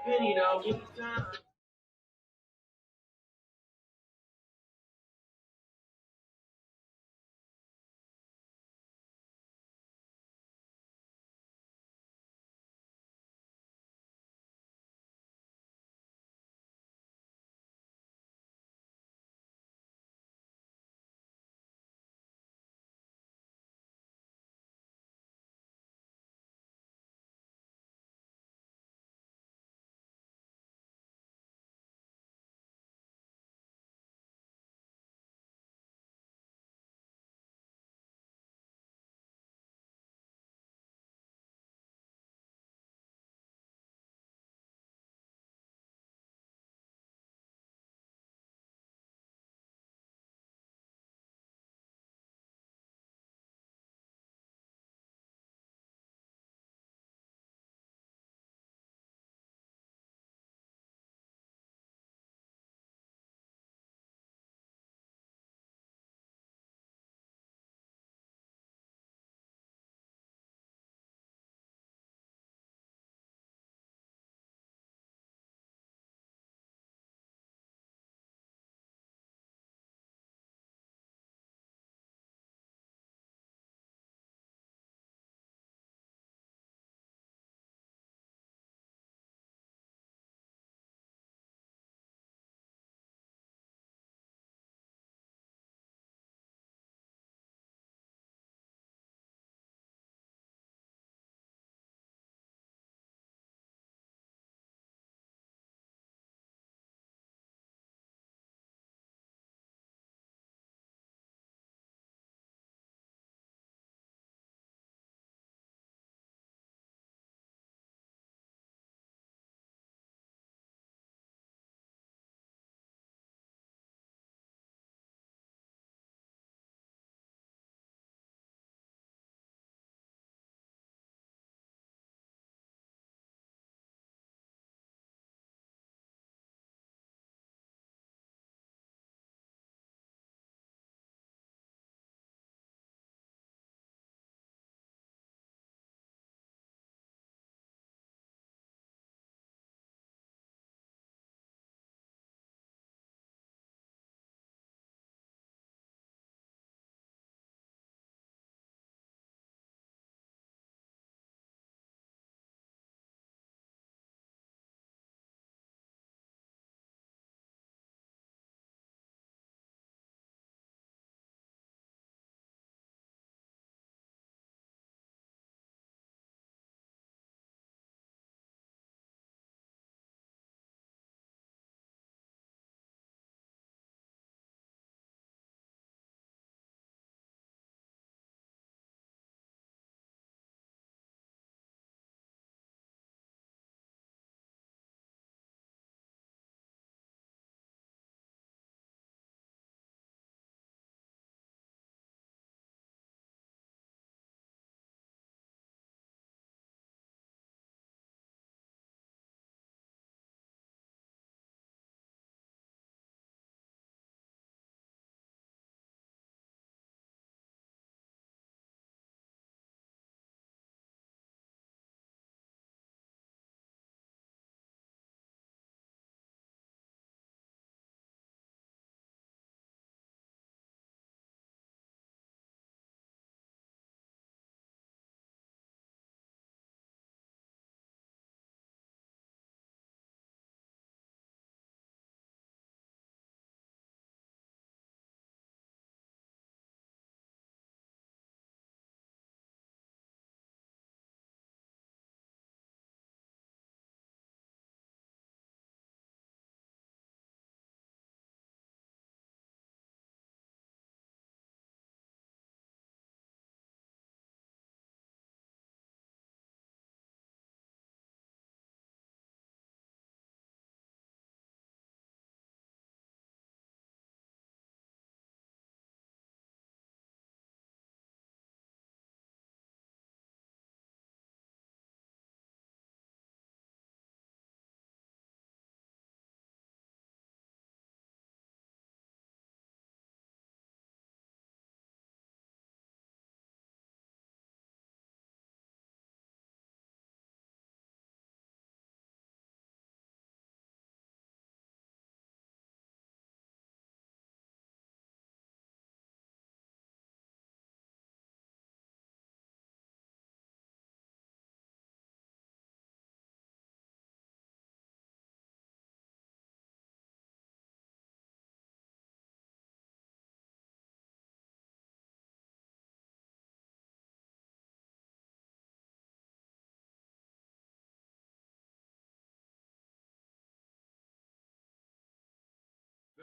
Penny dog, give me time.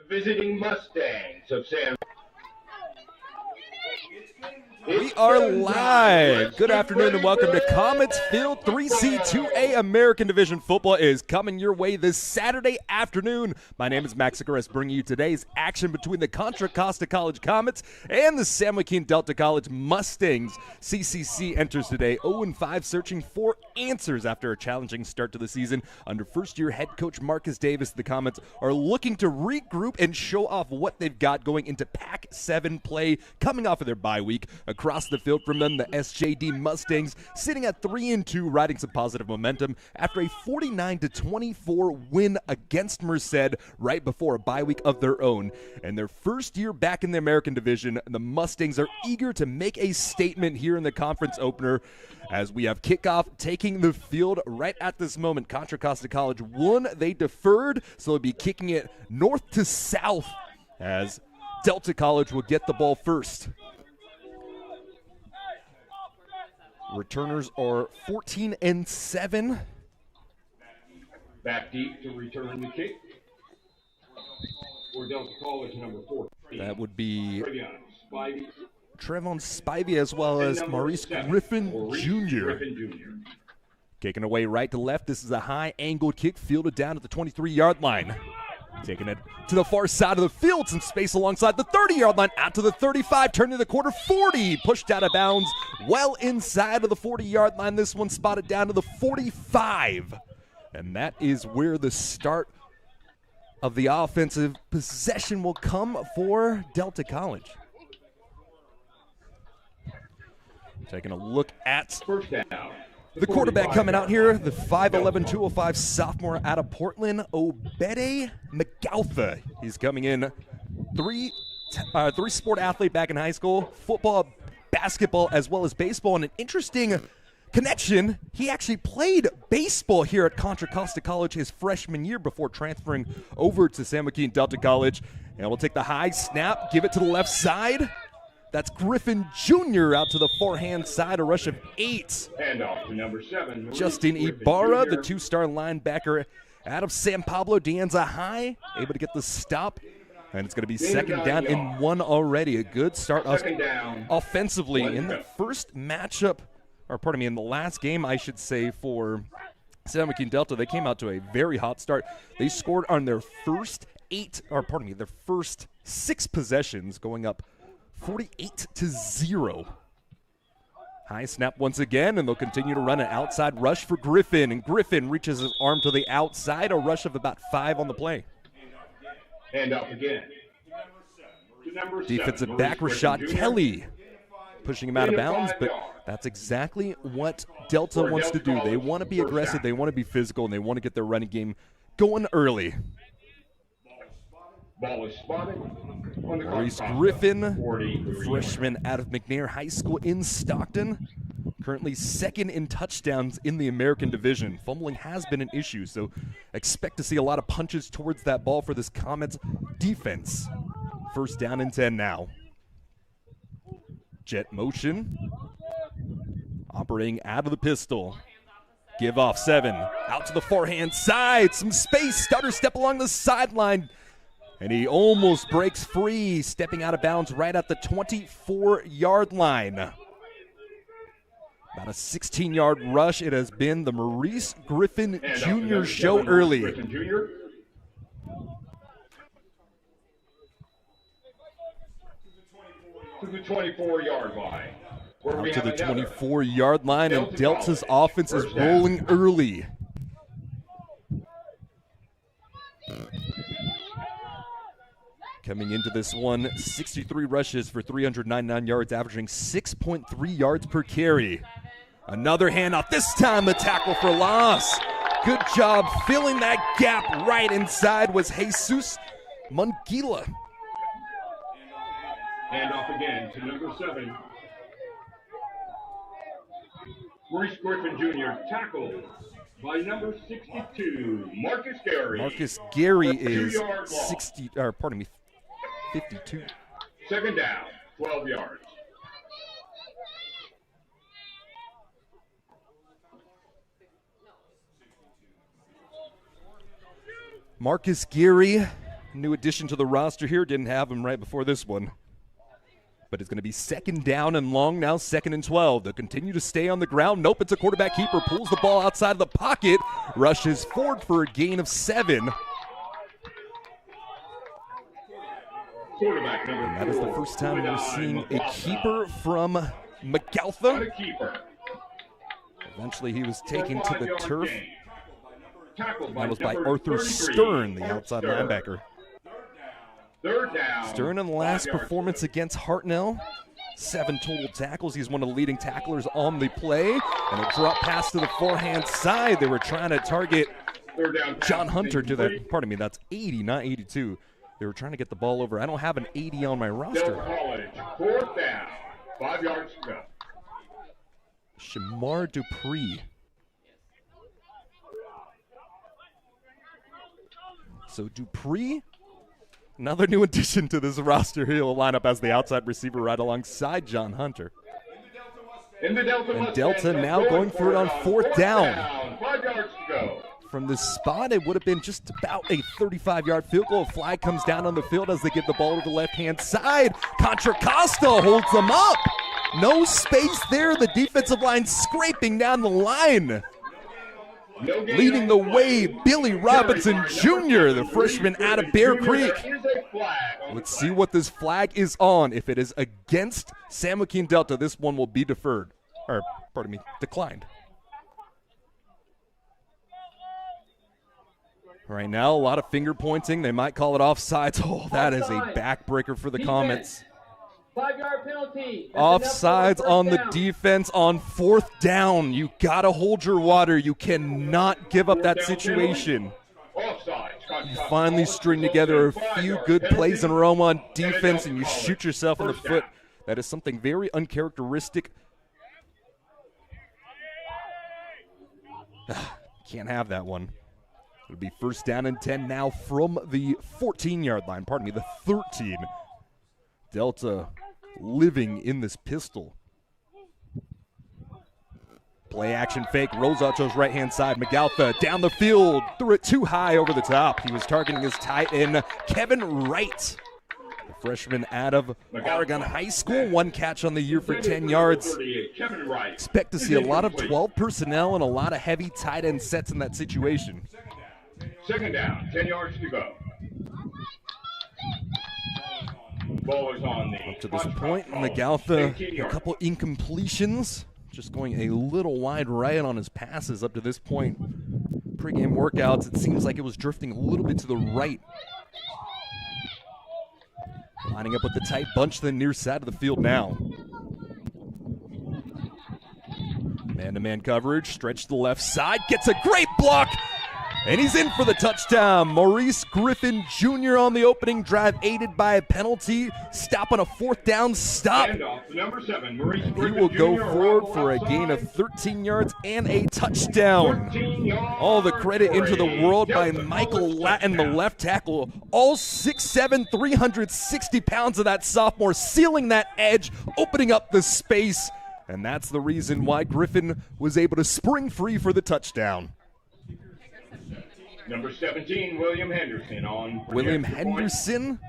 Visiting Mustangs of San. We are live. Good afternoon and welcome to Comets Field. 3C2A American Division Football is coming your way this Saturday afternoon. My name is Max Sigares, bringing you today's action between the Contra Costa College Comets and the San Joaquin Delta College Mustangs. CCC enters today 0-5, searching for answers after a challenging start to the season. Under first-year head coach Marcus Davis, the Comets are looking to regroup and show off what they've got going into Pac-7 play, coming off of their bye week. Across the field from them, the SJD Mustangs sitting at 3-2, riding some positive momentum after a 49-24 win against Merced right before a bye week of their own. And their first year back in the American Division, the Mustangs are eager to make a statement here in the conference opener as we have kickoff taking the field right at this moment. Contra Costa College won, they deferred, so they'll be kicking it north to south as Delta College will get the ball first. Returners are 14-7. Back deep to return the kick. For Delta College, number 14. That would be Trevon Spivey as well as Maurice Griffin Jr. Kicking away right to left. This is a high-angled kick fielded down at the 23-yard line. Taking it to the far side of the field, some space alongside the 30-yard line, out to the 35, turning the quarter 40, pushed out of bounds, well inside of the 40-yard line. This one spotted down to the 45. And that is where the start of the offensive possession will come for Delta College. Taking a look at First down. the quarterback coming out here, the 5'11", 205 sophomore out of Portland, Obede McAlpha. He's coming in three-sport athlete back in high school, football, basketball, as well as baseball. And an interesting connection, he actually played baseball here at Contra Costa College his freshman year before transferring over to San Joaquin Delta College. And we'll take the high snap, give it to the left side. That's Griffin Jr. out to the forehand side, a rush of 8. And off to number 7. Justin Ibarra, the two-star linebacker out of San Pablo de Anza High, able to get the stop. And it's going to be second down and 1 already. A good start offensively in the first matchup, or pardon me, in the last game, I should say, for San Joaquin Delta. They came out to a very hot start. They scored on their first 6 possessions, going up 48-0. High snap once again, and they'll continue to run an outside rush for Griffin. And Griffin reaches his arm to the outside, a rush of about 5 on the play. And up again. Defensive back Rashad Kelly pushing him out of bounds, but that's exactly what Delta wants to do. They want to be aggressive, they want to be physical, and they want to get their running game going early. Ball is spotted. Maurice Griffin, freshman out of McNair High School in Stockton, currently second in touchdowns in the American Division. Fumbling has been an issue, so expect to see a lot of punches towards that ball for this Comets defense. First down and 10 now. Jet motion. Operating out of the pistol. Give off 7. Out to the forehand side. Some space. Stutter step along the sideline. And he almost breaks free, stepping out of bounds right at the 24-yard line. About a 16-yard rush. It has been the Maurice Griffin Jr. show early. Griffin Jr. To the 24-yard line. Out to the 24-yard line, and Delta's offense is rolling early. Coming into this one, 63 rushes for 399 yards, averaging 6.3 yards per carry. Another handoff, this time a tackle for loss. Good job filling that gap right inside was Jesus Mungila. And off again to number 7. Maurice Griffin Jr. tackled by number 62, Marcus Gary. Marcus Gary is 52. Second down, 12 yards. Marcus Gary new addition to the roster here. Didn't have him right before this one. But it's going to be second down and long now, 2nd and 12. They'll continue to stay on the ground. Nope, it's a quarterback keeper. Pulls the ball outside of the pocket. Rushes forward for a gain of 7. Quarterback number That is the first time we're seeing a keeper from McAlpha. Eventually he was taken to the turf. That was by Arthur Stern, the outside linebacker. Third down. Stern in the last performance against Hartnell. 7 total tackles. He's one of the leading tacklers on the play. And a drop pass to the forehand side. They were trying to target John Hunter to that. Pardon me, that's 80, not 82. They were trying to get the ball over. I don't have an 80 on my roster. College, 4th down. 5 yards to go. Shamar Dupree. So Dupree, another new addition to this roster. He'll line up as the outside receiver right alongside John Hunter. And Delta now going for it on 4th down. 5 yards to go. From this spot, it would have been just about a 35-yard field goal. Flag comes down on the field as they give the ball to the left-hand side. Contra Costa holds them up. No space there. The defensive line scraping down the line. Leading the way, Billy Robinson Jr., the freshman out of Bear Creek. Let's see what this flag is on. If it is against San Joaquin Delta, this one will be deferred. Or, pardon me, declined. Right now, a lot of finger pointing. They might call it offsides. Oh, that is a backbreaker for the Comets. 5-yard penalty. Offsides on the defense on 4th down. You got to hold your water. You cannot give up that situation. You finally string together a few good plays in a row on defense, and you shoot yourself in the foot. That is something very uncharacteristic. Can't have that one. It'll be 1st down and 10 now from the 14-yard line. Pardon me, the 13. Delta living in this pistol. Play action fake, rolls out to his right-hand side. McAlpha down the field, threw it too high over the top. He was targeting his tight end, Kevin Wright. The freshman out of Oregon High School. 1 catch on the year for 10 yards. Expect to see a lot of 12 personnel and a lot of heavy tight end sets in that situation. 2nd down, 10 yards to go. Ball is on the up to this point, McAlpha, a couple incompletions, just going a little wide right on his passes up to this point. Pre-game workouts, it seems like it was drifting a little bit to the right. Lining up with the tight bunch to the near side of the field now. Man-to-man coverage, stretch to the left side, gets a great block. And he's in for the touchdown. Maurice Griffin Jr. on the opening drive, aided by a penalty. Stop on a 4th down stop. Number 7, Maurice He Griffin will go Jr. forward for a gain of 13 yards and a touchdown. All the credit into the world by Michael Latin, the left tackle. All 6'7", 360 pounds of that sophomore, sealing that edge, opening up the space. And that's the reason why Griffin was able to spring free for the touchdown. Number 17, William Henderson on. William Henderson,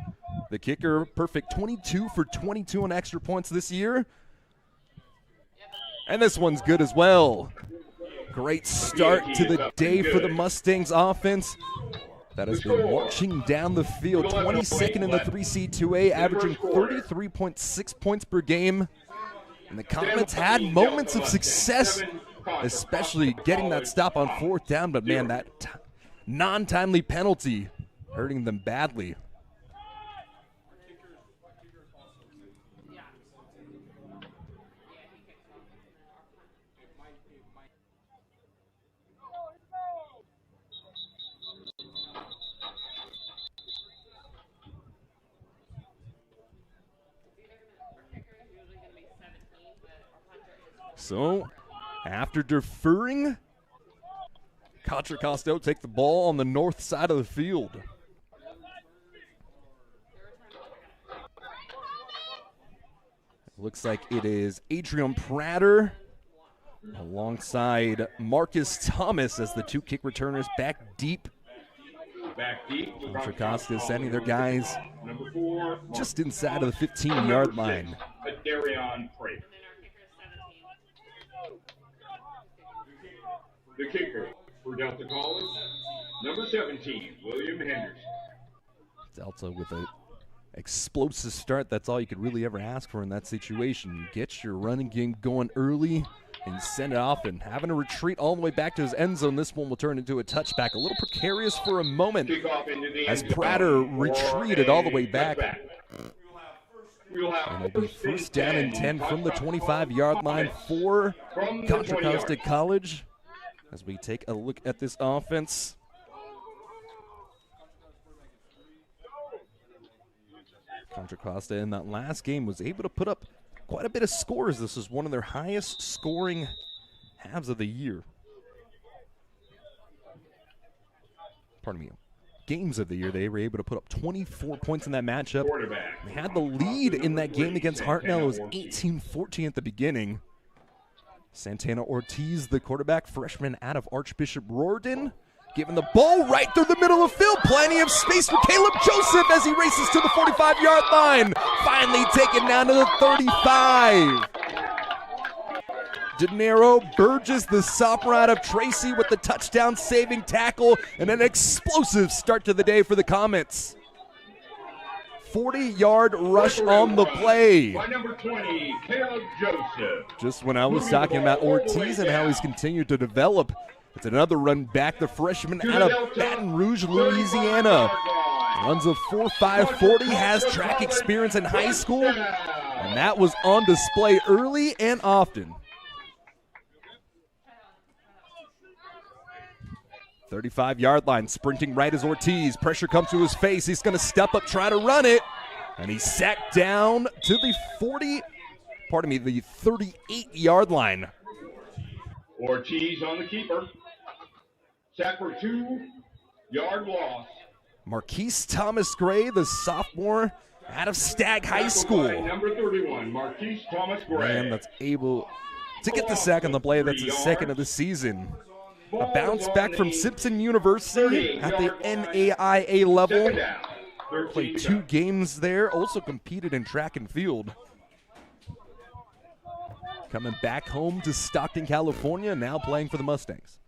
the kicker, perfect 22 for 22 on extra points this year. And this one's good as well. Great start to the day for the Mustangs offense. That has been marching down the field. 22nd in the 3C2A, averaging 33.6 points per game. And the Comets had moments of success, especially getting that stop on 4th down. But man, that non-timely penalty hurting them badly. So, after deferring, Contra Costa take the ball on the north side of the field. Looks like it is Adrian Prater alongside Marcus Thomas as the 2 kick returners back deep. Back deep. Contra Costa sending their guys Number 4, just inside of the 15-yard line. Darion Prater. The kicker for Delta College, number 17, William Henderson. Delta with an explosive start. That's all you could really ever ask for in that situation. You get your running game going early and send it off, and having to retreat all the way back to his end zone. This one will turn into a touchback. A little precarious for a moment as Prater retreated all the way back. And it'll be first down and 10 from the 25-yard line for Contra Costa College as we take a look at this offense. Contra Costa in that last game was able to put up quite a bit of scores. This is one of their highest scoring halves of the year. Pardon me. Games of the year, they were able to put up 24 points in that matchup. They had the lead in that game against Hartnell. It was 18-14 at the beginning. Santana Ortiz, the quarterback, freshman out of Archbishop Riordan, giving the ball right through the middle of the field. Plenty of space for Caleb Joseph as he races to the 45-yard line. Finally taken down to the 35. Gennaro Burgess, the sophomore out of Tracy, with the touchdown-saving tackle and an explosive start to the day for the Comets. 40-yard rush on the play. By number 20, Caleb Joseph. Just when I was talking about Ortiz and how he's continued to develop, it's another run back. The freshman out of Baton Rouge, Louisiana. Runs a 4.5 40, has track experience in high school, and that was on display early and often. 35-yard line, sprinting right as Ortiz. Pressure comes to his face. He's going to step up, try to run it, and he's sacked down to the 38-yard line. Ortiz on the keeper. Sack for 2-yard loss. Marquise Thomas Gray, the sophomore out of Stagg High School. Number 31, Marquise Thomas Gray. Man, that's able to get the sack on the play. That's his second of the season. A bounce back from Simpson University at the NAIA level. Played 2 games there, also competed in track and field. Coming back home to Stockton, California, now playing for the Mustangs.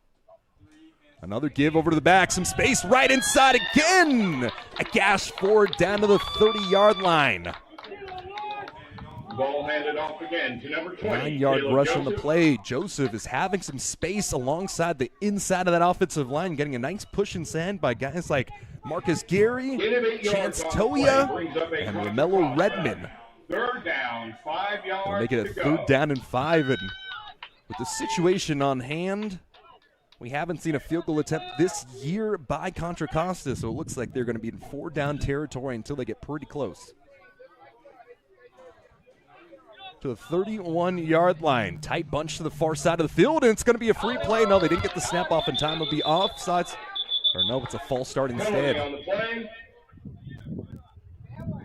Another give over to the back, some space right inside again. A gash forward down to the 30-yard line. Ball handed off again to number 20. 9-yard rush on the play. Joseph is having some space alongside the inside of that offensive line, getting a nice push inside by guys like Marcus Gary, Chance Toya, and Romello Redman. Third down, 5 yards. They'll make it a third down and 5. And with the situation on hand, we haven't seen a field goal attempt this year by Contra Costa, so it looks like they're going to be in 4-down territory until they get pretty close. To the 31-yard line. Tight bunch to the far side of the field, and it's going to be a free play. No, they didn't get the snap off in time. It'll be offsides. Or no, it's a false start instead.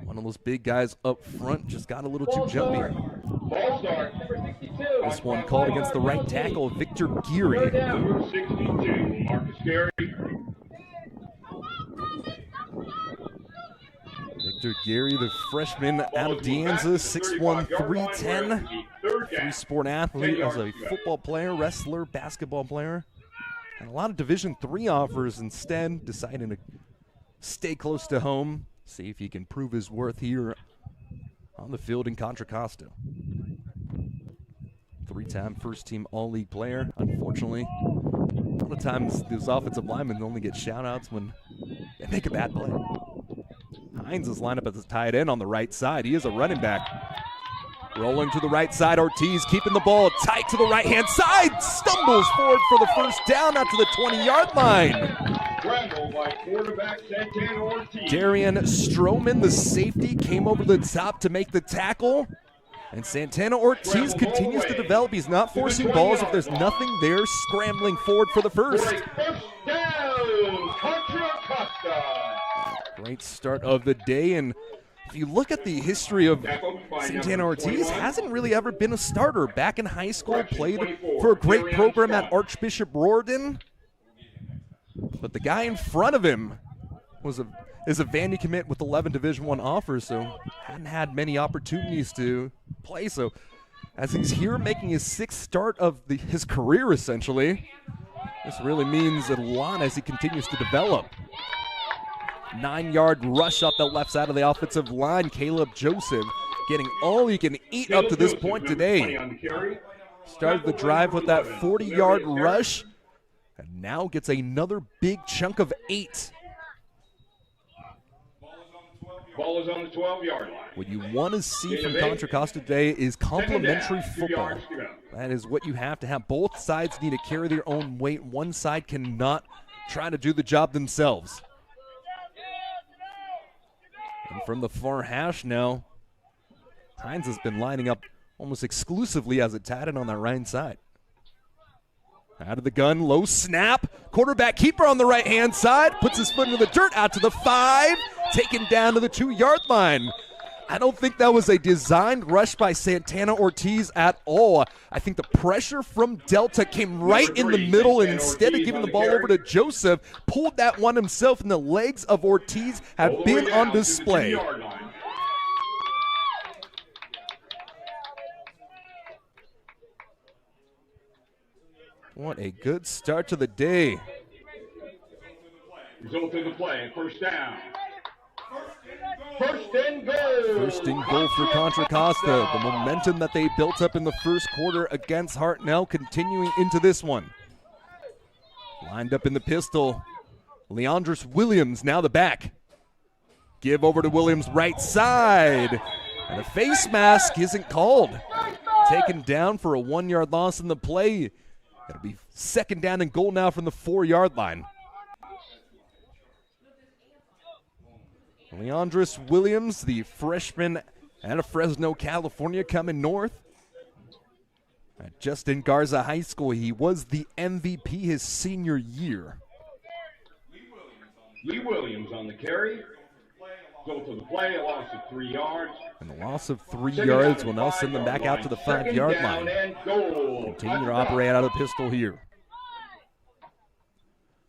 One of those big guys up front just got a little too jumpy. Ball start. This one called against the right tackle, Victor Geary. Number 62, Marcus Gary. Victor Geary, the freshman out of De Anza, 6'1", 310. Three-sport athlete as a football player, wrestler, basketball player. And a lot of Division III offers, instead deciding to stay close to home, see if he can prove his worth here on the field in Contra Costa. 3-time first-team All-League player. Unfortunately, a lot of times those offensive linemen only get shout-outs when they make a bad play. Hines is lined up as a tight end on the right side. He is a running back. Rolling to the right side, Ortiz keeping the ball tight to the right-hand side. Stumbles forward for the first down out to the 20-yard line. By quarterback Santana Ortiz. Darian Stroman, the safety, came over the top to make the tackle. And Santana Ortiz continues to develop. He's not forcing balls. If there's nothing there, scrambling forward for the first. First down, Contra Costa. Great start of the day, and if you look at the history of Santana Ortiz, hasn't really ever been a starter. Back in high school, played for a great program at Archbishop Riordan, but the guy in front of him is a Vandy commit with 11 Division I offers, so hadn't had many opportunities to play. So as he's here making his 6th start of his career, essentially, this really means a lot as he continues to develop. 9-yard rush up the left side of the offensive line. Caleb Joseph getting all he can eat up to this point today. Started the drive with that 40-yard rush, and now gets another big chunk of 8. Ball is on the 12-yard line. What you want to see from Contra Costa today is complementary football. That is what you have to have. Both sides need to carry their own weight. One side cannot try to do the job themselves. And from the far hash now, Hines has been lining up almost exclusively as a tight end on that right side. Out of the gun, low snap. Quarterback keeper on the right-hand side. Puts his foot into the dirt, out to the 5. Taken down to the 2-yard line. I don't think that was a designed rush by Santana Ortiz at all. I think the pressure from Delta came right in the middle, and instead of giving the ball over to Joseph, pulled that one himself, and the legs of Ortiz have been on display. What a good start to the day. Result of the play, first down. First and goal. First and goal for Contra Costa. The momentum that they built up in the first quarter against Hartnell continuing into this one. Lined up in the pistol. Leandris Williams now the back. Give over to Williams right side. And a face mask isn't called. Taken down for a 1-yard loss in the play. It'll be 2nd down and goal now from the 4-yard line. Leandris Williams, the freshman out of Fresno, California, coming north. At Justin Garza High School, he was the MVP his senior year. Lee Williams on the carry. Go to the play, a loss of 3 yards. And the loss of 3 yards will now send them back out to the 5-yard line. Continue to operate out of the pistol here.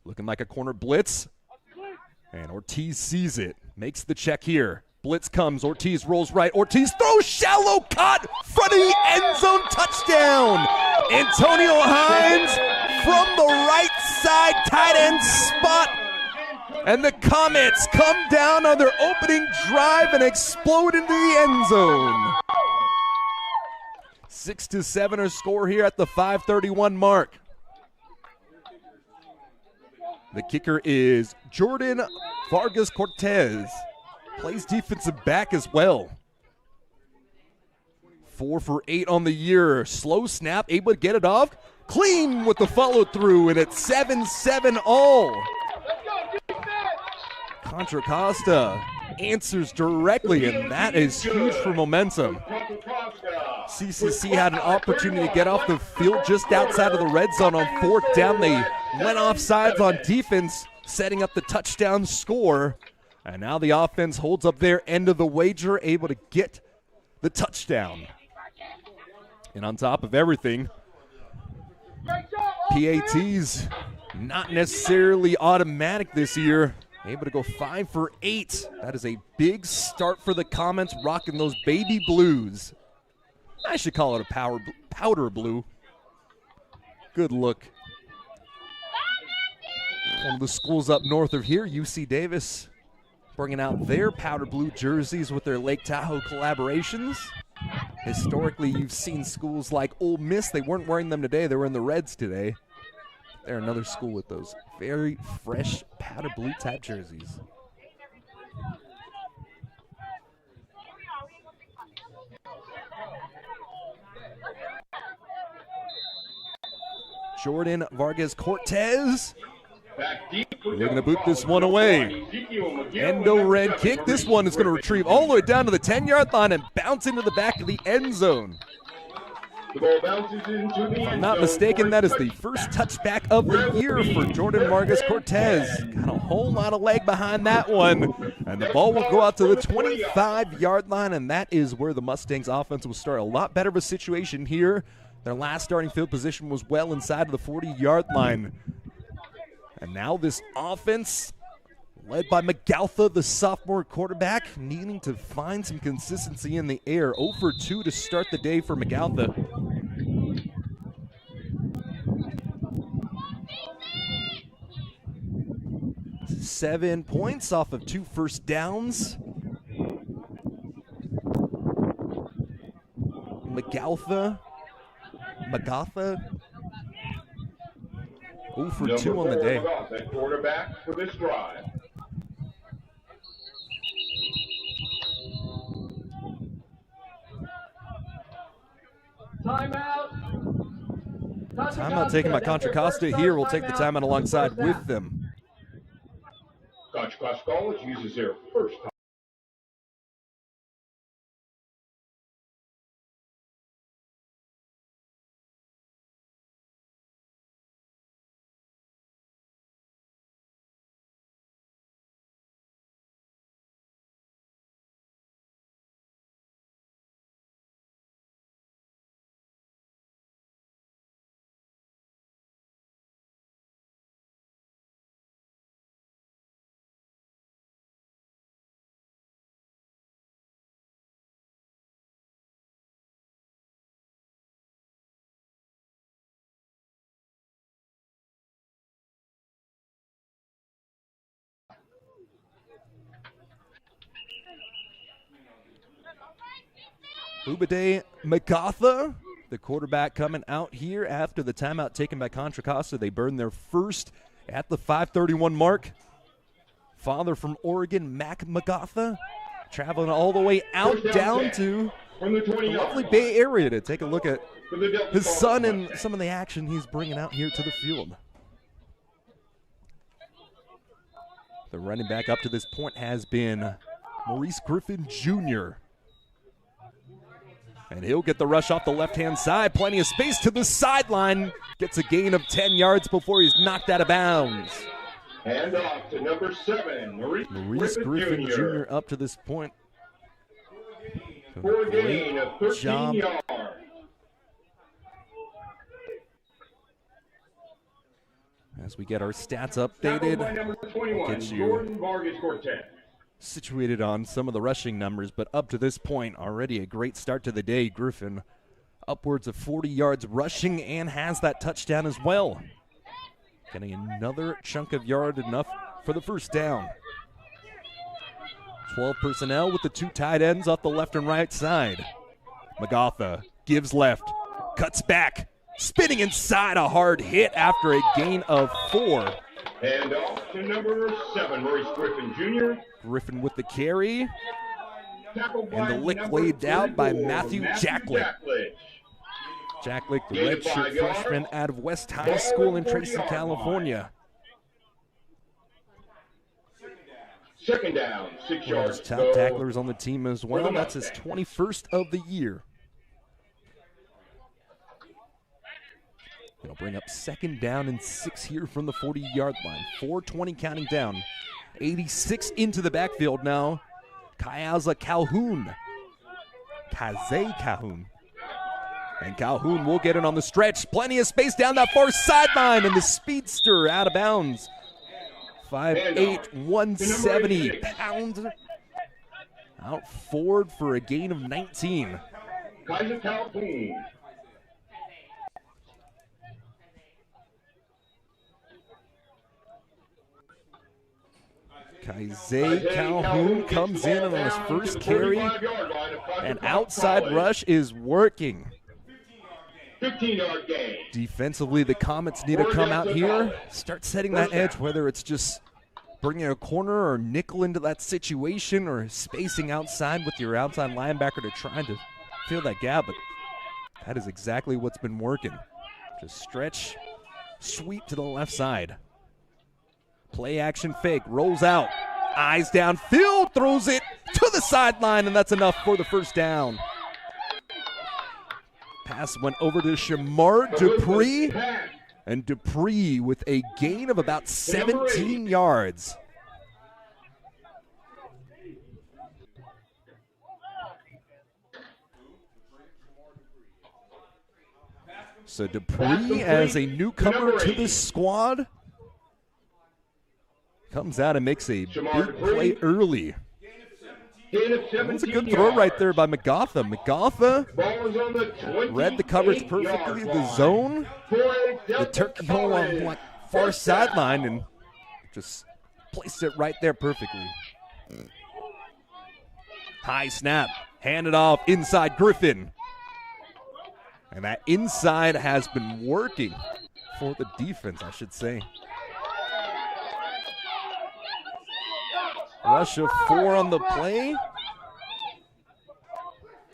Looking like a corner blitz. And Ortiz sees it, makes the check here. Blitz comes, Ortiz rolls right, Ortiz throws, shallow cut, front of the end zone, touchdown! Antonio Hines from the right side tight end spot. And the Comets come down on their opening drive and explode into the end zone. 6-7 our score here at the 5:31 mark. The kicker is Jordan Vargas Cortez. Plays defensive back as well. 4 for 8 on the year. Slow snap, able to get it off. Clean with the follow through, and it's 7-7 all. Contra Costa answers directly, and that is huge for momentum. CCC had an opportunity to get off the field just outside of the red zone on 4th down. They went off sides on defense, setting up the touchdown score. And now the offense holds up their end of the wager, able to get the touchdown. And on top of everything, PATs not necessarily automatic this year. Able to go 5 for 8. That is a big start for the Comets, rocking those baby blues. I should call it a powder blue. Good look. One of the schools up north of here, UC Davis, bringing out their powder blue jerseys with their Lake Tahoe collaborations. Historically, you've seen schools like Ole Miss. They weren't wearing them today. They were in the Reds today. They're another school with those very fresh powder blue type jerseys. Jordan Vargas Cortez looking to boot this one away. Endo red kick. This one is going to retrieve all the way down to the 10-yard line and bounce into the back of the end zone. The ball bounces into the If I'm not mistaken, that is the first touchback of the year for Jordan Vargas Cortez. Got a whole lot of leg behind that one. And the ball will go out to the 25-yard line, and that is where the Mustangs offense will start. A lot better of a situation here. Their last starting field position was well inside of the 40-yard line. And now this offense led by McAlpha, the sophomore quarterback, needing to find some consistency in the air. 0 for 2 to start the day for McAlpha. Seven points off of 2 first downs. McAlpha. 0 for 2 on the day. Quarterback for this drive. Timeout taken by Contra Costa. Here we'll take the timeout alongside with them. Contra Costa College uses their first time. Ubade McAlpha, the quarterback, coming out here after the timeout taken by Contra Costa. They burned their first at the 5:31 mark. Father from Oregon, Mac McAlpha, traveling all the way out down to the lovely Bay Area to take a look at his son and some of the action he's bringing out here to the field. The running back up to this point has been Maurice Griffin Jr., and he'll get the rush off the left-hand side. Plenty of space to the sideline. Gets a gain of 10 yards before he's knocked out of bounds. And off to number 7, Maurice Griffin Jr. up to this point. For a gain of 13 yards. As we get our stats updated, we'll get you situated on some of the rushing numbers, but up to this point, already a great start to the day. Griffin upwards of 40 yards rushing and has that touchdown as well. Getting another chunk of yard, enough for the first down. 12 personnel with the 2 tight ends off the left and right side. McAlpha gives left, cuts back, spinning inside, a hard hit after a gain of 4. And off to number 7, Maurice Griffin Jr. Griffin with the carry. And the lick laid out by Matthew Jacklick. Jacklick, the redshirt freshman out of West High School in Tracy, California. Second down, 6 One of yards. his top tacklers on the team as well. That's his 21st of the year. It'll bring up second down and 6 here from the 40-yard line. 4:20 counting down. 86 into the backfield now. Kaze Calhoun. And Calhoun will get it on the stretch. Plenty of space down that far sideline, and the speedster out of bounds. 5'8", 170 pounds. Out forward for a gain of 19. Kaze Calhoun. Kaze Calhoun comes in on his first carry. An outside rush is working. 15-yard gain. Defensively, the Comets need to come out here, start setting that edge, whether it's just bringing a corner or nickel into that situation or spacing outside with your outside linebacker to try to fill that gap. But that is exactly what's been working. Just stretch, sweep to the left side. Play action fake, rolls out, eyes downfield, throws it to the sideline, and that's enough for the first down. Pass went over to Shamar Dupree, and Dupree with a gain of about 17 yards. So Dupree as a newcomer to this squad. Comes out and makes a Shamar big play early. Gain of That was a 17 good throw yards. right there by McGotha. McGotha Ball is on the read the coverage 28-yard perfectly. The line. zone, For a the Delta turkey hole on College. like far First down. sideline, and just placed it right there perfectly. High snap, handed off inside Griffin. And that inside has been working for the defense, I should say. Rush of 4 on the play.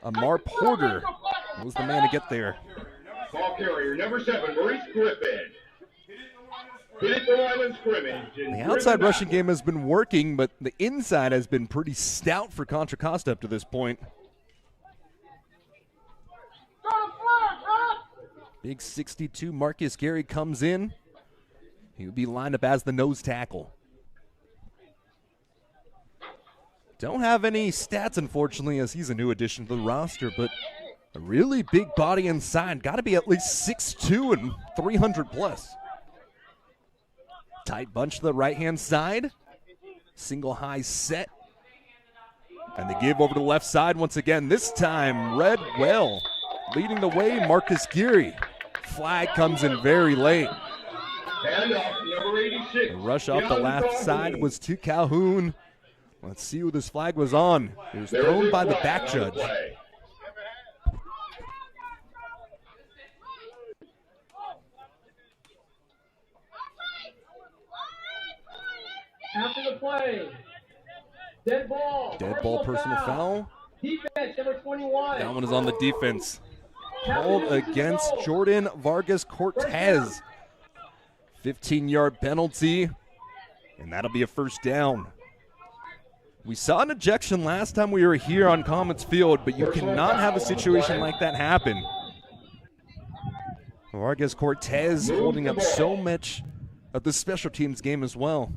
Amar Porter was the man to get there. Ball carrier number 7, Maurice Griffin. Hit it the line of scrimmage. and The outside driven rushing out. game has been working, but the inside has been pretty stout for Contra Costa up to this point. Big 62 Marcus Gary comes in. He would be lined up as the nose tackle. Don't have any stats, unfortunately, as he's a new addition to the roster, but a really big body inside. Got to be at least 6'2 and 300 plus. Tight bunch to the right-hand side. Single high set. And they give over to the left side once again. This time, Red Well leading the way, Marcus Geary. Flag comes in very late. And off number 86. The rush off the Calhoun. left side was to Calhoun. Let's see who this flag was on. It was There is thrown a by the flag back on judge. play. After the play. Dead ball. Dead ball, personal foul. Defense number 21. That one is on the defense. Called against Jordan Vargas Cortez. 15-yard penalty, and that'll be a first down. We saw an ejection last time we were here on Comets Field, but you cannot have a situation like that happen. Vargas Cortez holding up so much of the special teams game as well.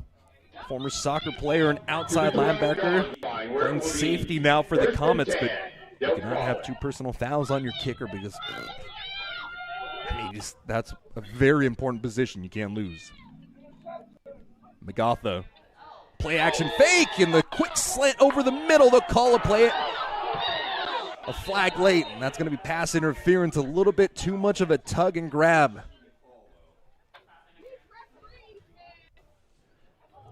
Former soccer player and outside linebacker, playing safety now for the Comets, but you cannot have 2 personal fouls on your kicker because, that's a very important position you can't lose. McGotha, play action fake, and the quick slant over the middle. They'll call a play. A flag late, and that's going to be pass interference. A little bit too much of a tug and grab.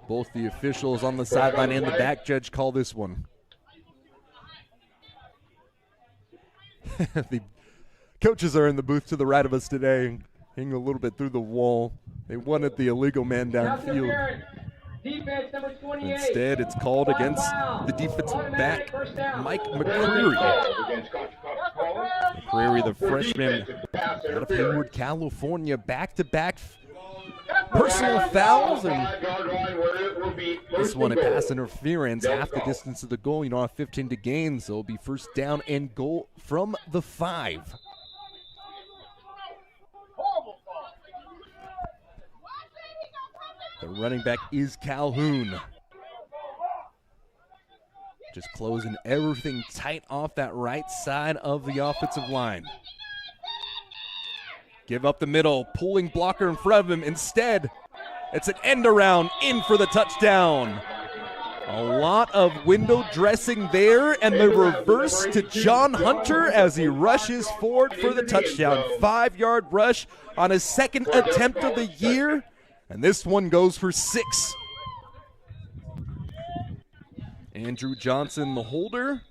Both the officials on the sideline and the back judge call this one. The coaches are in the booth to the right of us today, hanging a little bit through the wall. They wanted the illegal man downfield. Defense number 28. Instead, it's called against the defensive back, Mike McCreary. McCreary, the freshman out of Hayward, California, back-to-back personal fouls, and this one a pass interference, half the distance of the goal. You don't have 15 to gain, so it'll be first down and goal from the 5. The running back is Calhoun. Just closing everything tight off that right side of the offensive line. Give up the middle, pulling blocker in front of him. Instead, it's an end around in for the touchdown. A lot of window dressing there, and the reverse to John Hunter as he rushes forward for the touchdown. 5-yard rush on his second attempt of the year. And this one goes for 6. Andrew Johnson, the holder.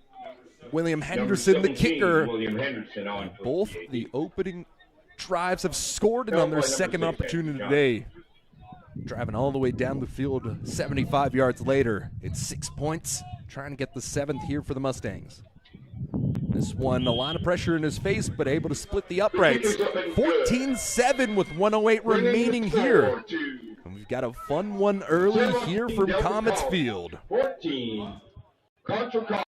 William Henderson, the kicker. William Henderson on Both the opening drives have scored, and on their second opportunity today. Driving all the way down the field 75 yards later. It's 6 points. Trying to get the 7th here for the Mustangs. This one, a lot of pressure in his face, but able to split the uprights. 14-7 with 1:08 remaining here. And we've got a fun one early here from Comets Field. 14. Contra Costa.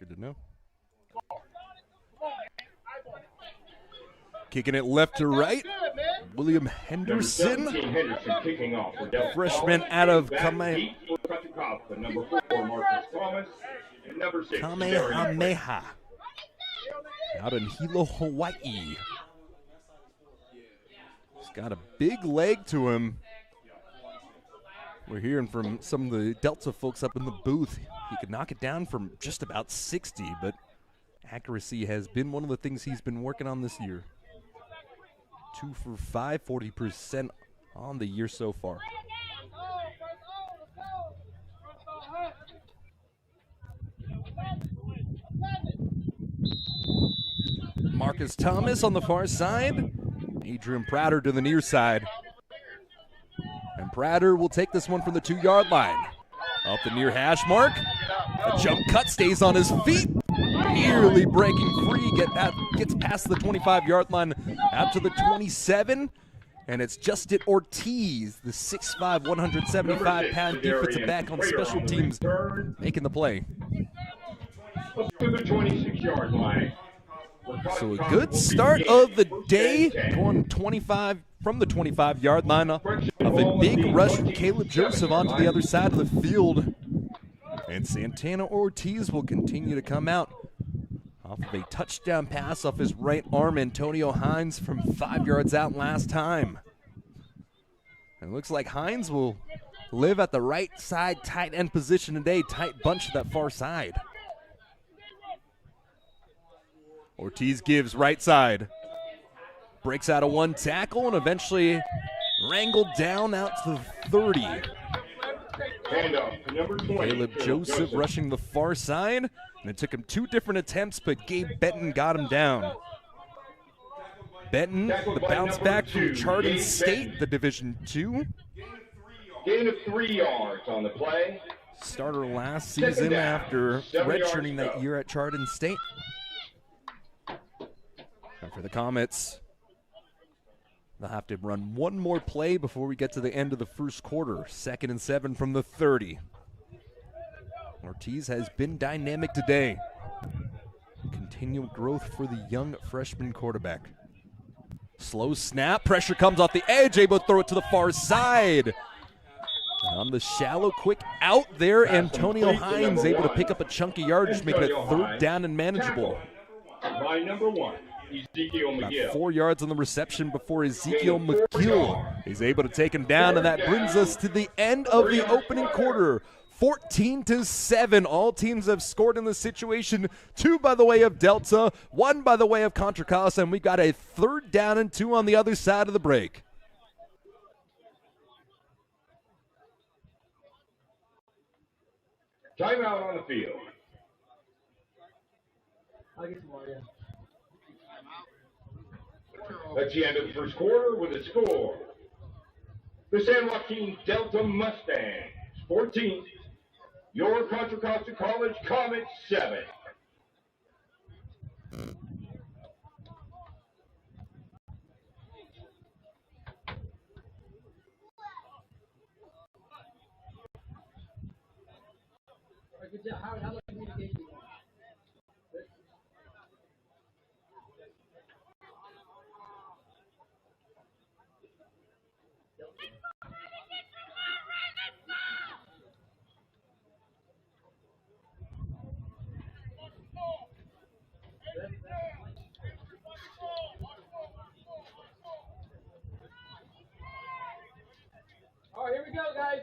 Good to know. Kicking it left to right. William Henderson. Number 17, Henderson kicking off for Delta Freshman College. out of Back deep for Contra Costa. Number 4, Marcus Thomas. And number 6, Kamehameha. Out in Hilo, Hawaii. He's got a big leg to him. We're hearing from some of the Delta folks up in the booth. He could knock it down from just about 60, but accuracy has been one of the things he's been working on this year. 2 for 5, 40% on the year so far. Marcus Thomas on the far side. Adrian Prater to the near side. And Prater will take this one from the 2-yard line. Up the near hash mark. A jump cut, stays on his feet. Nearly breaking free. Gets past the 25-yard line out to the 27. And it's Justin Ortiz, the 6'5", 175-pound defensive back on special teams, making the play. Up to the 26-yard line. So a good start of the day, going 25 from the 25-yard line of a big rush from Caleb Joseph onto the other side of the field. And Santana Ortiz will continue to come out off of a touchdown pass off his right arm, Antonio Hines, from 5 yards out last time. And it looks like Hines will live at the right side tight end position today, tight bunch to that far side. Ortiz gives right side. Breaks out of one tackle and eventually wrangled down out to the 30. Number 20, Caleb Joseph rushing the far side. And it took him 2 different attempts, but Gabe Benton got him down. Benton, the bounce back from Chardon State, the Division II. Gain of 3 yards on the play. Starter last season after redshirting that year at Chardon State. And for the Comets, they'll have to run one more play before we get to the end of the first quarter. 2nd and 7 from the 30. Ortiz has been dynamic today. Continual growth for the young freshman quarterback. Slow snap, pressure comes off the edge, able to throw it to the far side. And on the shallow, quick out there, Antonio Hines able to pick up a chunky yardage, making it 3rd down and manageable. By number 1, Ezekiel McGill. About 4 yards on the reception before Ezekiel McGill is able to take him down, and that brings us to the end of the opening quarter. 14-7. All teams have scored in this situation. 2 by the way of Delta, 1 by the way of Contra Costa, and we've got a 3rd down and 2 on the other side of the break. Timeout on the field. I'll get some more, yeah. That's the end of the first quarter with a score. The San Joaquin Delta Mustangs 14, your Contra Costa College Comets 7. Good job. How much communication? All right, here we go, guys.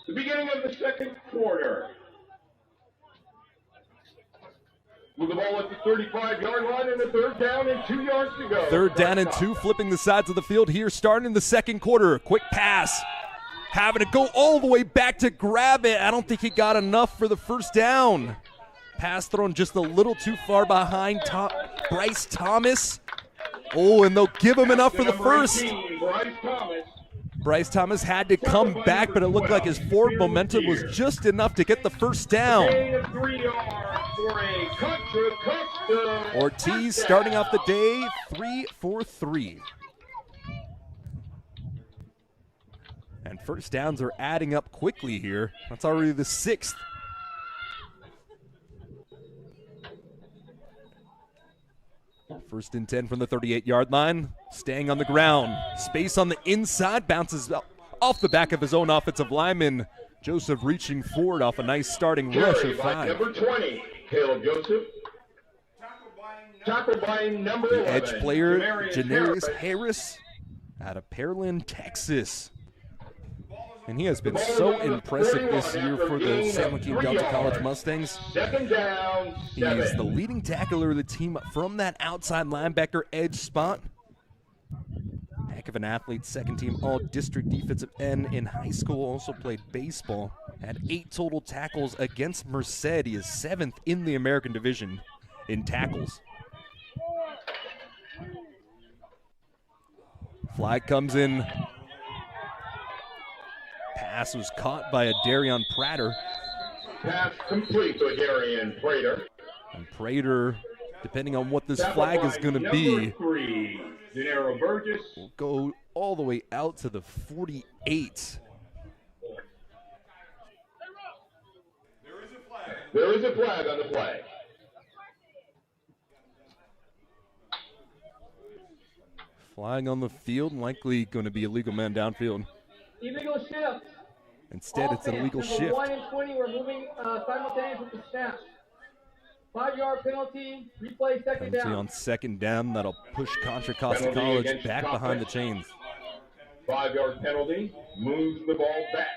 The beginning of the second quarter. With the ball at the 35-yard line and a 3rd down and 2 yards to go. 3rd down and 2, flipping the sides of the field here, starting in the second quarter. Quick pass. Having to go all the way back to grab it. I don't think he got enough for the 1st down. Pass thrown just a little too far behind Bryce Thomas. Oh, and they'll give him enough for the 1st. Bryce Thomas had to come back, but it looked like his forward momentum was just enough to get the 1st down. Ortiz starting off the day 3 for 3. And And first downs are adding up quickly here. That's already the 6th. First and 10 from the 38-yard line. Staying on the ground. Space on the inside. Bounces off the back of his own offensive lineman. Joseph reaching forward off a nice starting rush of 5. Number 20, Caleb Joseph. Tackle by number 11, Edge player, Janarius Harris out of Pearland, Texas. And he has been so impressive this year for the San Joaquin Delta College Mustangs. Second down, He is the leading tackler of the team from that outside linebacker edge spot. Heck of an athlete, second team all-district defensive end in high school, also played baseball. Had 8 total tackles against Merced. He is 7th in the American Division in tackles. Flag comes in. Pass was caught by a Darion Prater. Pass complete to Darian Prater. And Prater, depending on what this flag is going to be, Three, Gennaro Burgess. will go all the way out to the 48. There is a flag on the flag. Flag on the field, likely going to be a legal man downfield. Illegal shift. Instead, it's an illegal shift. 1 and 20, we're moving simultaneous with the snap. 5-yard penalty, replay second Penalty down. on second down. That'll push Contra Costa Penalty College against back Comets. behind the chains. 5-yard penalty, moves the ball back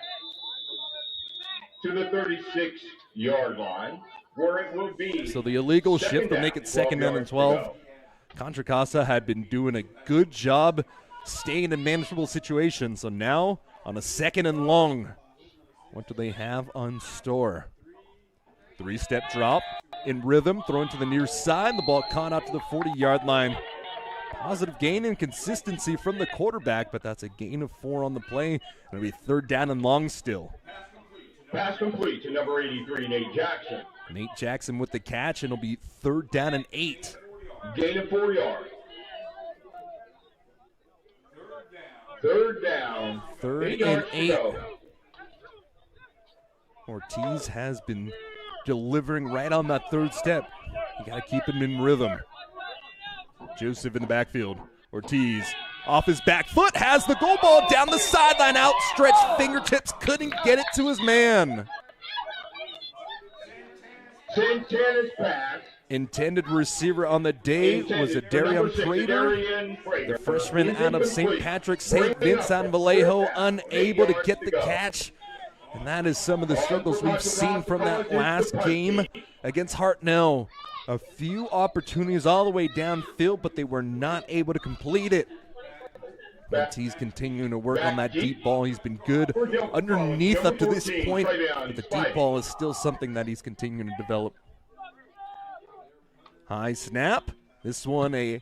to the 36-yard line, where it will be. So the illegal second shift will down, make it second down and 12 12. Contra Costa had been doing a good job staying in manageable situations. So now on a second and long, what do they have on store? 3-step drop in rhythm, thrown to the near side. The ball caught out to the 40-yard line. Positive gain and consistency from the quarterback, but that's a gain of 4 on the play. It'll be third down and long still. Pass complete to number 83, Nate Jackson. Nate Jackson with the catch, and it'll be third down and 8. Gain of 4 yards. Third down. Third 8 and yards to 8. go. Ortiz has been delivering right on that third step. You got to keep him in rhythm. Joseph in the backfield. Ortiz off his back foot, has the goal ball down the sideline, outstretched fingertips, couldn't get it to his man. Santana's pass. Intended receiver on the day was a Darion Prater. The freshman out of St. Patrick's, St. Vincent Vallejo, unable to get the catch. And that is some of the struggles we've seen from that last game against Hartnell. A few opportunities all the way downfield, but they were not able to complete it. Ortiz continuing to work on that deep ball. He's been good underneath up to this point, but the deep ball is still something that he's continuing to develop. High snap. This one a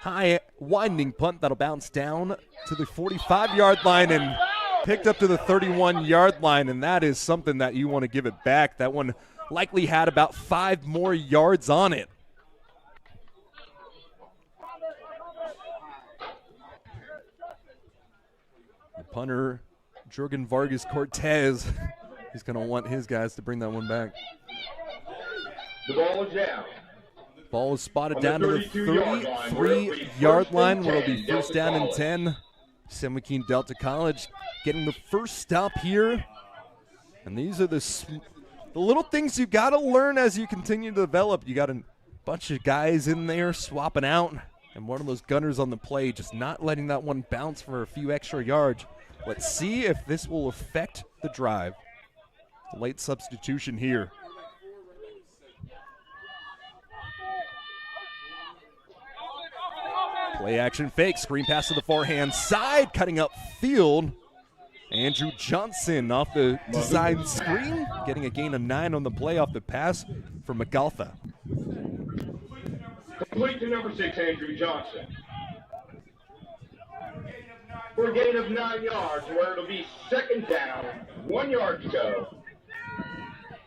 high winding punt that'll bounce down to the 45-yard line and picked up to the 31-yard line, and that is something that you want to give it back. That one likely had about 5 more yards on it. The punter, Jorgen Vargas Cortez, he's going to want his guys to bring that one back. The ball is down. Ball is spotted down to the 33-yard line, where it'll be first down and 10. San Joaquin Delta College getting the first stop here. And these are the little things you got to learn as you continue to develop. You got a bunch of guys in there swapping out, and one of those gunners on the play just not letting that one bounce for a few extra yards. Let's see if this will affect the drive. Late substitution here. Play action fake, screen pass to the forehand side, cutting up field. Andrew Johnson off the design screen, getting a gain of 9 on the play off the pass from McAlpha. Complete to number 6, Andrew Johnson. For a gain of 9 yards, where it'll be second down, 1 yard to go.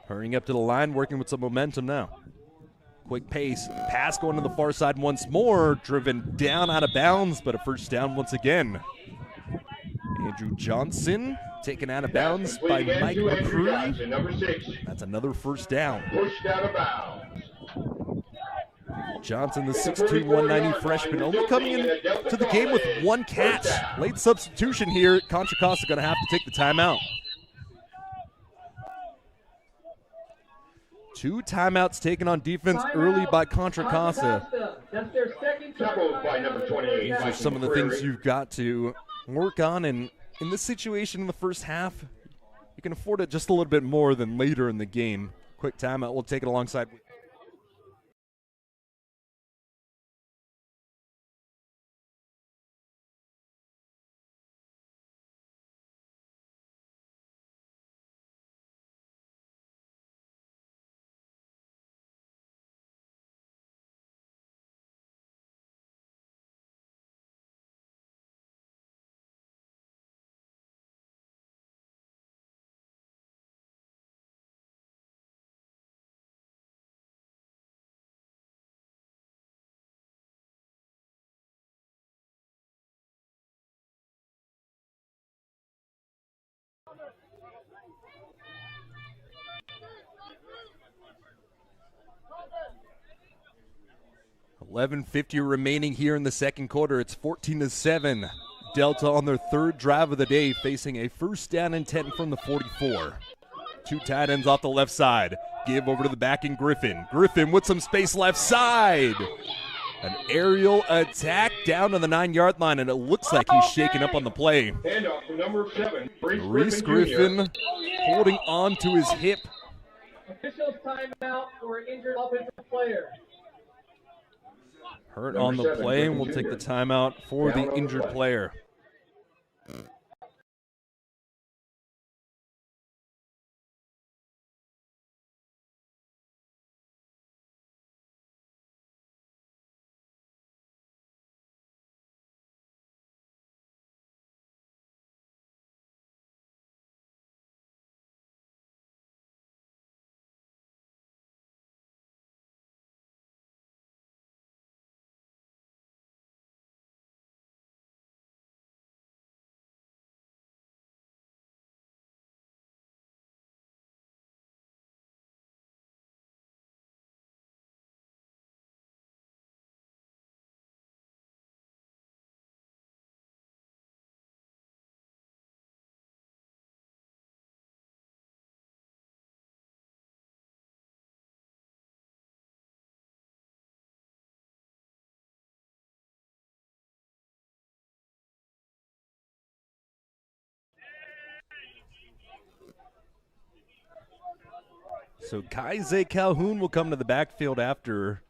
Hurrying up to the line, working with some momentum now. Quick pace, pass going to the far side once more, driven down out of bounds, but a first down once again. Andrew Johnson taken out of bounds by Mike McCreary. Number 6. That's another first down. Pushed out of bounds. Johnson, the 6'2", 190 freshman, only coming into the game with one catch. Late substitution here. Contra Costa going to have to take the timeout. 2 timeouts taken on defense early by Contra Costa. That's their second Tackled by number 28. These are some of the things you've got to work on, and in this situation in the first half, you can afford it just a little bit more than later in the game. Quick timeout. We'll take it alongside. 11:50 remaining here in the second quarter. It's 14-7. Delta on their third drive of the day, facing a first down and 10 from the 44. 2 tight ends off the left side. Give over to the backing Griffin. Griffin with some space left side. An aerial attack down to the 9-yard line, and it looks like he's shaken up on the play. Handoff to number 7, Reese Griffin holding on to his hip. Officials timeout for an injured offensive player. Hurt on the play, and we'll take the timeout for the injured player. So Kaize Calhoun will come to the backfield after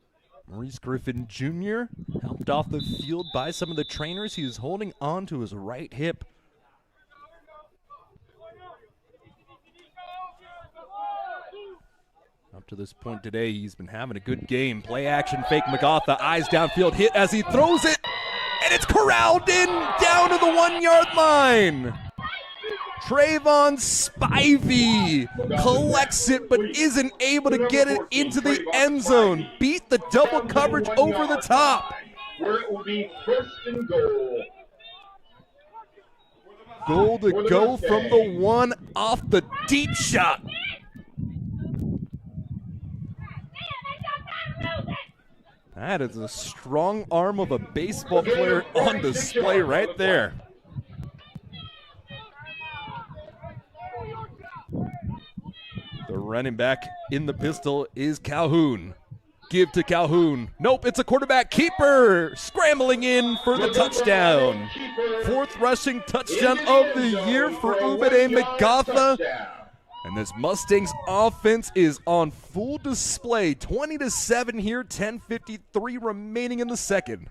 Maurice Griffin Jr. helped off the field by some of the trainers. He was holding on to his right hip. Up to this point today, he's been having a good game. Play action fake MacArthur, eyes downfield, hit as he throws it, and it's corralled in down to the 1-yard line. Trayvon Spivey collects it but isn't able to get it into the end zone. Beat the double coverage over the top. Where it will be first and goal. Goal to go from the 1 off the deep shot. That is a strong arm of a baseball player on display right there. The running back in the pistol is Calhoun. Give to Calhoun. Nope, it's a quarterback keeper. Scrambling in for the touchdown. 4th rushing touchdown of the year for Ubede MacArthur. And this Mustangs offense is on full display. 20-7 here, 10:53 remaining in the second.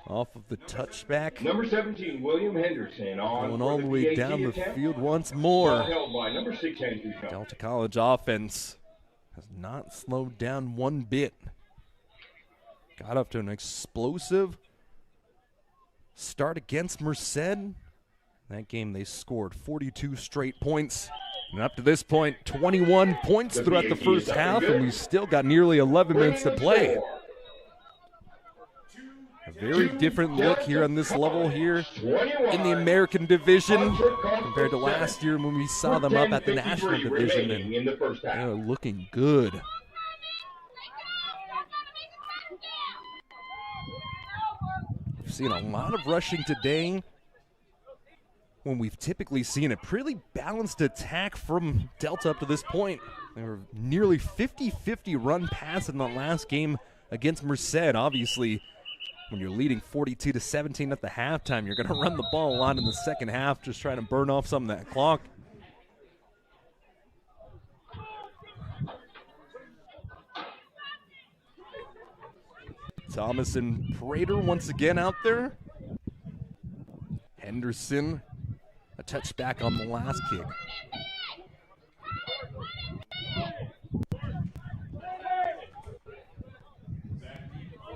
Off of the touchback. Number 17, William Henderson. Going all the way down the field once more. Held by number 6, Andrew Johnson. Delta College offense has not slowed down one bit. Got up to an explosive start against Merced. That game they scored 42 straight points. And up to this point, 21 points throughout the first half, and we've still got nearly 11 minutes to play. A very different look here on this level here in the American Division compared to last year when we saw them up at the National Division, and they're looking good. We've seen a lot of rushing today when we've typically seen a pretty balanced attack from Delta up to this point. They were nearly 50-50 run pass in the last game against Merced. Obviously, when you're leading 42-17 at the halftime, you're going to run the ball a lot in the second half, just trying to burn off some of that clock. Thomas and Prater once again out there. Henderson, a touchback on the last kick.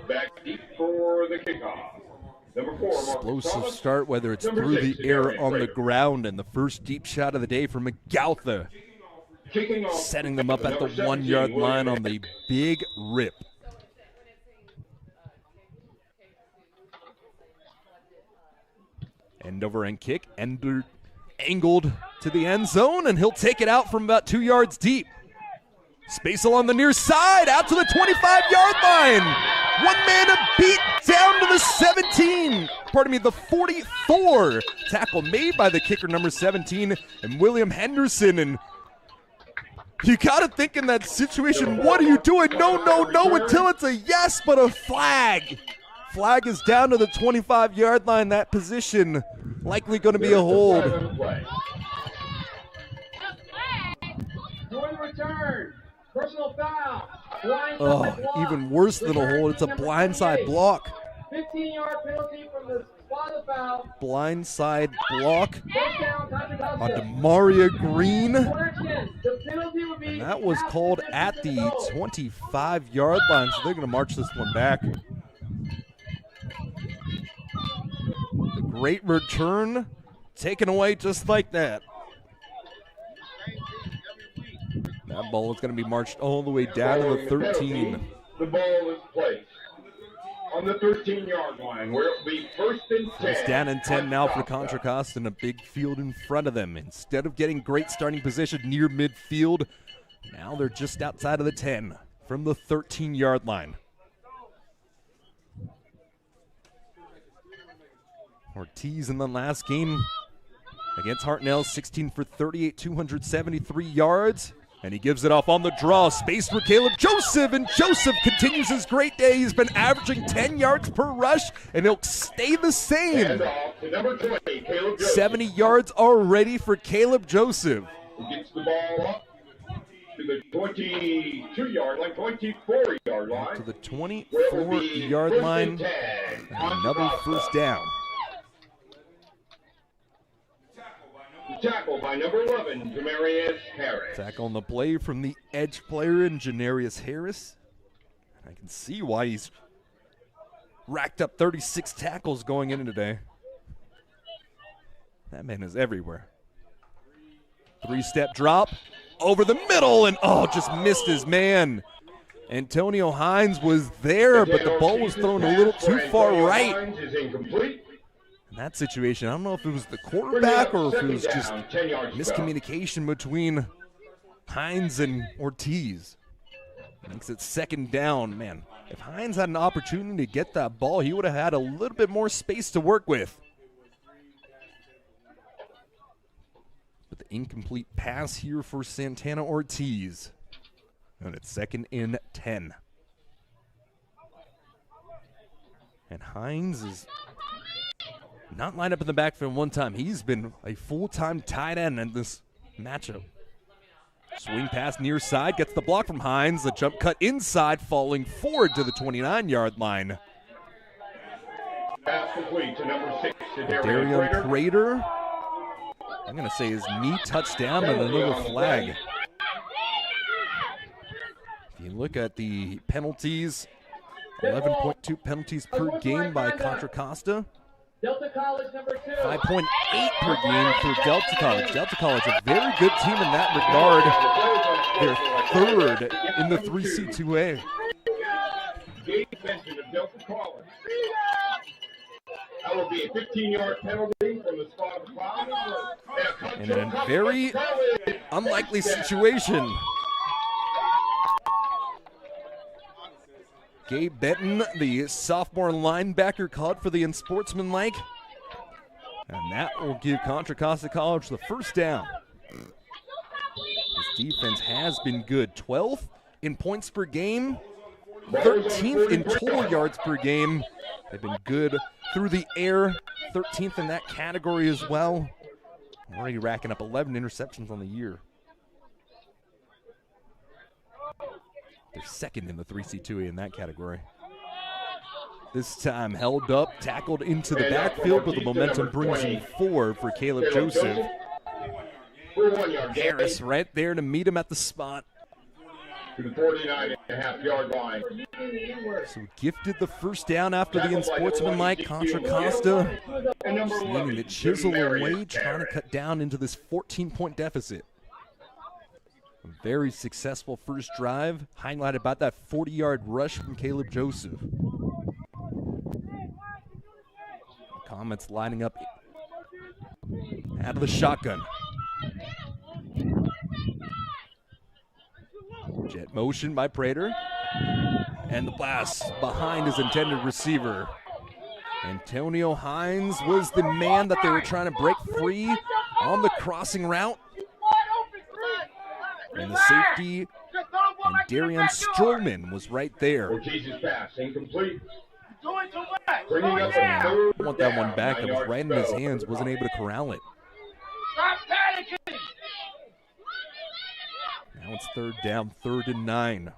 Back deep for the kickoff. Number 4, explosive start, whether it's through the air, on the ground, and the first deep shot of the day from McGoutha, setting them up at the 1-yard line on the big rip. End over end kick, angled to the end zone, and he'll take it out from about 2 yards deep. Space along the near side, out to the 25-yard line. One man a beat down to the 17. Pardon me, the 44. Tackle made by the kicker, number 17, and William Henderson. And you got to think in that situation, what are you doing? No, no, no, until it's a yes, but a flag. Flag is down to the 25-yard line. That position likely going to be a hold. Doing return. Personal foul. Even worse than a hold. It's a blindside block. 15-yard penalty from the spot of foul. Blindside block Touchdown, on Demaria Green. The penalty would be And that was called at the 25-yard line, so they're going to march this one back. The great return taken away just like that. That ball is going to be marched all the way down to the 13. The ball is placed on the 13-yard line, where it will be first and 10. It's down and 10 now for Contra Costa, and a big field in front of them. Instead of getting great starting position near midfield, now they're just outside of the 10 from the 13-yard line. Ortiz in the last game against Hartnell, 16 for 38, 273 yards. And he gives it off on the draw. Space for Caleb Joseph, and Joseph continues his great day. He's been averaging 10 yards per rush, and he'll stay the same. 70 yards already for Caleb Joseph. He gets the ball up to the 22-yard line, 24-yard line. To the 24-yard line. And another first down. Tackle by number 11, Janarius Harris. Tackle on the play from the edge player in Janarius Harris. I can see why he's racked up 36 tackles going in today. That man is everywhere. 3-step drop over the middle, and just missed his man. Antonio Hines was there, but the ball was thrown a little too far right. Hines is incomplete. In that situation, I don't know if it was the quarterback or if it was just miscommunication between Hines and Ortiz. Makes it second down. Man, if Hines had an opportunity to get that ball, he would have had a little bit more space to work with. But the incomplete pass here for Santana Ortiz. And it's second and 10. And Hines is not lined up in the backfield one time. He's been a full-time tight end in this matchup. Swing pass near side, gets the block from Hines. The jump cut inside, falling forward to the 29-yard line. Pass complete to number 6, Darian Prater. I'm going to say his knee touchdown and another flag. If you look at the penalties, 11.2 penalties per game by Contra Costa. Delta College number 2. 5.8 per game for Delta College. Delta College, a very good team in that regard. They're third in the 3C2A. Gabe Benson of Delta College. That will be a 15-yard penalty from the spot of the foul. In a very unlikely situation. Gabe Benton, the sophomore linebacker, called for the unsportsmanlike. And that will give Contra Costa College the first down. This defense has been good. 12th in points per game, 13th in total yards per game. They've been good through the air, 13th in that category as well. Already racking up 11 interceptions on the year. They're second in the 3C2A in that category. This time held up, tackled into the backfield, but the momentum brings him forward for Caleb Joseph. Harris right there to meet him at the spot. To the 49.5-yard line. So gifted the first down after the unsportsmanlike. Contra Costa needing to chisel away, trying to cut down into this 14-point deficit. A very successful first drive, highlighted by that 40-yard rush from Caleb Joseph. Comets lining up out of the shotgun. Jet motion by Prater. And the blast behind his intended receiver. Antonio Hines was the man that they were trying to break free on the crossing route. And the safety, and Darian Stroman was right there. Ortiz's pass, incomplete. I want that one back. That was right in his hands. Wasn't able to corral it. Now it's third down, 3rd and 9.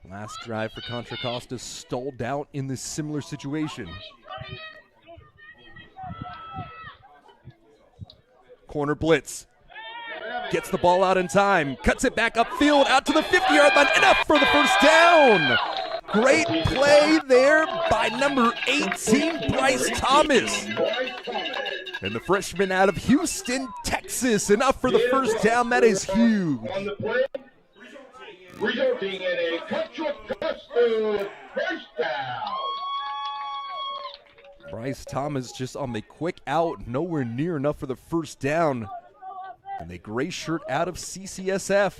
Last drive for Contra Costa stalled out in this similar situation. Corner blitz. Gets the ball out in time. Cuts it back upfield, out to the 50-yard line. Enough for the first down. Great play there by number 18, Bryce Thomas. And the freshman out of Houston, Texas. Enough for the first down. That is huge. On the play, resulting in a Contra Costa first down. Bryce Thomas just on the quick out, nowhere near enough for the first down. And the gray shirt out of CCSF.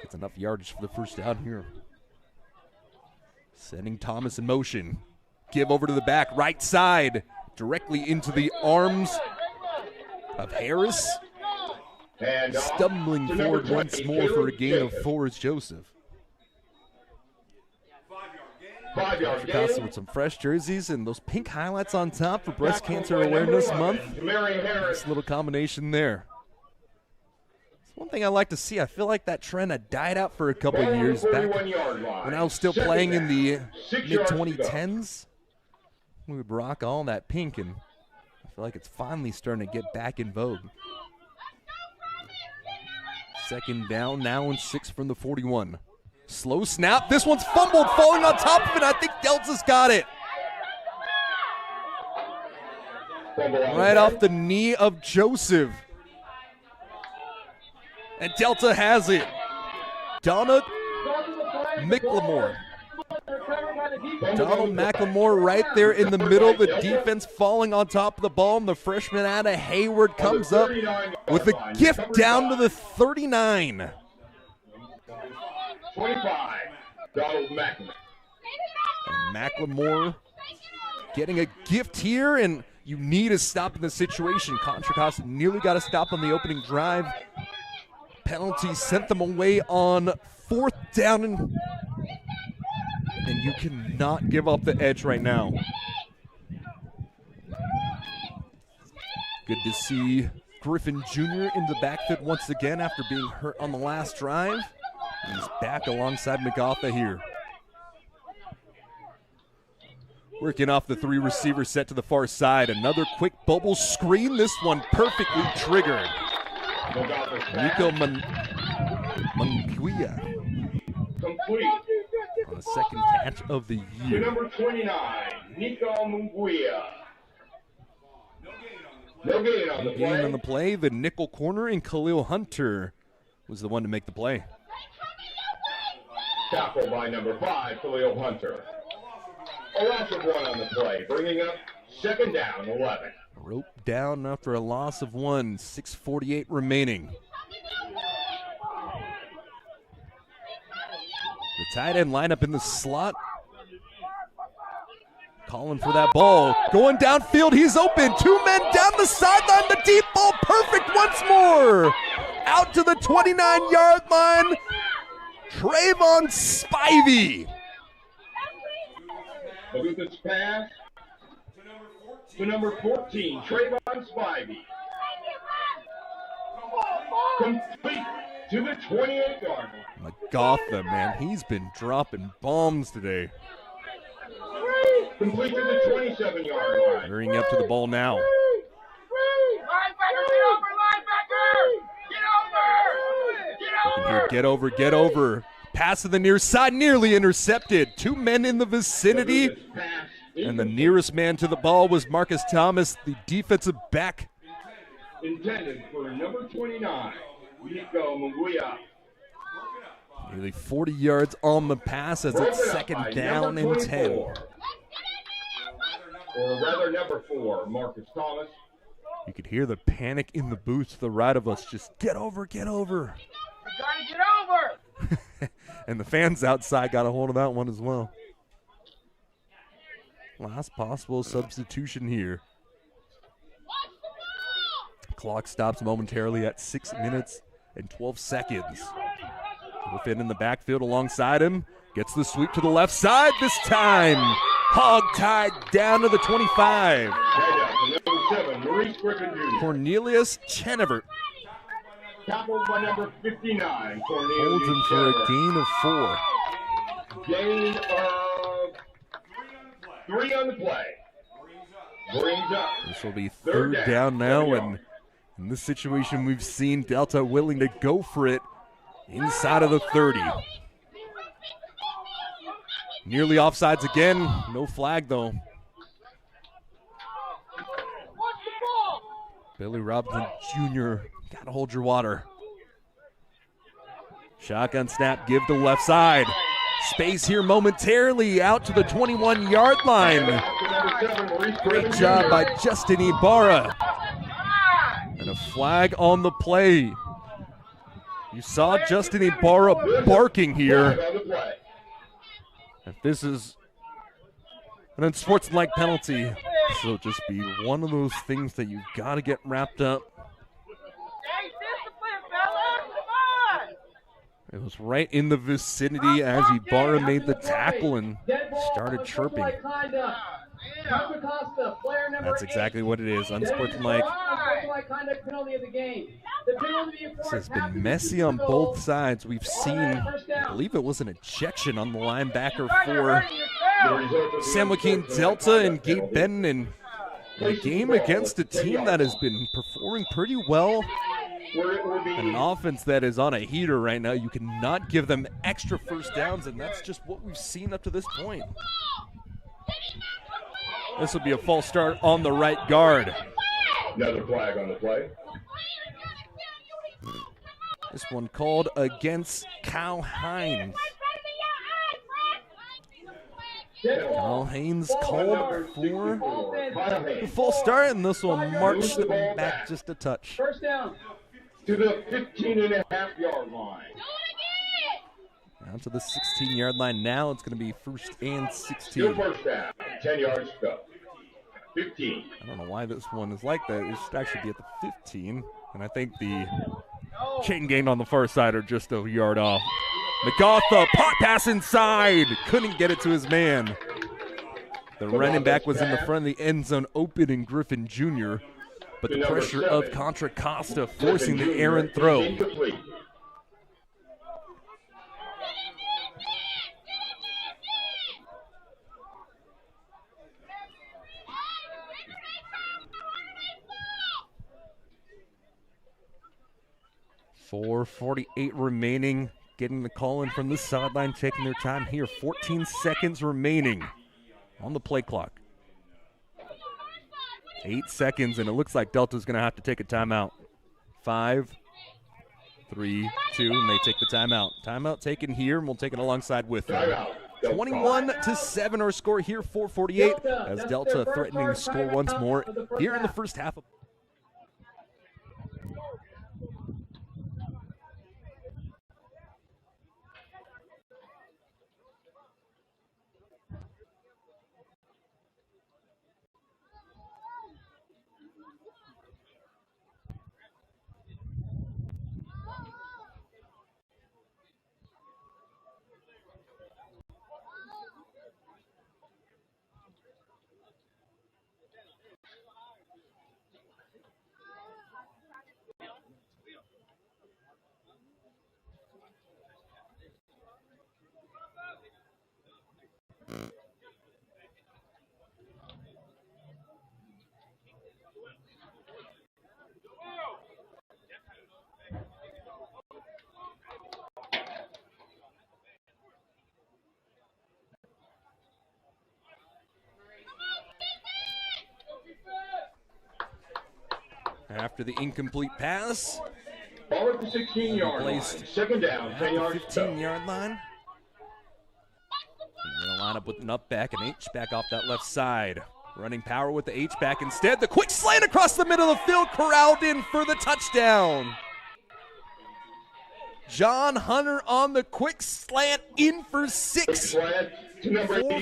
That's enough yardage for the first down here. Sending Thomas in motion. Give over to the back, right side. Directly into the arms of Harris. And Stumbling forward once more for a gain of 4 is Joseph. 5-yard Costa gain. with some fresh jerseys and those pink highlights on top for Breast Cancer Awareness Month. Nice little combination there. It's one thing I like to see. I feel like that trend had died out for a couple of years back when I was still playing in the mid-2010s. We would rock all that pink, and I feel like it's finally starting to get back in vogue. Second down, now and 6 from the 41. Slow snap. This one's fumbled, falling on top of it. I think Delta's got it. Right off the knee of Joseph. And Delta has it. Donald McLemore. Donald McLemore right there in the middle. The defense falling on top of the ball. And the freshman out of Hayward comes up with a gift down to the 39. 25, Donald McLemore. And McLemore getting a gift here, and you need a stop in the situation. Contra Costa nearly got a stop on the opening drive. Penalty sent them away on 4th down, and you cannot give up the edge right now. Good to see Griffin Jr. in the backfield once again after being hurt on the last drive. He's back alongside McGoffa here. Working off the 3 receiver set to the far side. Another quick bubble screen. This one perfectly triggered. Nico Munguia Complete. on the second catch of the To year. number 29, Nico Munguia. No gain on the Gain on the play. play, the nickel corner, and Khalil Hunter was the one to make the play. Tackle by number 5, Khalil Hunter. A loss of 1 on the play, bringing up second down, 11. Rope down after a loss of 1, 6:48 remaining. The tight end lineup in the slot. Calling for that ball. Going downfield, he's open. 2 men down the sideline. The deep ball, perfect once more. Out to the 29-yard line. Trayvon Spivey. Look at this pass. To number 14, Trayvon Spivey. Complete to the 28-yard line. McGotham, man, he's been dropping bombs today. Complete to the 27-yard line. Hurrying up to the ball now. Get over, get over. Pass to the near side, nearly intercepted. 2 men in the vicinity. And the nearest man to the ball was Marcus Thomas, the defensive back. Intended for number 29, Nico Munguia. Nearly 40 yards on the pass as it's second down and 10. Or rather, number 4, Marcus Thomas. You could hear the panic in the booth to the right of us. Just get over, get over. We gotta get over. And the fans outside got a hold of that one as well. Last possible substitution here. Clock stops momentarily at 6 minutes and 12 seconds. Within in the backfield alongside him. Gets the sweep to the left side this time. Hog-tied down to the 25. Number 7, Maurice Griffin Jr. Cornelius Chenevert Tackled by number 59, Cornelius holds him for a gain of 4. Gain of 3 on the play. Brings up. This will be third down now, and in this situation we've seen Delta willing to go for it inside of the 30. Nearly offsides again. No flag, though. Billy Robinson Jr. Got to hold your water. Shotgun snap, give to left side. Space here momentarily out to the 21-yard line. Great job by Justin Ibarra. And a flag on the play. You saw Justin Ibarra barking here. If this is an unsportsmanlike penalty, this will just be one of those things that you've got to get wrapped up. Hey, discipline, fellas. Come on. It was right in the vicinity as Ibarra made the tackle and started chirping. Contra Costa, player number That's exactly what it is, unsportsmanlike. Unsportsmanlike conduct penalty of the game. The penalty This has been messy on both sides. We've seen, I believe it was an ejection on the linebacker for San Joaquin Delta and Gabe Benton, and a game against a team that has been performing pretty well. An offense that is on a heater right now. You cannot give them extra first downs, and that's just what we've seen up to this point. This will be a false start on the right guard. Another flag on the play. This one called against Kyle Hines. Kyle Haynes called for the false start, and this will march them back just a touch. First down. To the 15.5-yard line. Down to the 16-yard line now. It's going to be first and 16. Still first down. 10 yards to go. 15. I don't know why this one is like that. It should actually be at the 15. And I think the chain gain on the far side are just a yard off. McGough, pot pass inside. Couldn't get it to his man. The running back was in the front of the end zone, open in Griffin Jr., but the pressure of Contra Costa forcing the errant throw. Incomplete. 4:48 remaining. Getting the call in from the sideline, taking their time here. 14 seconds remaining on the play clock. 8 seconds, and it looks like Delta's going to have to take a timeout. 5, 3, 2, and they take the timeout. Timeout taken here, and we'll take it alongside with them. 21-7 our score here, 4:48, as Delta threatening to score once more here in the first half. After the incomplete pass, ball at the 16-yard line. Second down, 10 yards. 15-yard line. They're going to line up with an up back, an H-back off that left side. Running power with the H-back instead. The quick slant across the middle of the field, corralled in for the touchdown. John Hunter on the quick slant, in for 6. 4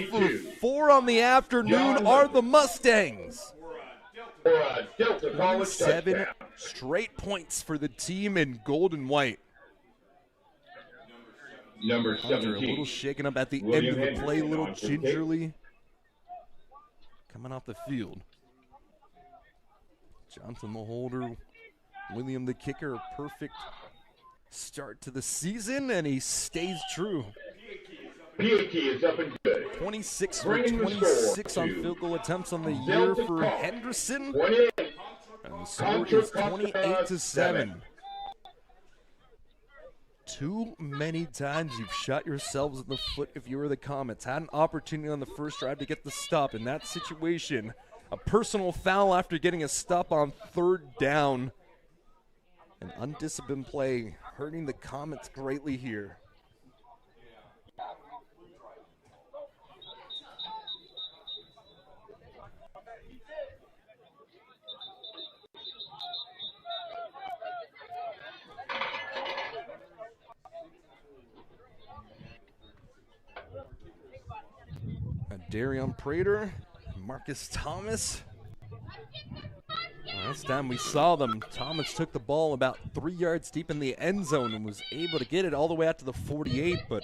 for 4 on the afternoon are the Mustangs. 7 straight points for the team in gold and white. Number Hunter 17. a little shaken up at the end of the play, a little gingerly coming off the field. Johnson the holder, William the kicker, a perfect start to the season, and he stays true. PAT is up and good. 26 for 26 on field goal attempts on the year for Henderson. And the score is 28-7. Too many times you've shot yourselves in the foot if you were the Comets. Had an opportunity on the first drive to get the stop. In that situation, a personal foul after getting a stop on third down. An undisciplined play hurting the Comets greatly here. Darion Prater, Marcus Thomas. Last time we saw them, Thomas took the ball about 3 yards deep in the end zone and was able to get it all the way out to the 48, but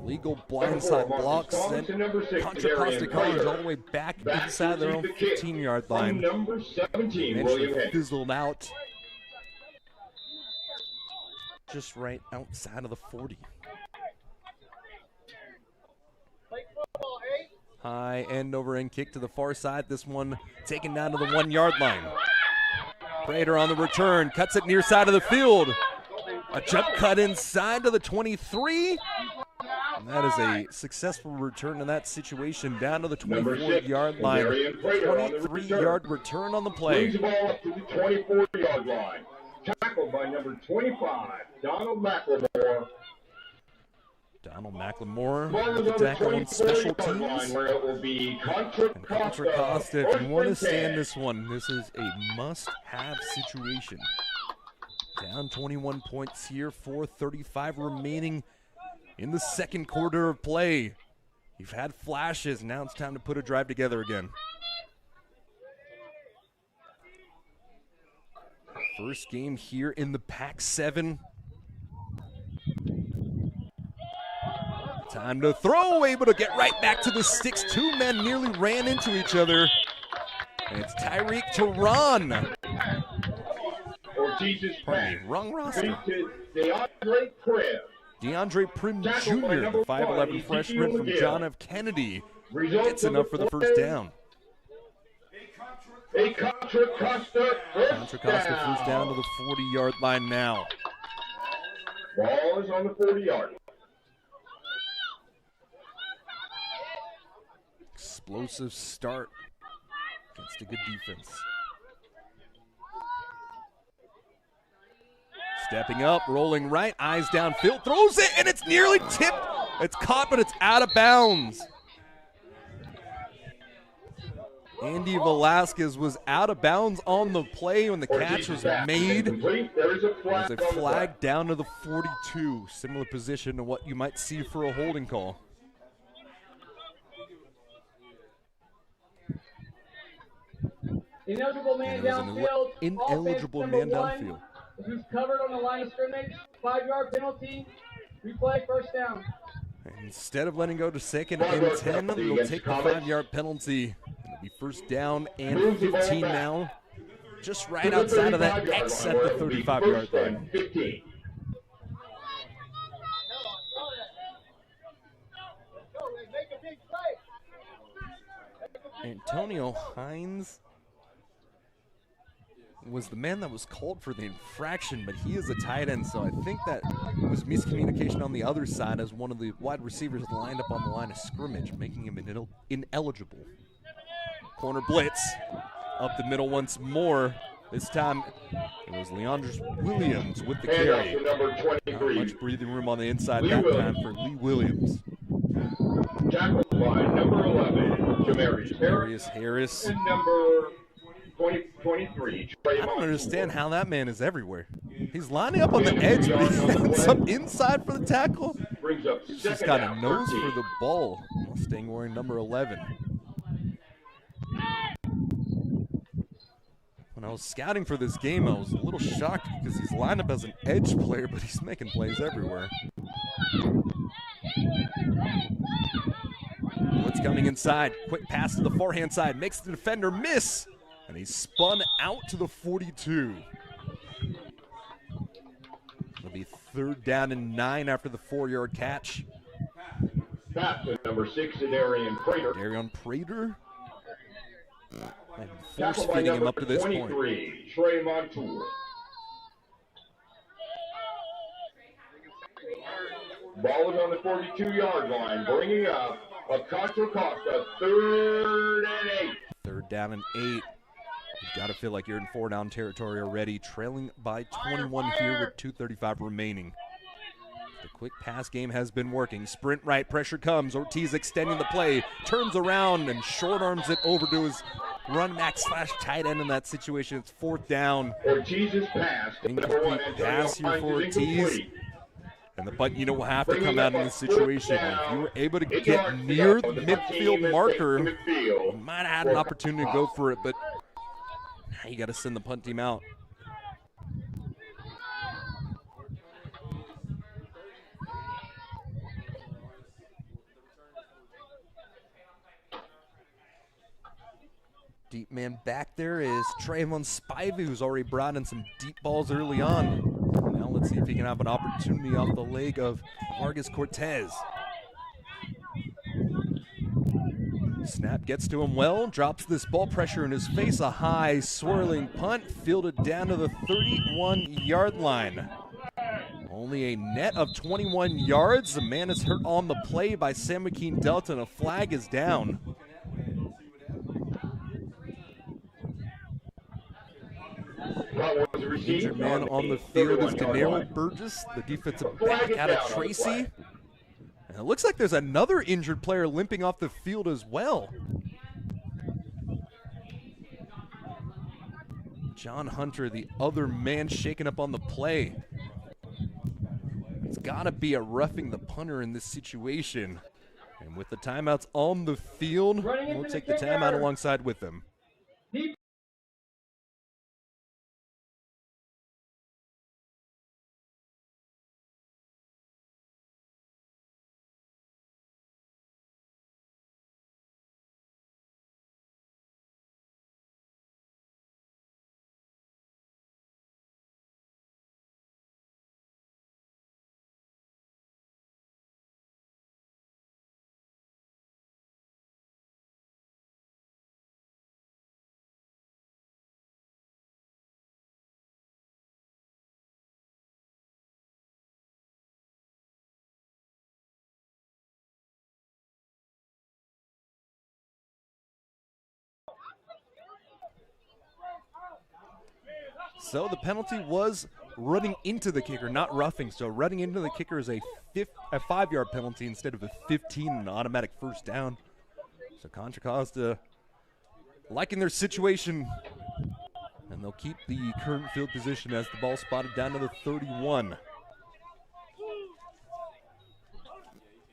legal blindside block sent Contra Costa College all the way back inside their own 15-yard line. Eventually fizzled out just right outside of the 40. High end over end kick to the far side. This one taken down to the 1 yard line. Prater on the return, cuts it near side of the field. A jump cut inside to the 23. And that is a successful return in that situation down to the 24-yard line. 23-yard return on the play. Brings the ball up to the 24-yard line. Tackled by number 25, Donald McLemore. Donald McLemore with the tackle on special teams. And Contra Costa, if you want to stand this one, this is a must-have situation. Down 21 points here, 4:35 remaining in the second quarter of play. You've had flashes, now it's time to put a drive together again. First game here in the Pac-7. Time to throw, able to get right back to the sticks. Two men nearly ran into each other. And it's Tyreek to run. Pardon me, wrong roster. DeAndre Prim Jr., the 5'11 freshman from John F. Kennedy, gets enough for the first down. Contra Costa first down to the 40-yard line now. Ball is on the 40-yard line. Explosive start against a good defense. Stepping up, rolling right, eyes downfield, throws it, and it's nearly tipped. It's caught, but it's out of bounds. Andy Velasquez was out of bounds on the play when the catch was made. There's a There's a flag down to the 42, similar position to what you might see for a holding call. Ineligible man And it was an downfield. ineligible Offense man number one, downfield. who's covered on the line of scrimmage. 5-yard penalty. Replay, first down. Instead of letting go to second and 10, they'll take the 5-yard penalty. It'll be first down and 15 now. Just right outside of that X at the 35-yard line. 15. Antonio Hines was the man that was called for the infraction, but he is a tight end, so I think that was miscommunication on the other side as one of the wide receivers lined up on the line of scrimmage, making him ineligible. Corner blitz up the middle once more. This time it was Leandros Williams with the carry. Not much breathing room on the inside that time for Lee Williams. Tackle by number 11, Jamarius Harris. And number 23, I don't understand how that man is everywhere. He's lining up on the edge, but he ends up inside for the tackle. He's just got a nose for the ball. Mustang wearing number 11. When I was scouting for this game, I was a little shocked because he's lined up as an edge player, but he's making plays everywhere. Blitz coming inside. Quick pass to the forehand side. Makes the defender miss. And he's spun out to the 42. It'll be third down and 9 after the 4-yard catch. Pass to number 6, Darian Prater. Darian Prater. And Tackle by force-feeding him number up to this 23, point. Trey Montour. Ball is on the 42-yard line, bringing up a Contra Costa, 3rd and 8. Third down and 8. You've got to feel like you're in 4-down territory already, trailing by 21 here with 2:35 remaining. The quick pass game has been working. Sprint right, pressure comes. Ortiz extending the play, turns around and short arms it over to his run back / tight end in that situation. It's 4th down. Ortiz's pass. Incomplete pass here for Ortiz. And the punt unit will have to come out in this situation. If you were able to get near the midfield marker, you might have had an opportunity to go for it, but now you got to send the punt team out. Deep man back there is Trayvon Spivey, who's already brought in some deep balls early on. Now let's see if he can have an opportunity off the leg of Vargas Cortez. Snap gets to him well, drops this ball pressure in his face. A high swirling punt fielded down to the 31-yard line. Only a net of 21 yards. The man is hurt on the play by San Joaquin Delta, and a flag is down. Injured man on the field is Danilo Burgess, the defensive back out of Tracy. And it looks like there's another injured player limping off the field as well. John Hunter, the other man shaken up on the play. It's got to be a roughing the punter in this situation. And with the timeouts on the field, we'll take the timeout alongside with them. So the penalty was running into the kicker, not roughing. So running into the kicker is a 5-yard penalty instead of a 15, an automatic first down. So Contra Costa liking their situation, and they'll keep the current field position as the ball spotted down to the 31.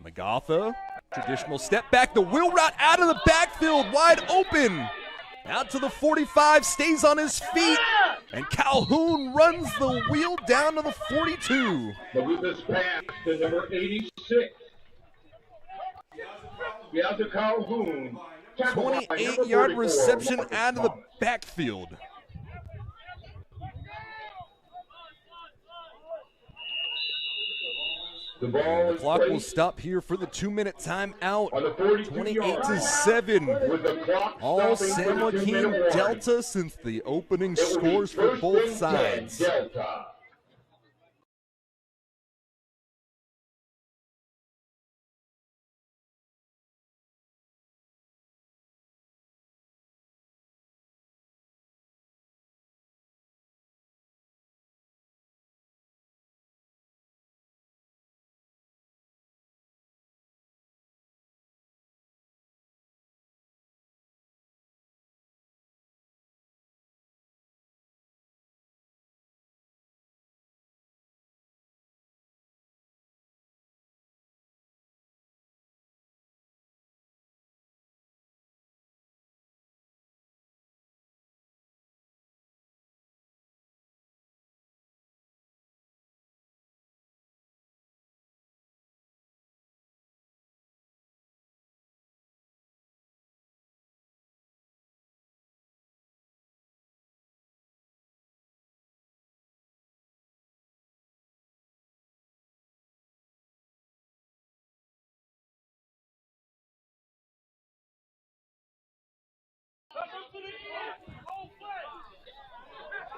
Magatha, traditional step back, the wheel route out of the backfield, wide open. Out to the 45, stays on his feet, and Calhoun runs the wheel down to the 42. Look at this pass to number 86. Piazza Calhoun. 28-yard reception out of the backfield. The clock will stop here for the 2-minute timeout. 28-7. All San Joaquin Delta since the opening scores for both sides.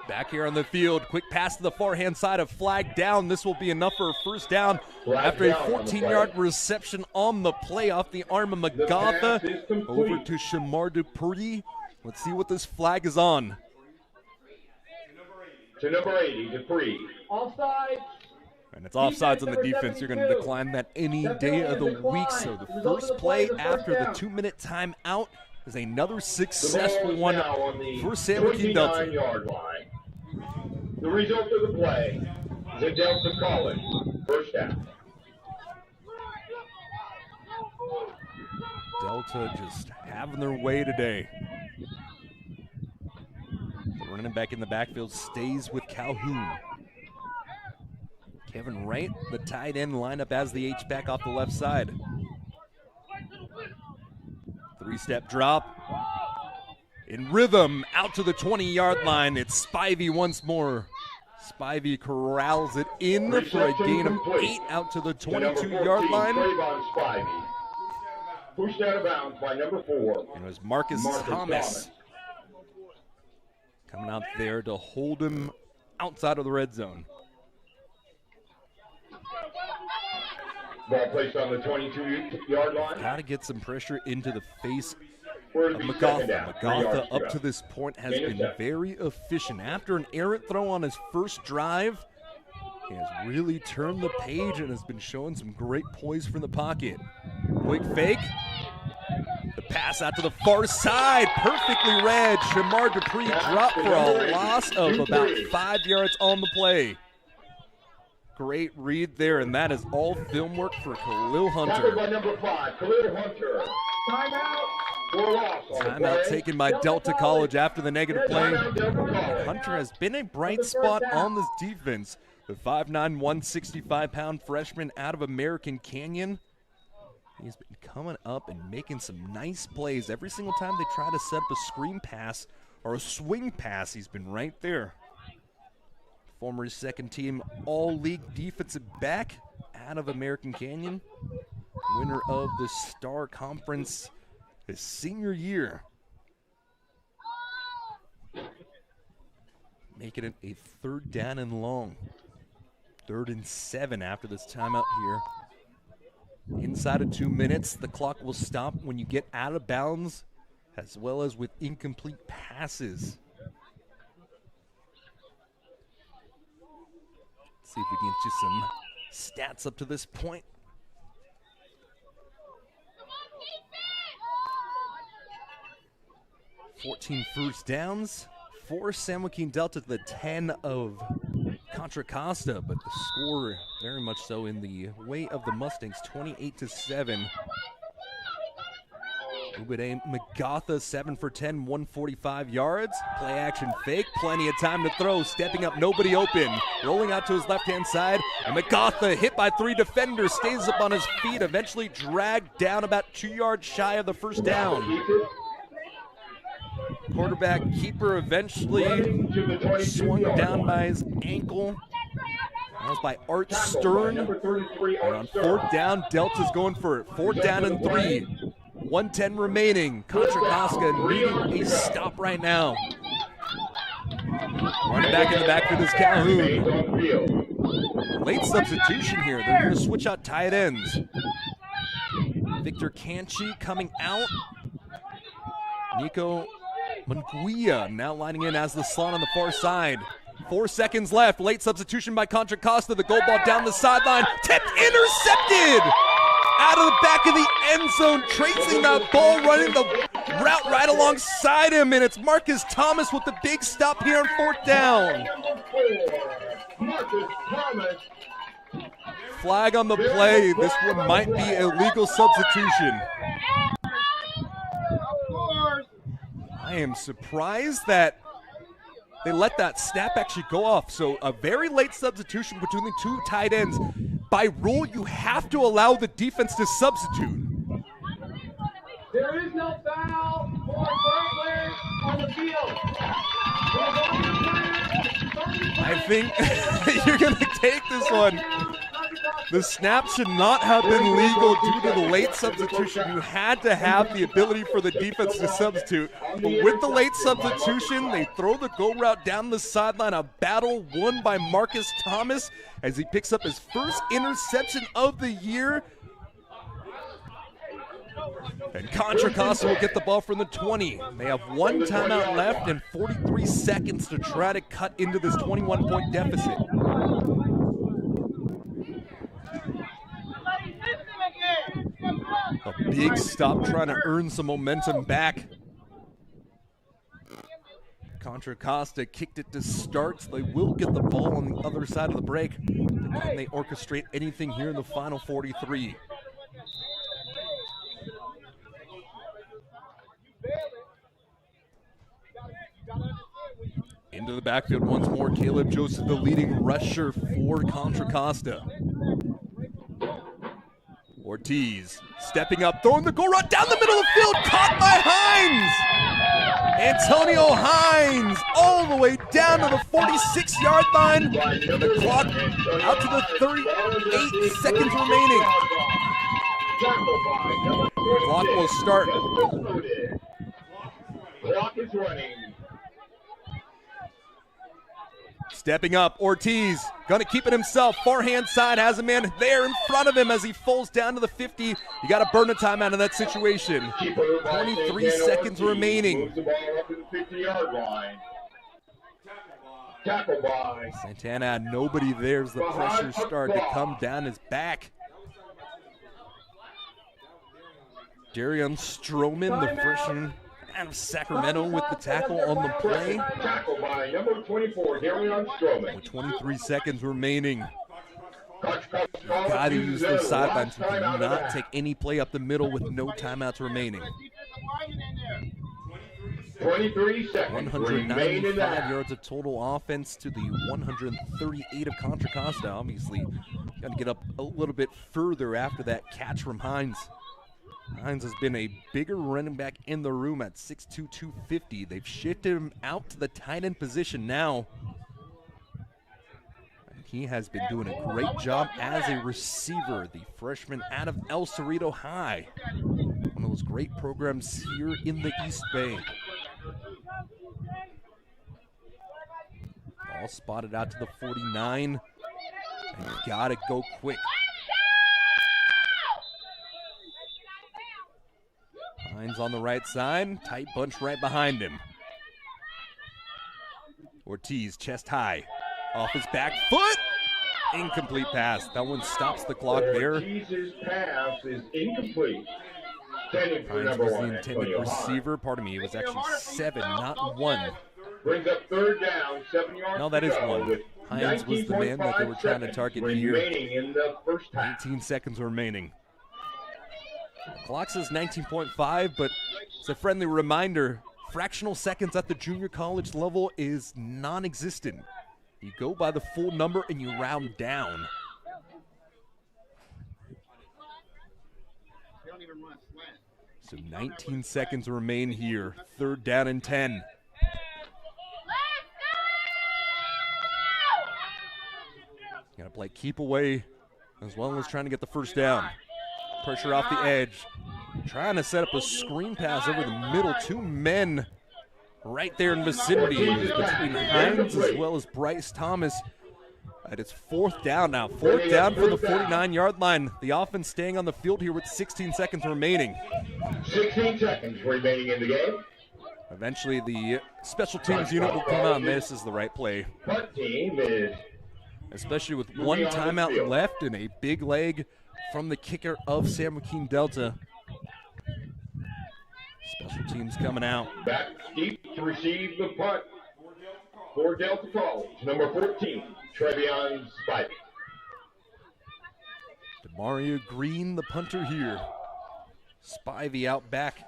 Back here on the field, quick pass to the far-hand side, of flag down. This will be enough for a first down after a 14-yard reception on the play off the arm of Magatha. Over to Shamar Dupree. Let's see what this flag is on. To number 80, Dupree. Offside. And it's offsides on the defense. You're going to decline that any day of the week. So the first play after the 2-minute timeout is another successful one for San Joaquin Delta. The result of the play is a Delta College first down. Delta just having their way today. The running back in the backfield stays with Calhoun. Kevin Wright, the tight end, lined up as the H-back off the left side. 3-step drop. In rhythm, out to the 20-yard line. It's Spivey once more. Spivey corrals it in for a gain of 8 out to the 22-yard line. Pushed out of bounds by number 4. And it was Marcus Thomas coming out there to hold him outside of the red zone. Ball placed on the 22-yard line. Got to get some pressure into the face of Magatha. Magatha up to this point has been very efficient. After an errant throw on his first drive, he has really turned the page and has been showing some great poise from the pocket. Quick fake. The pass out to the far side, perfectly read. Shamar Dupree dropped for a loss of about 5 yards on the play. Great read there, and that is all film work for Khalil Hunter. Tackled by number 5, Khalil Hunter. Timeout taken by Delta College after the negative play. Hunter has been a bright spot on this defense. The 5'9", 165-pound freshman out of American Canyon. He's been coming up and making some nice plays. Every single time they try to set up a screen pass or a swing pass, he's been right there. Former second-team All-League defensive back out of American Canyon. Winner of the Star Conference his senior year. Making it a 3rd down and long. 3rd and 7 after this timeout here. Inside of 2 minutes, the clock will stop when you get out of bounds, as well as with incomplete passes. See if we can get you some stats up to this point. 14 first downs for San Joaquin Delta to the 10 of Contra Costa, but the score very much so in the way of the Mustangs, 28-7. Ubade Magatha, 7 for 10, 145 yards. Play action fake, plenty of time to throw. Stepping up, nobody open. Rolling out to his left-hand side. And Magatha, hit by 3 defenders, stays up on his feet, eventually dragged down about 2 yards shy of the first down. Quarterback keeper eventually swung down by his ankle. That was by Art Stern. And on 4th down, Delta's going for it. 4th down and 3. 1:10 remaining. Contra Costa needing a stop right now. Running back in the backfield is Calhoun. Late substitution here. They're going to switch out tight ends. Victor Canchi coming out. Nico Munguia now lining in as the slot on the far side. 4 seconds left. Late substitution by Contra Costa. The goal ball down the sideline. Tipped, intercepted! Out of the back of the end zone, tracing that ball, running the route right alongside him, and it's Marcus Thomas with the big stop here on 4th down. Flag on the play. This one might be a legal substitution. I am surprised that they let that snap actually go off. So a very late substitution between the 2 tight ends. By rule, you have to allow the defense to substitute. There is no foul for players on the field. I think you're going to take this one. The snap should not have been legal due to the late substitution. You had to have the ability for the defense to substitute. But with the late substitution, they throw the go route down the sideline. A battle won by Marcus Thomas as he picks up his first interception of the year. And Contra Costa will get the ball from the 20. They have 1 timeout left and 43 seconds to try to cut into this 21-point deficit. A big stop trying to earn some momentum back. Contra Costa kicked it to start, so they will get the ball on the other side of the break. Can they orchestrate anything here in the final 43? Into the backfield once more, Caleb Joseph, the leading rusher for Contra Costa. Ortiz stepping up, throwing the goal route down the middle of the field, caught by Hines! Antonio Hines all the way down to the 46-yard line. And the clock out to the 38 seconds remaining. The clock will start. Clock is running. Stepping up, Ortiz, gonna keep it himself. Far hand side, has a man there in front of him as he falls down to the 50. You gotta burn a timeout in that situation. 23 seconds remaining. Moves the ball up to the 50-yard line. Tackle by Santana had nobody there as the pressure started to come down his back. Darian Stroman, the freshman out of Sacramento, with the tackle on the play. tackle by number 24, Darian Stroman. With 23 seconds remaining. Got to use the sidelines. You cannot take any play up the middle with no timeouts remaining. 23 seconds. 195 yards of total offense to the 138 of Contra Costa. Obviously, got to get up a little bit further after that catch from Hines. Hines has been a bigger running back in the room at 6'2", 250. They've shifted him out to the tight end position now. And he has been doing a great job as a receiver. The freshman out of El Cerrito High. One of those great programs here in the East Bay. Ball spotted out to the 49. And you gotta go quick. Hines on the right side, tight bunch right behind him. Ortiz, chest high, off his back foot, Incomplete pass. That one stops the clock there. Ortiz's pass is incomplete. Standing for Hines number was one, the intended Antonio receiver. Pardon me, it was actually 7, not 1. brings up third down, 7 yards. No, that to is go 1. with Hines was the man that they were trying to 19.5 target seconds here. remaining in the first half. 18 seconds remaining. Clock says 19.5, but it's a friendly reminder. Fractional seconds at the junior college level is non-existent. You go by the full number and you round down. So 19 seconds remain here. Third down and 10. Got to play keep away as well as trying to get the first down. Pressure off the edge. Trying to set up a screen pass over the middle. 2 men right there in vicinity between Hines as well as Bryce Thomas. And it's 4th down now. 4th down for the 49-yard line. The offense staying on the field here with 16 seconds remaining. 16 seconds remaining in the game. Eventually the special teams unit will come out and this is the right play. Punt team is Especially with 1 timeout left and a big leg from the kicker of San Joaquin Delta. Special teams coming out. back deep to receive the punt for Delta College. Number 14, Trevion Spivey. Demaria Green, the punter here. Spivey out back.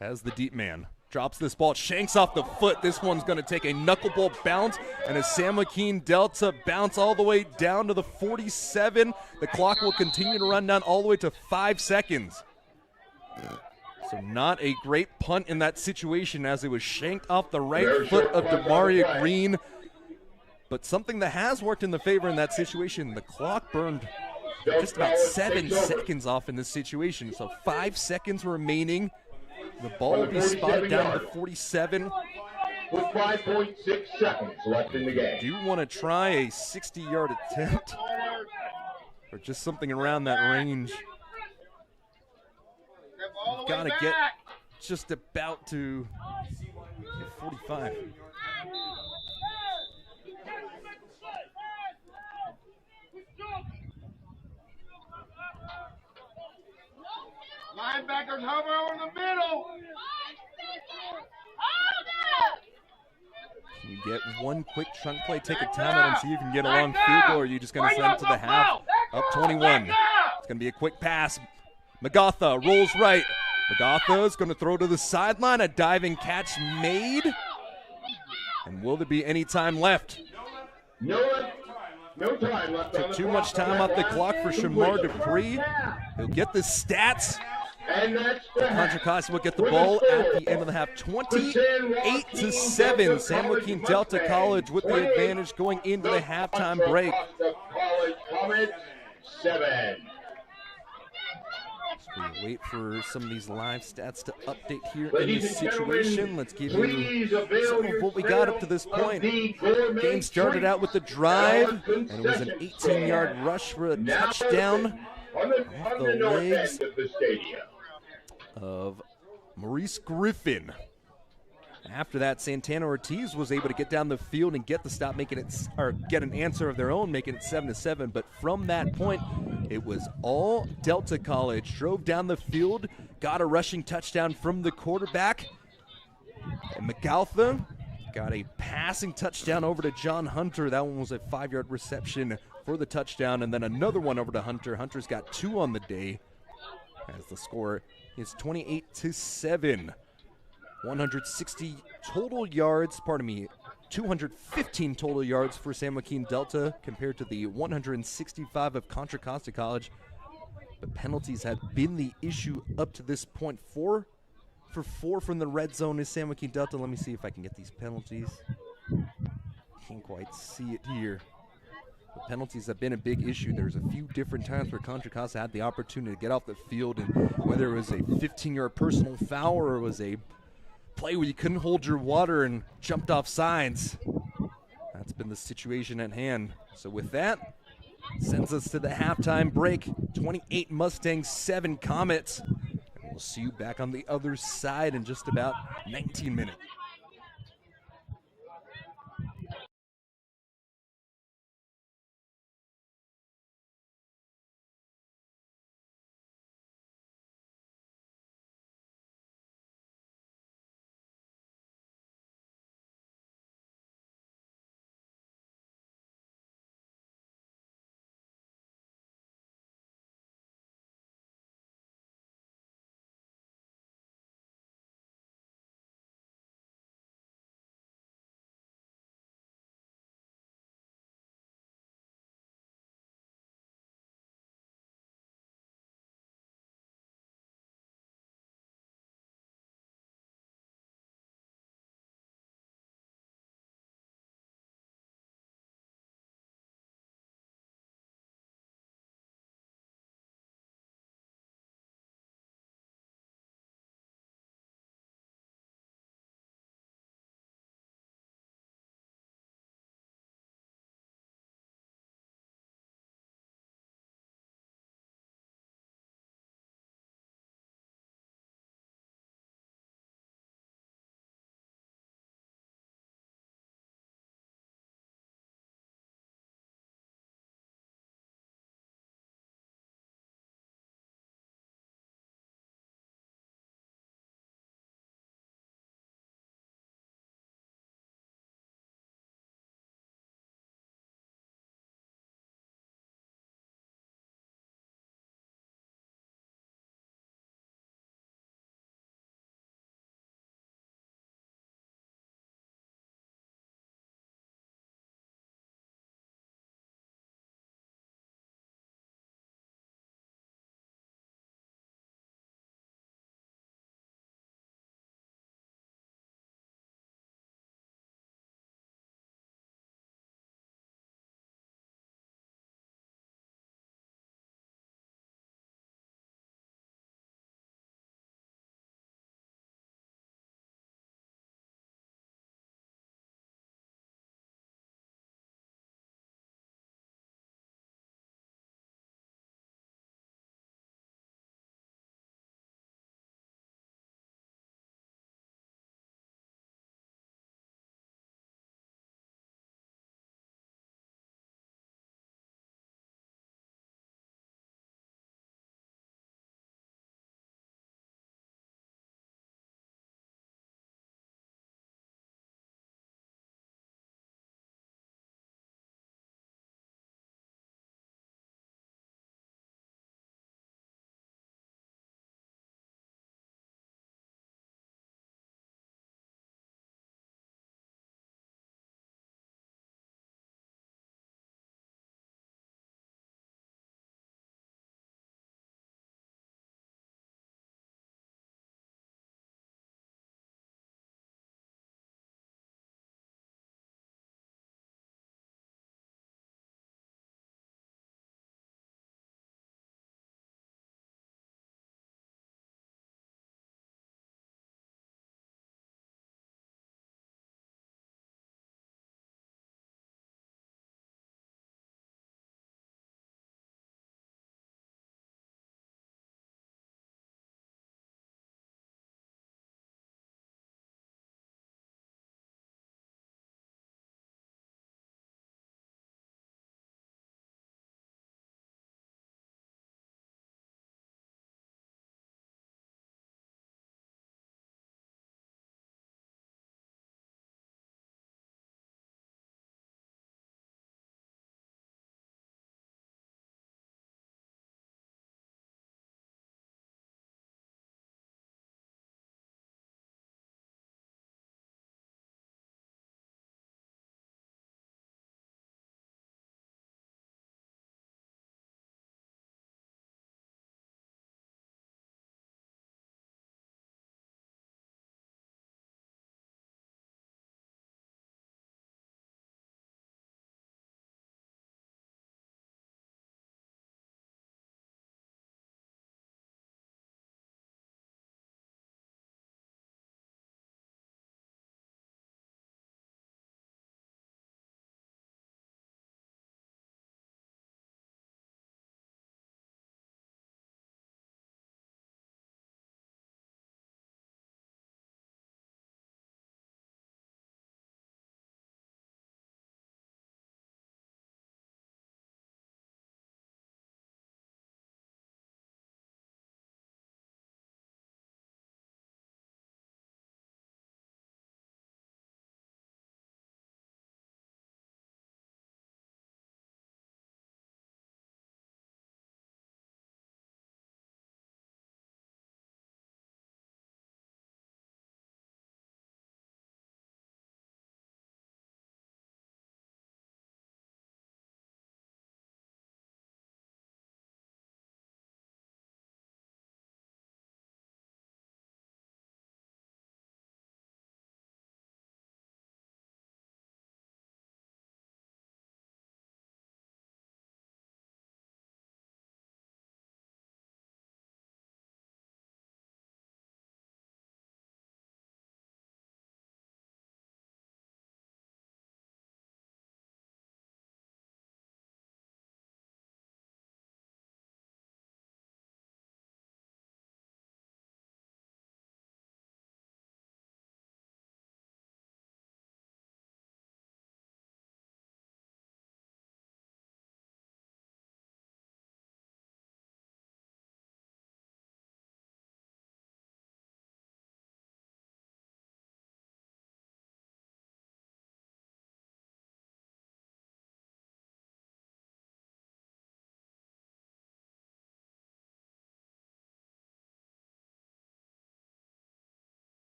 Has the deep man. Drops this ball, shanks off the foot. This one's going to take a knuckleball bounce, and a San Joaquin Delta bounce all the way down to the 47. The clock will continue to run down all the way to 5 seconds. So not a great punt in that situation as it was shanked off the right foot of Demaria Green. But something that has worked in the favor in that situation, the clock burned just about 7 seconds off in this situation. So 5 seconds remaining. The ball will be spotted down to 47. With 5.6 seconds left in the game. Do you want to try a 60-yard attempt? Or just something around that range? You've got to get just about to 45. Linebackers hover over the middle. Can you get one quick chunk play, take a timeout, and see if you can get a long field goal, or are you just going to send it to the half? Up 21. It's going to be a quick pass. Magatha rolls right. Magatha is going to throw to the sideline. A diving catch made. And will there be any time left? No time left. Took too much time off the clock for Shamar Dupree. He'll get the stats. And that's the Contra Costa will get the ball at the end of the half. 28-7. San Joaquin Delta College with the advantage going into the halftime break. College Comets 7. We wait for some of these live stats to update here in this situation. Let's give you some of what we got up to this point. Game started out with the drive, and it was an 18-yard rush for a touchdown off the legs of Maurice Griffin. After that, Santana Ortiz was able to get down the field and get the stop, making it, or get an answer of their own, making it 7-7. But from that point, it was all Delta College. Drove down the field, got a rushing touchdown from the quarterback. And McAlpha got a passing touchdown over to John Hunter. That one was a 5-yard reception for the touchdown. And then another one over to Hunter. Hunter's got 2 on the day as the score is 28-7. 160 total yards, 215 total yards for San Joaquin Delta compared to the 165 of Contra Costa College. But penalties have been the issue up to this point. 4 for 4 from the red zone is San Joaquin Delta. Let me see if I can get these penalties. Can't quite see it here. The penalties have been a big issue. There's a few different times where Contra Costa had the opportunity to get off the field, and whether it was a 15-yard personal foul or it was a play where you couldn't hold your water and jumped off sides. That's been the situation at hand. So with that, sends us to the halftime break. 28 Mustangs, 7 Comets. And we'll see you back on the other side in just about 19 minutes.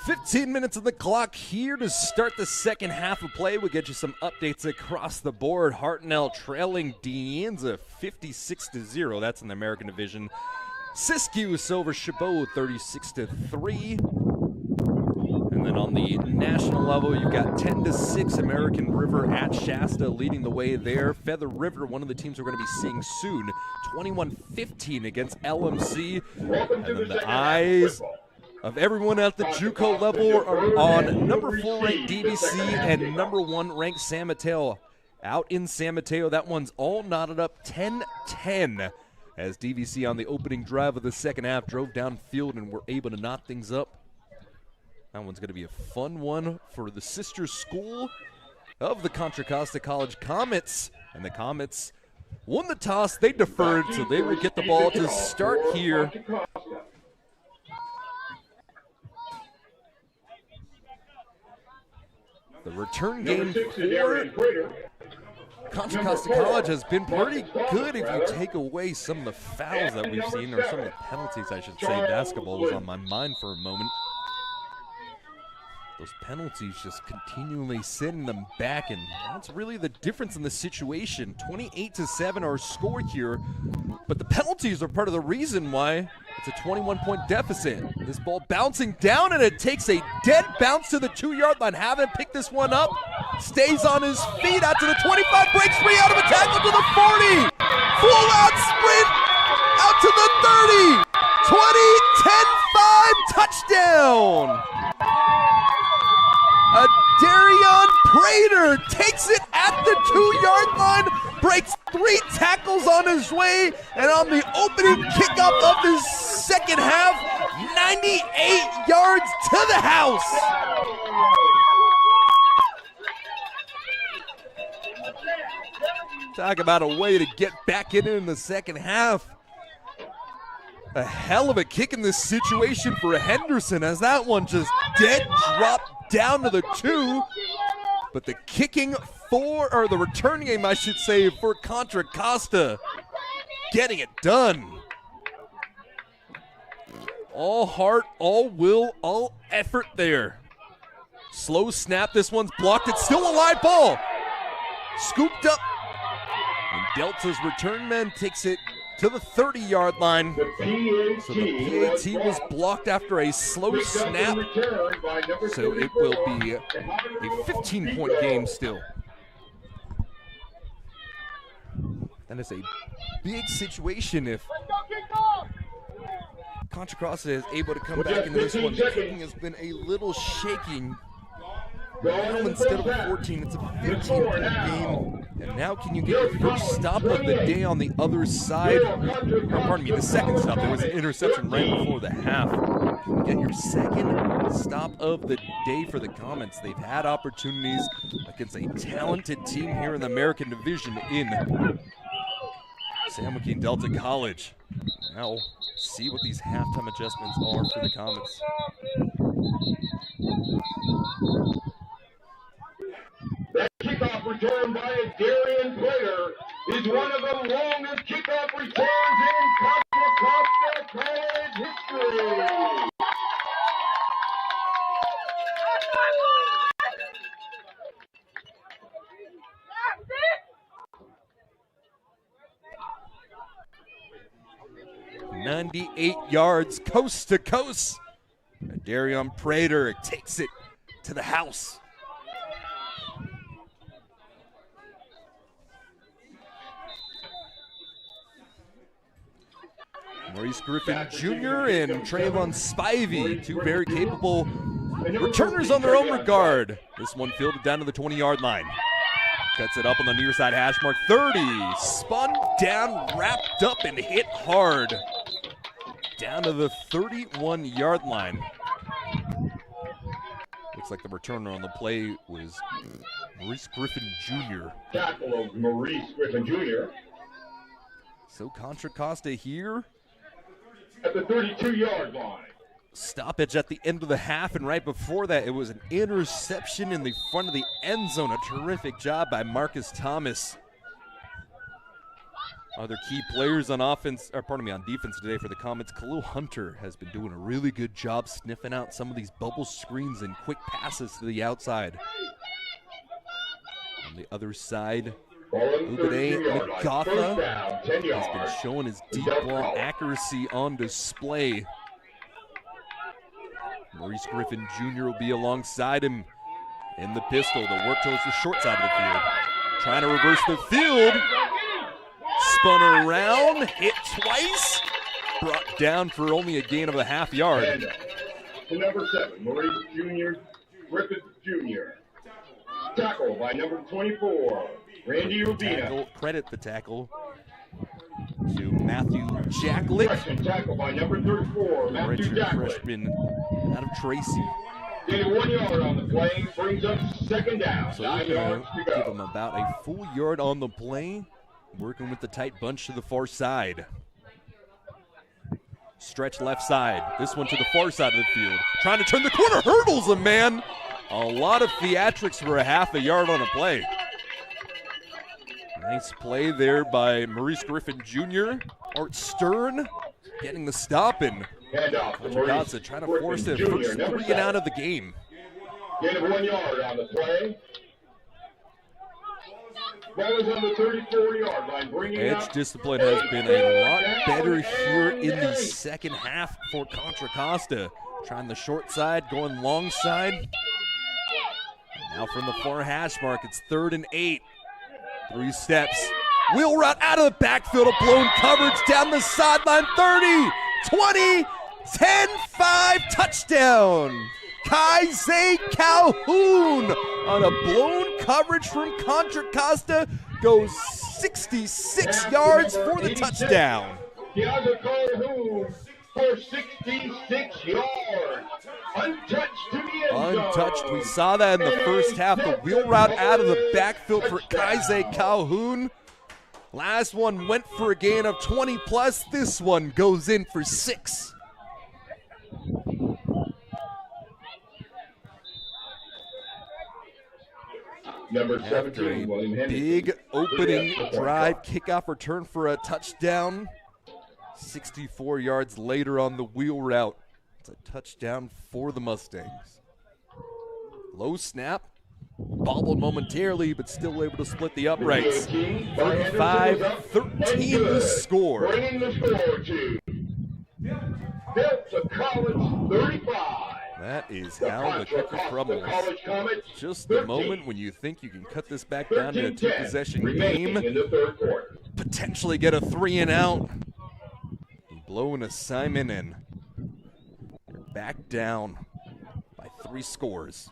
15 minutes of the clock here to start the second half of play. We'll get you some updates across the board. Hartnell trailing De Anza 56-0. That's in the American Division. Siskiyou over Chabot 36-3. And then on the national level, you've got 10-6 American River at Shasta leading the way there. Feather River, one of the teams we're going to be seeing soon, 21-15 against LMC. And then the eyes of everyone at the JUCO level are on number 4 ranked DVC and number 1 ranked San Mateo. Out in San Mateo, that one's all knotted up 10-10 as DVC on the opening drive of the second half drove downfield and were able to knot things up. That one's going to be a fun one for the sister school of the Contra Costa College Comets. And the Comets won the toss. They deferred, so they will get the ball to start here. The return game for Contra Costa College has been pretty good if you take away some of the fouls that we've seen, or some of the penalties, I should say. Basketball was on my mind for a moment. Those penalties just continually sending them back, and that's really the difference in the situation. 28-7 our score here, but the penalties are part of the reason why it's a 21-point deficit. This ball bouncing down, and it takes a dead bounce to the 2-yard line. Haven't picked this one up. Stays on his feet out to the 25, breaks free out of a tackle to the 40. Full out sprint out to the 30. 20-10-5 touchdown. Darion Prater takes it at the 2-yard line, breaks 3 tackles on his way, and on the opening kickoff of his second half, 98 yards to the house. Talk about a way to get back in the second half. A hell of a kick in this situation for Henderson, as that one just dead dropped down to the 2. But the kicking for, or the return game, I should say, for Contra Costa, getting it done. All heart, all will, all effort there. Slow snap, this one's blocked. It's still a live ball. Scooped up. And Delta's return man takes it to the 30-yard line. So the PAT was blocked after a slow snap. So it will be a 15-point game still. That is a big situation if Contra Costa is able to come back into this one. The kicking has been a little shaking. Now instead of a 14, it's a 15-point game. And now can you get your first stop of the day on the other side? Or, pardon me, the second stop. There was an interception right before the half. Can you get your second stop of the day for the Comets? They've had opportunities against a talented team here in the American Division in San Joaquin Delta College. Now, see what these halftime adjustments are for the Comets. That kickoff return by Darion Prater is one of the longest kickoff returns in Contra Costa College history. .98 yards coast to coast. Darion Prater takes it to the house. Maurice Griffin Jr. and Trayvon Spivey, two very capable returners on their own regard. This one fielded down to the 20-yard line. Cuts it up on the near side hash mark. 30, spun down, wrapped up, and hit hard. Down to the 31-yard line. Looks like the returner on the play was Maurice Griffin Jr. Tackle of Maurice Griffin Jr. So Contra Costa here at the 32-yard line. Stoppage at the end of the half, and right before that, it was an interception in the front of the end zone. A terrific job by Marcus Thomas. Other key players on offense, or pardon me, on defense today for the Comets. Khalil Hunter has been doing a really good job sniffing out some of these bubble screens and quick passes to the outside. On the other side, Ubade McGotha has been showing his deep ball accuracy on display. Maurice Griffin Jr. will be alongside him in the pistol. The work towards the short side of the field. Trying to reverse the field. Spun around, hit twice. Brought down for only a gain of a half yard. And to number 7, Maurice Jr. Griffith Jr. Tackle by number 24, Randy Urbina. Credit the tackle to Matthew Jacklick. Freshman tackle by number 34, Matthew Redshirt Jacklick. freshman out of Tracy. Getting 1 yard on the play, brings up second down. So 9 we're yards going to to give go. him about a full yard on the play. Working with the tight bunch to the far side. Stretch left side. This one to the far side of the field. Trying to turn the corner. Hurdles him, man. A lot of theatrics for a half a yard on a play. Nice play there by Maurice Griffin Jr. Art Stern getting the stop, and Handoff to Contra Maurice Costa trying to Griffin force the Jr., first number 3 and 7. out of the game. Getting 1 yard on the play. Ball is on the 34-yard line, bringing Edge up discipline has been a lot down better here in the and second half for Contra Costa. Trying the short side, going long side. Now from the far hash mark, it's 3rd and 8. 3 steps. Wheel route out of the backfield, a blown coverage down the sideline. 30, 20, 10, 5, touchdown. Kaize Calhoun on a blown coverage from Contra Costa goes 66 yards for the touchdown. Keaza Calhoun for 66 yards. Untouched to the end zone. Untouched. We saw that in the first half. The wheel route out of the backfield for Kaize Calhoun. Last one went for a gain of 20 plus. This one goes in for 6. Number After 17, William a Henderson. big opening drive, kickoff return for a touchdown. 64 yards later on the wheel route. It's a touchdown for the Mustangs. Low snap, bobbled momentarily, but still able to split the uprights. 35-13 the score. Bringing the score to Delta College 35. That is how the cookie crumbles. College Comets, Just the 13. moment when you think you can cut this back down to a 13-10 2-possession remaining game, in the third quarter. potentially get a 3 and out. Blow an assignment in. You're back down by 3 scores.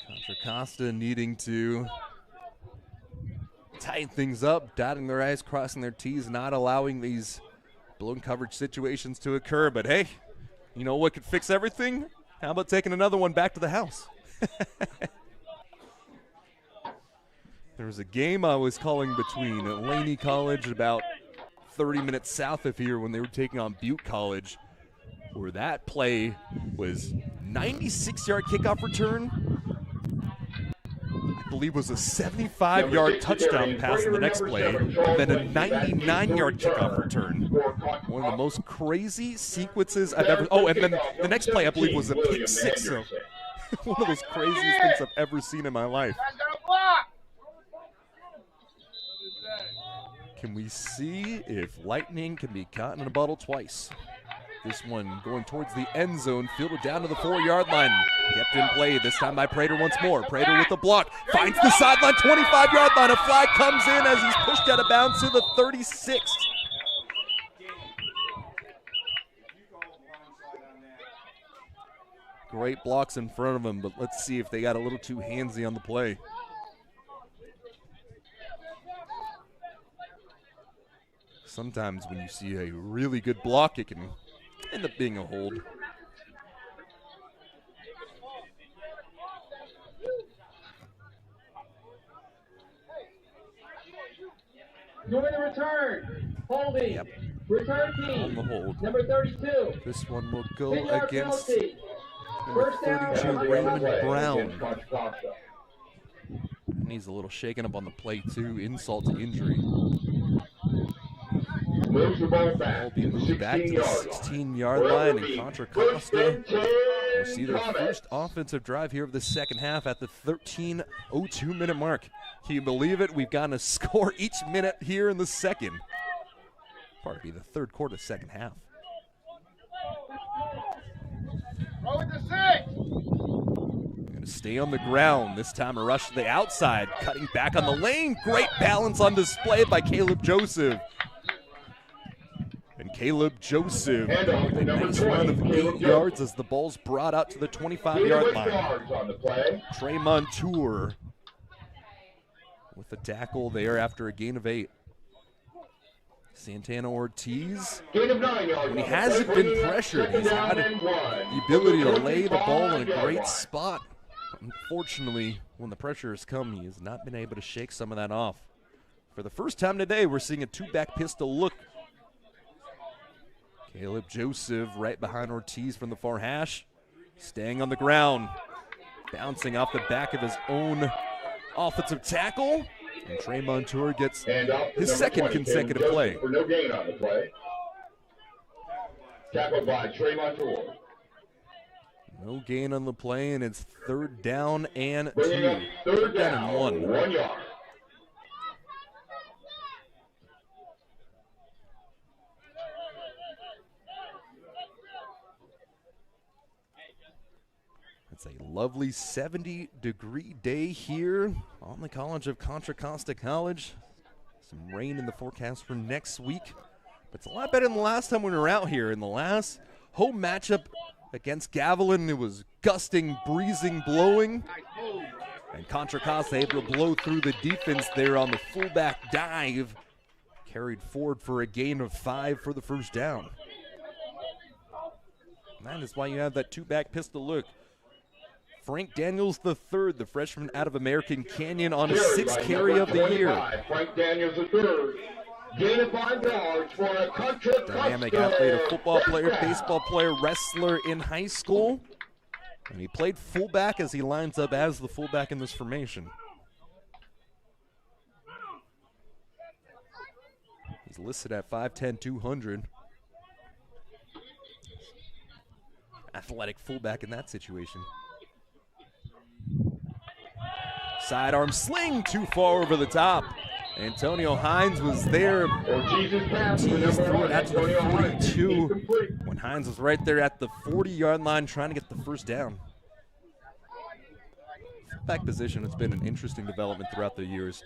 Contra Costa needing to tighten things up, dotting their I's, crossing their T's, not allowing these blown coverage situations to occur. But hey, you know what could fix everything? How about taking another one back to the house? There was a game I was calling between Laney College, about 30 minutes south of here, when they were taking on Butte College, where that play was 96-yard kickoff return. I believe was a 75-yard touchdown pass in the next play, and then a 99-yard kickoff return. One of the most crazy sequences I've ever. Oh, and then the next play I believe was a pick six. So one of those craziest things I've ever seen in my life. Can we see if lightning can be caught in a bottle twice? This one going towards the end zone, fielded down to the 4-yard line. Kept in play, this time by Prater once more. Prater with the block, finds the sideline, 25-yard line. A flag comes in as he's pushed out of bounds to the 36. Great blocks in front of him, but let's see if they got a little too handsy on the play. Sometimes when you see a really good block, it can end up being a hold. Doing the return. Holding. Yep. Return On team. the hold. Number 32. This one will go 10-yard against penalty. number First down. 32, Penalty on the Raymond play Brown. against Contra Costa. And he's a little shaken up on the play, too. Insult to injury. Moves the ball Ball back will be to the moved back to the 16-yard line, and Contra Costa will see their first offensive drive here of the second half at the 13:02-minute mark. Can you believe it? We've gotten a score each minute here in the second. Probably be the third quarter, second half. Going to 6. Going to stay on the ground. This time a rush to the outside, cutting back on the lane. Great balance on display by Caleb Joseph. And Caleb Joseph with a nice run of 8 yards as the ball's brought out to the 25-yard line. On the play. Trey Montour with the tackle there after a gain of 8. Santana Ortiz, Gain of 9 yards. when he hasn't been pressured, he's had the ability to lay the ball in a great spot. Unfortunately, when the pressure has come, he has not been able to shake some of that off. For the first time today, we're seeing a two-back pistol look. Caleb Joseph right behind Ortiz from the far hash, staying on the ground, bouncing off the back of his own offensive tackle. And Trey Montour gets his second consecutive play. For no gain on the play. Tackled by Trey Montour. No gain on the play, and it's third down and Bringing 2. up third down and 1. 1 yard. It's a lovely 70-degree day here on the College of Contra Costa College. Some rain in the forecast for next week. But it's a lot better than the last time we were out here. In the last home matchup against Gavilan, it was gusting, breezing, blowing. And Contra Costa able to blow through the defense there on the fullback dive. Carried forward for a gain of 5 for the first down. And that is why you have that two-back pistol look. Frank Daniels III, the freshman out of American Canyon, on his 6th carry of the year. Frank Daniels III. Gain of 5 yards for a Contra Costa. Dynamic athlete, a football player, baseball player, wrestler in high school. And he played fullback as he lines up as the fullback in this formation. He's listed at 5'10", 200. Athletic fullback in that situation. Sidearm sling too far over the top. Antonio Hines was there. Ortiz Threw it out to the 42 when Hines was right there at the 40-yard line trying to get the first down. Back position has been an interesting development throughout the years,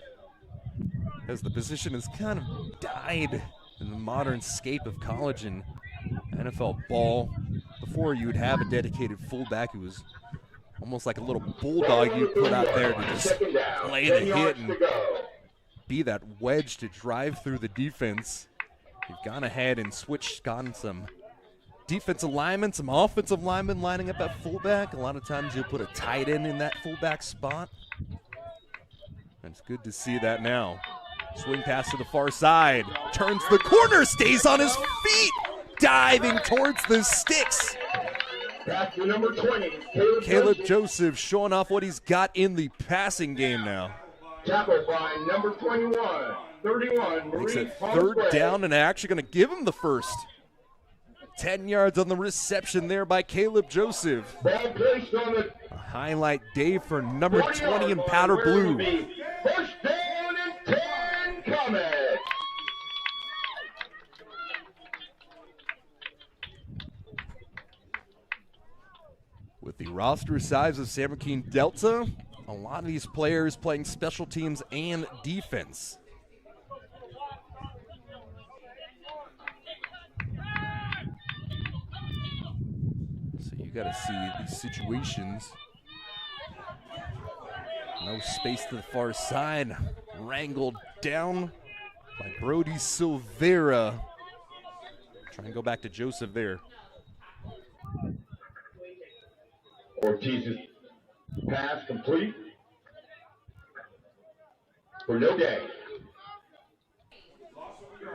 as the position has kind of died in the modern scape of college and NFL ball. Before, you would have a dedicated fullback who was almost like a little bulldog you put out there to just lay the hit and be that wedge to drive through the defense. You've gone ahead and gotten some defensive linemen, some offensive linemen lining up at fullback. A lot of times you'll put a tight end in that fullback spot. And it's good to see that now. Swing pass to the far side. Turns the corner, stays on his feet, diving towards the sticks. Back to number 20, Caleb Joseph showing off what he's got in the passing game now. Tackled by number 21, 31. Makes it third down, and actually going to give him the first. 10 yards on the reception there by Caleb Joseph. Ball placed on the A highlight day for number 20 in powder blue. First down and 10, Comets. With the roster size of San Joaquin Delta, a lot of these players playing special teams and defense. So you got to see these situations. No space to the far side. Wrangled down by Brody Silvera. Try and go back to Joseph there. Ortiz's pass complete for no gain.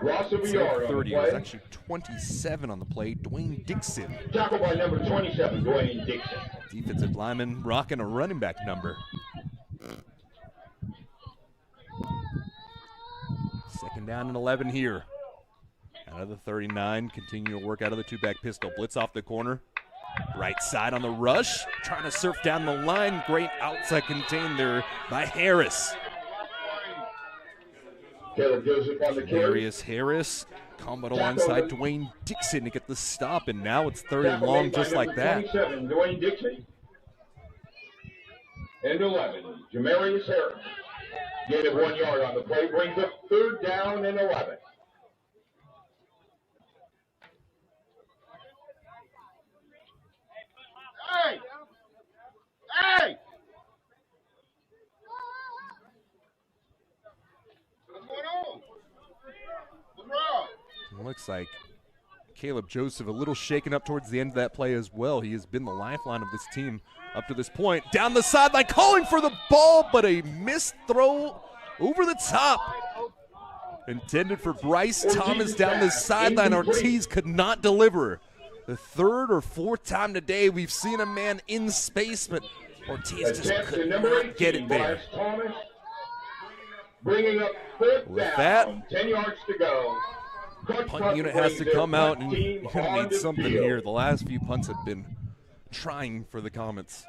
Loss of a Instead yard of on the 30, it was play. actually 27 on the play. Dwayne Dixon, Tackle by number 27, Dwayne Dixon. defensive lineman, rocking a running back number. Second down and 11 here. Out of the 39, continue to work out of the two-back pistol. Blitz off the corner. Right side on the rush. Trying to surf down the line. Great outside contain there by Harris. Caleb Joseph on the carry. Darius Harris comboed alongside Dwayne Dixon to get the stop, and now it's third and long just like that. 27, Dwayne Dixon. And 11, Jamarius Harris. Gain of 1 yard on the play, brings up third down and 11. Hey! Hey! What's going on? What's wrong? Looks like Caleb Joseph a little shaken up towards the end of that play as well. He has been the lifeline of this team up to this point. Down the sideline, calling for the ball, but a missed throw over the top. Intended for Bryce Thomas down the sideline. Ortiz could not deliver. The third or fourth time today we've seen a man in space, but Ortiz just could not get it there. Thomas, bringing up fourth With down, that, 10 yards to go. Punt unit has to come out, and you're going to need something here. The last few punts have been trying for the Comets.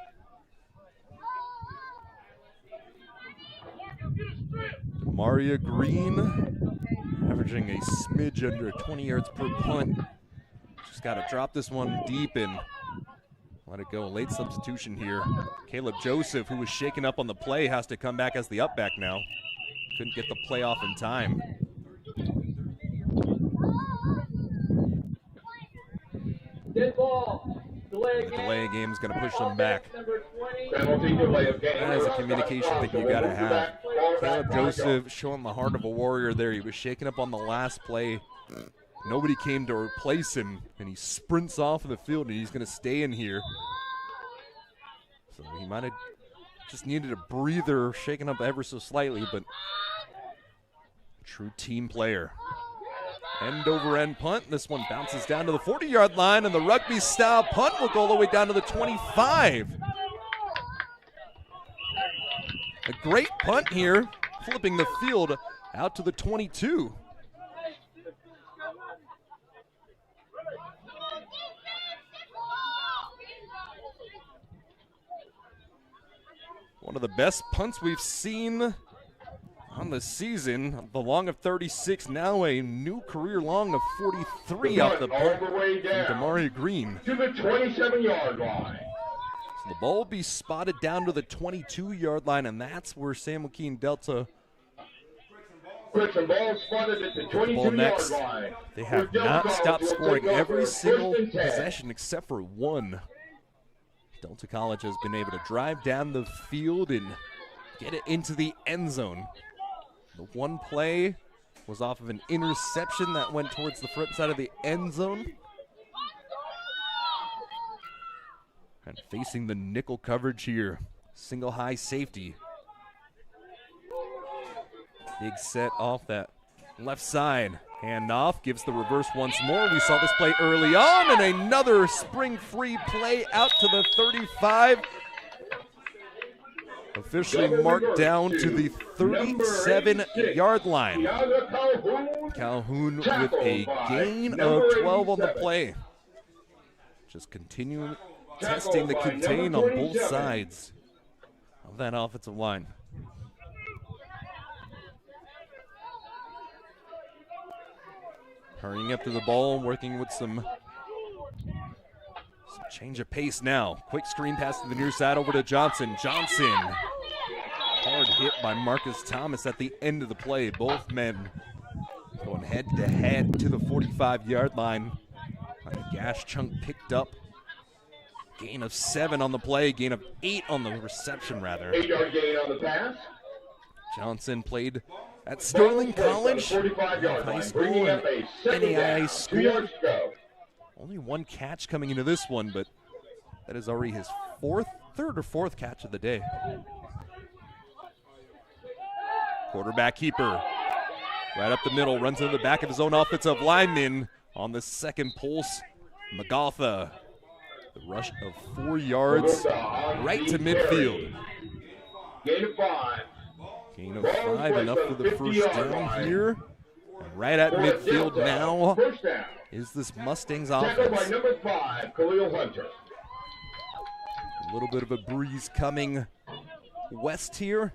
Maria Green averaging a smidge under 20 yards per punt. Just got to drop this one deep and let it go. Late substitution here. Caleb Joseph, who was shaken up on the play, has to come back as the up back now. Couldn't get the play off in time. Dead ball. Delay The game. delay game is going to push them back. Number 20. Penalty delay of game. That is a communication thing you got to have. Caleb Joseph showing the heart of a warrior there. He was shaken up on the last play. Nobody came to replace him, and he sprints off of the field, and he's going to stay in here. So he might have just needed a breather, shaken up ever so slightly, but true team player. End over end punt. This one bounces down to the 40-yard line, and the rugby style punt will go all the way down to the 25. A great punt here, flipping the field out to the 22. One of the best punts we've seen on the season. The long of 36, now a new career long of 43 off the punt from Damari Green. To the 27-yard line. So the ball will be spotted down to the 22-yard line, and that's where San Joaquin Delta Quickson ball spotted at the ball 22-yard next. line. They have not stopped scoring every single possession except for one. Delta College has been able to drive down the field and get it into the end zone. The one play was off of an interception that went towards the front side of the end zone. And facing the nickel coverage here, single high safety. Big set off that left side. Hand off, gives the reverse once more. We saw this play early on, and another spring free play out to the 35. Officially marked down to the 37-yard line. Calhoun with a gain of 12 on the play. Just continuing testing the contain on both sides of that offensive line. Hurrying up to the ball, working with some change of pace now. Quick screen pass to the near side over to Johnson. Johnson, hard hit by Marcus Thomas at the end of the play. Both men going head to head to the 45-yard line. A gash chunk picked up. Gain of 7 on the play, gain of 8 on the reception rather. 8-yard gain on the pass. Johnson played at Sterling College, high school, and NAIA school. Only one catch coming into this one, but that is already his third or fourth catch of the day. Quarterback keeper. Right up the middle, runs into the back of his own offensive lineman on the second pulse. MacArthur, the rush of 4 yards right to midfield. Gain of 5. Gain of 5, enough for the first down here. And right at midfield now is this Mustangs Tackled by offense. number 5, Khalil Hunter. A little bit of a breeze coming west here.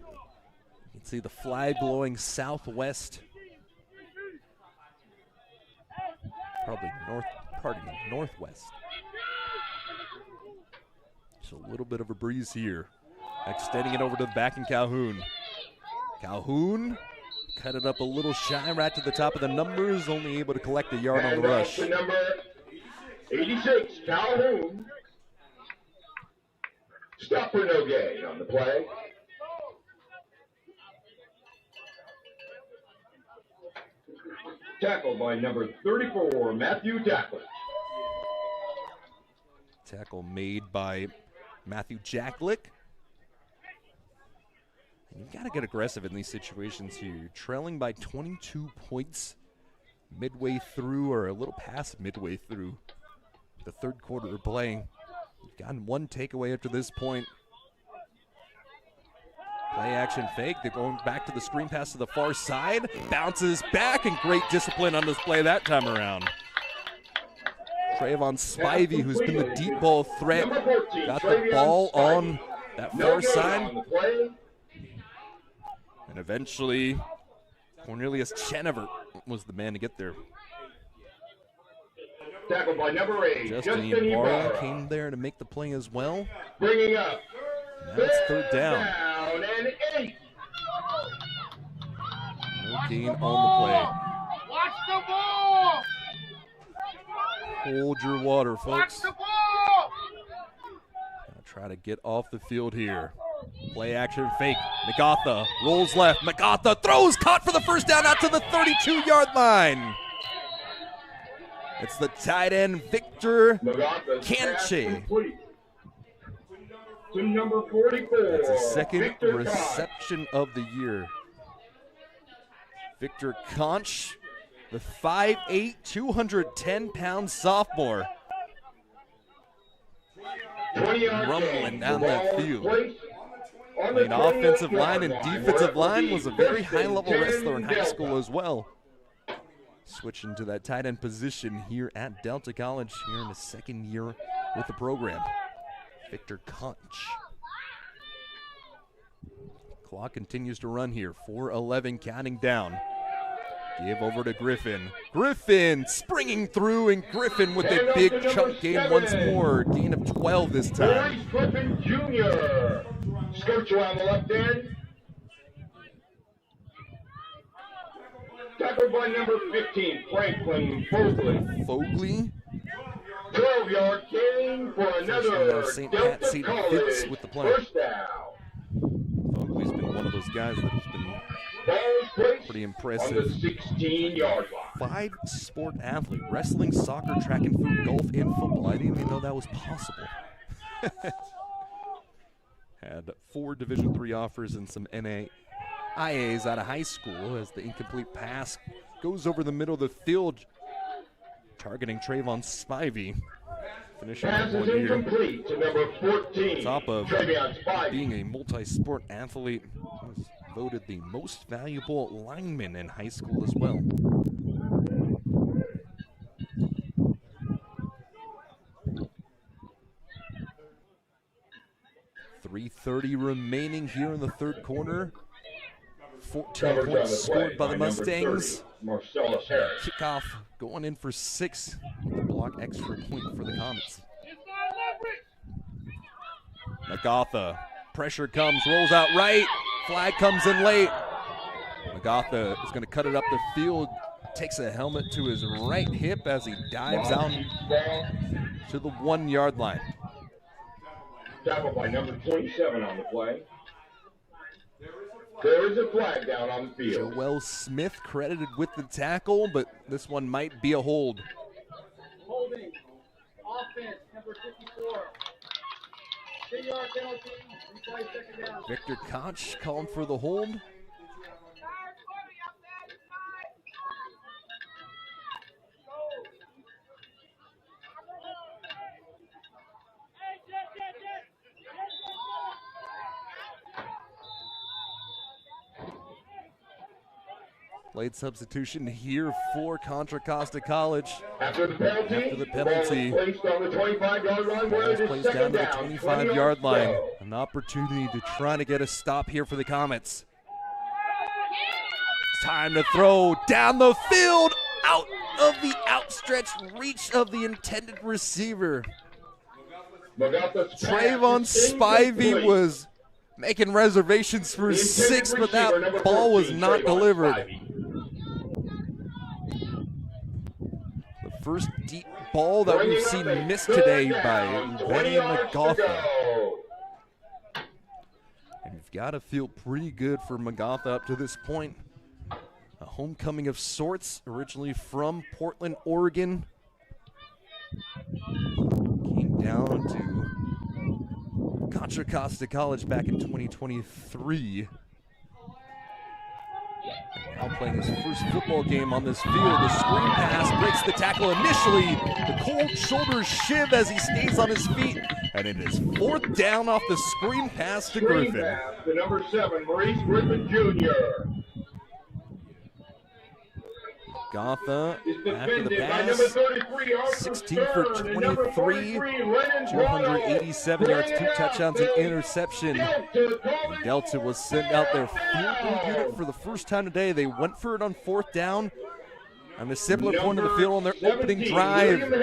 You can see the flag blowing southwest. Probably northwest. Just a little bit of a breeze here. Extending it over to the back in Calhoun. Calhoun cut it up a little shy right to the top of the numbers, only able to collect a yard on the rush. To number 86, Calhoun. Stop for no gain on the play. Tackled by number 34, Matthew Jacklick. Tackle made by Matthew Jacklick. You've got to get aggressive in these situations here. You're trailing by 22 points midway through, or a little past midway through the third quarter of playing. You've gotten one takeaway after this point. Play action fake. They're going back to the screen pass to the far side. Bounces back, and great discipline on display that time around. Trayvon Spivey, who's been the deep ball threat, got the ball on that far side. And eventually, Cornelius Chenevert was the man to get there. Tackled by number 8, Justin Ibarra came there to make the play as well. Bringing up. Now it's third down. And 8. No gain on the play. Watch the ball! Hold your water, Watch folks. the ball! Gonna try to get off the field here. Play action fake. MacArthur rolls left. MacArthur throws, caught for the first down out to the 32-yard line. It's the tight end, Victor Canche. To number 44. That's his second Victor reception of the year. Victor Conch, the 5'8", 210-pound sophomore. Rumbling down that field. Playing offensive line and defensive line, was a very high-level wrestler in high school as well. Switching to that tight end position here at Delta College here in his second year with the program. Victor Conch. Clock continues to run here. 4:11 counting down. Give over to Griffin. Griffin springing through, and Griffin with a big chunk gain once more. Gain of 12 this time. Maurice Griffin Jr. Skirts around the left end. Tackled by number 15, Franklin Fogley. Fogley. 12-yard gain for another St. Pat Delta St. College Fitz with the play. first down. Fogley's been one of those guys that has been Ball is placed pretty on the impressive. 16-yard line. 5-sport athlete, wrestling, soccer, track and field, golf, and football. I didn't even know that was possible. Had 4 Division III offers and some NAIAs out of high school as the incomplete pass goes over the middle of the field, targeting Trayvon Spivey. Finishing Pass that is one here. incomplete to number 14, Top of Travion Spivey. being a multi-sport athlete, was voted the most valuable lineman in high school as well. .330 remaining here in the third quarter. 14 points scored by the Mustangs. Marcellus Harris. Kickoff going in for 6 with a block extra point for the Comets. MacArthur, pressure comes, rolls out right, flag comes in late. MacArthur is going to cut it up the field, takes a helmet to his right hip as he dives out to the 1-yard line. Tackled by number 27 on the play. There is a flag down on the field. Joel Smith credited with the tackle, but this one might be a hold. Holding. Offense, number 54. 10-yard penalty. Replay second down. Victor Koch calling for the hold. Late substitution here for Contra Costa College. After the penalty, ball is placed on the 25-yard line. Ball is placed down to the 25-yard line. An opportunity to try to get a stop here for the Comets. It's time to throw down the field, out of the outstretched reach of the intended receiver. Trayvon Spivey was making reservations for 6, but that ball was not delivered. The first deep ball that we've seen missed today by Benny Magatha. And you've got to feel pretty good for Magatha up to this point. A homecoming of sorts, originally from Portland, Oregon. Came down to Contra Costa College back in 2023. And now playing his first football game on this field. The screen pass breaks the tackle initially. The cold shoulder shiv as he stays on his feet. And it is 4th down off the screen pass to Griffin. The number 7, Maurice Griffin Jr. Magatha after the pass, 16 for 23, 287 yards, 2 touchdowns, and interception. Delta was sent out their field goal unit for the first time today. They went for it on 4th down on the similar point of the field on their opening drive. And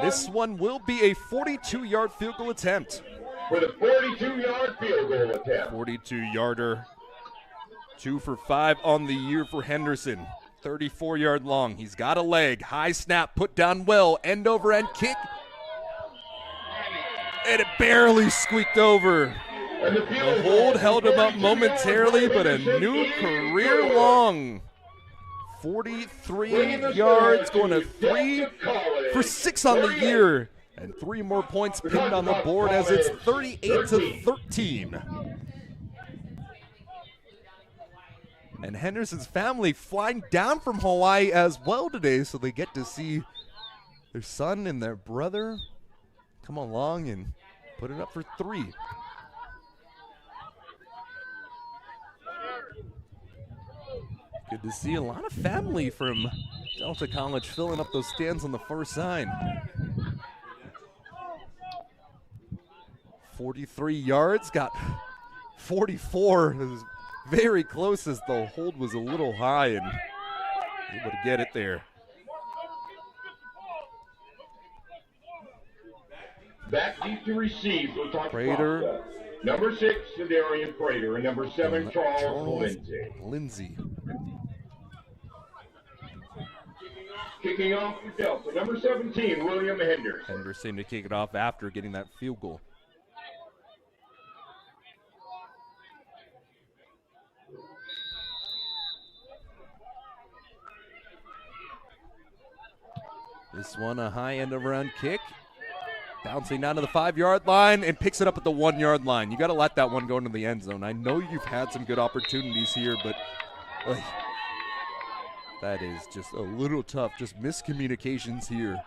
this one will be a 42-yard field goal attempt. With a 42-yard field goal attempt. 42-yarder, 2 for 5 on the year for Henderson. 34-yard long. He's got a leg. High snap, put down well. End over end kick. And it barely squeaked over. The hold held him up momentarily, but a new career long. 43 yards, going to 3 for 6 on the year. And 3 more points pinned on the board as it's 38-13. And Henderson's family flying down from Hawaii as well today, so they get to see their son and their brother come along and put it up for 3. Good to see a lot of family from Delta College filling up those stands on the far side. 43 yards, got 44. It was very close as the hold was a little high and able to get it there. Back deep to receive. Prater. Number 6, Darian Prater, and number 7, Charles Lindsay. Kicking off for Delta, number 17, William Henderson. Henderson to kick it off after getting that field goal. This one a high end around kick. Bouncing down to the 5-yard line and picks it up at the 1-yard line. You got to let that one go into the end zone. I know you've had some good opportunities here, but that is just a little tough. Just miscommunications here.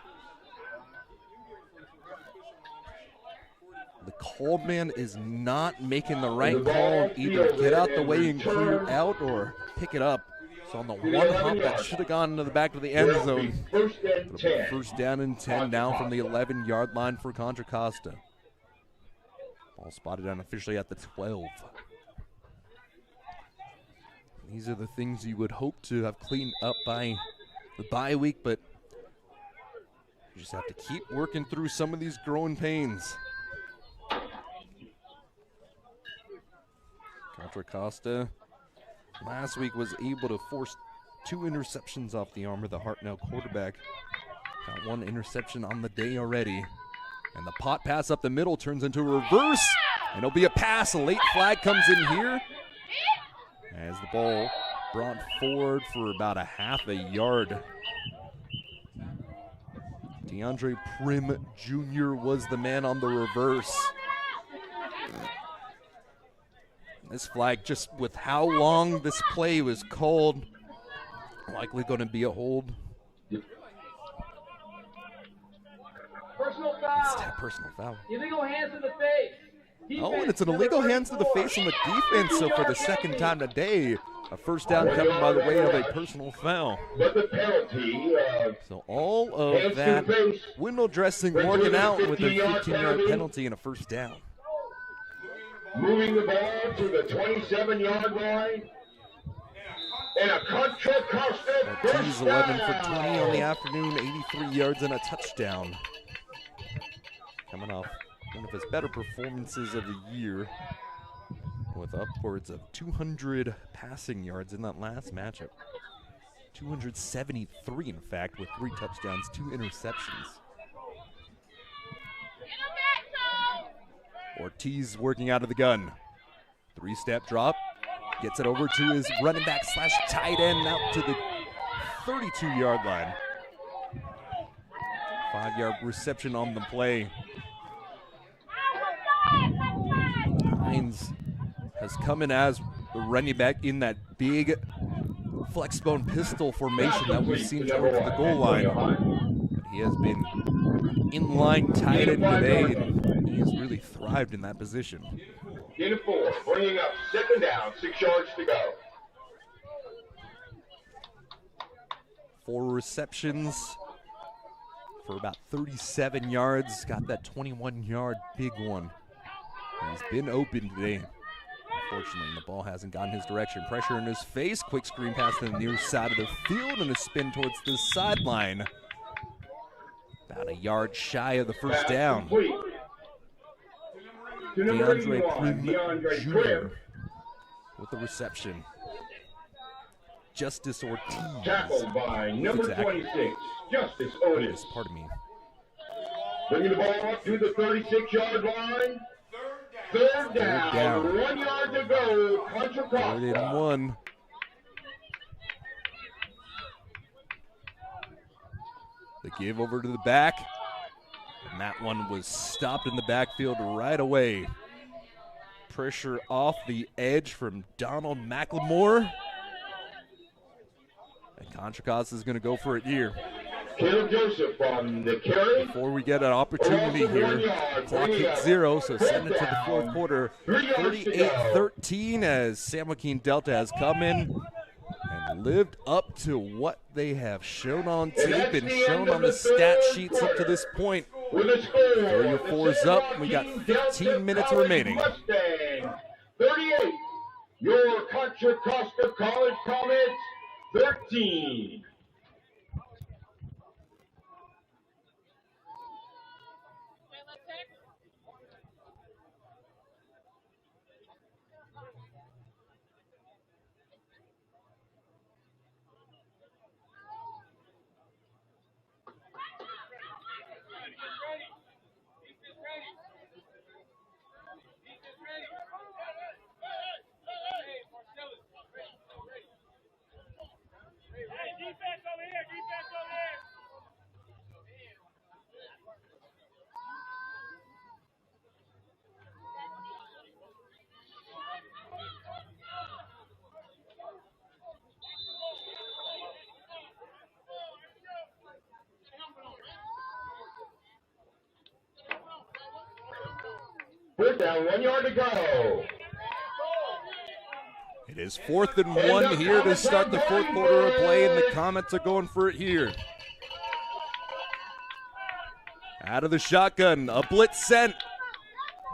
The called man is not making the right call. Either get out the way and clear out or pick it up. So on the one hop, that should have gone into the back of the end zone. First down and 10 now from the 11-yard line for Contra Costa. Ball spotted unofficially at the 12. These are the things you would hope to have cleaned up by the bye week, but you just have to keep working through some of these growing pains. Contra Costa last week was able to force 2 interceptions off the arm of the Hartnell quarterback. Got 1 interception on the day already. And the pot pass up the middle turns into a reverse. And it'll be a pass. A late flag comes in here. As the ball brought forward for about a half a yard. DeAndre Prim Jr. was the man on the reverse. This flag, just with how long this play was called, likely going to be a hold. Personal foul. Personal foul. Illegal hands to the face. Oh, and it's an illegal hands to the face on the defense. So for the second time today, A first down coming by the way of a personal foul. But the penalty, So all of that window dressing working out with a 15-yard penalty and a first down. moving the ball to the 27-yard line. And a Contra Costa Ortiz 11 for 20 on the afternoon, 83 yards and a touchdown. Coming off one of his better performances of the year with upwards of 200 passing yards in that last matchup. 273, in fact, with 3 touchdowns, 2 interceptions. Ortiz working out of the gun. 3-step drop. Gets it over to his running back slash tight end out to the 32-yard line. 5-yard reception on the play. Hines has come in as the running back in that big flexbone pistol formation that we've seen towards the goal line. But he has been in-line tight end today, and he has really thrived in that position. In 4, bringing up 2nd down, 6 yards to go. 4 receptions for about 37 yards. Got that 21-yard big one. And he's been open today. Unfortunately, the ball hasn't gotten his direction. Pressure in his face. Quick screen pass to the near side of the field and a spin towards the sideline. About a yard shy of the first down. DeAndre Prim Jr. with the reception. Justice Ortiz. Tackled by number 26, Justice Otis. Pardon me. Bringing the ball up to the 36-yard line. Third down. 1 yard to go. Contra Costa. 3rd and 1. The give over to the back. And that one was stopped in the backfield right away. Pressure off the edge from Donald McLemore. And Contra Costa is going to go for it here. Caleb Joseph on the carry. Before we get an opportunity here, clock hit 0, so send it to the 4th quarter. 38-13 as San Joaquin Delta has come in and lived up to what they have shown on tape and shown on the stat sheets up to this point. Throw your 4s up. We got 15 minutes remaining. Mustangs, 38. Your Contra Costa College Comets, 13. First down, 1 yard to go. It is 4th and 1 here to start the 4th quarter of play, and the Comets are going for it here. Out of the shotgun, a blitz sent.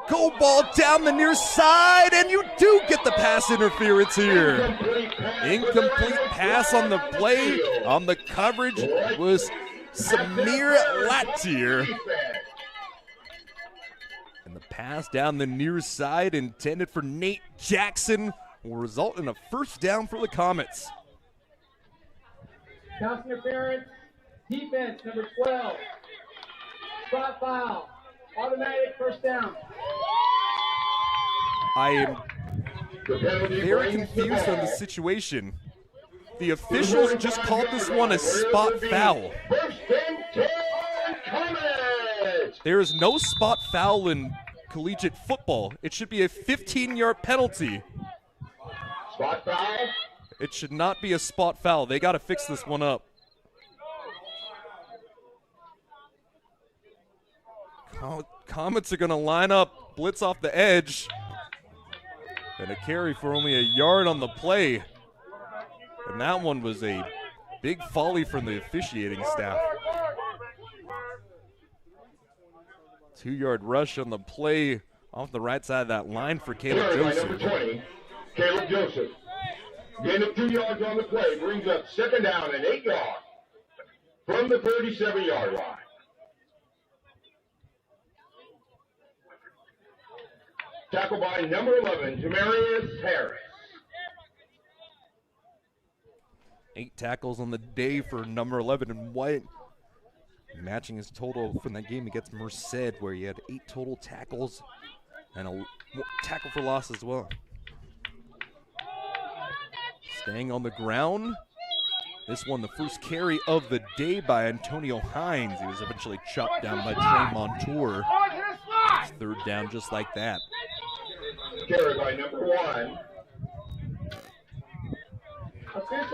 Go ball down the near side, and you do get the pass interference here. Incomplete pass on the play. On the coverage was Samir Latier. And the pass down the near side intended for Nate Jackson will result in a first down for the Comets. Pass interference. Defense, number 12. Spot foul. Automatic first down. I am very confused on the situation. The officials just called this one a spot foul. First and 10, Comets. There is no spot foul in collegiate football. It should be a 15-yard penalty. Spot foul. It should not be a spot foul. They got to fix this one up. Comets are going to line up, blitz off the edge, and a carry for only a yard on the play. And that one was a big folly from the officiating staff. 2-yard rush on the play off the right side of that line for Caleb Carried by Joseph. number 20, Caleb Joseph. Gain of 2 yards on the play brings up second down and 8 yards from the 37-yard line. Tackle by number 11, Jamarius Harris. 8 tackles on the day for number 11 in white, matching his total from that game against Merced, where he had 8 total tackles and a tackle for loss as well. Staying on the ground. This one, the first carry of the day by Antonio Hines. He was eventually chopped down by Trey Montour. Third down just like that. Carried by number 1,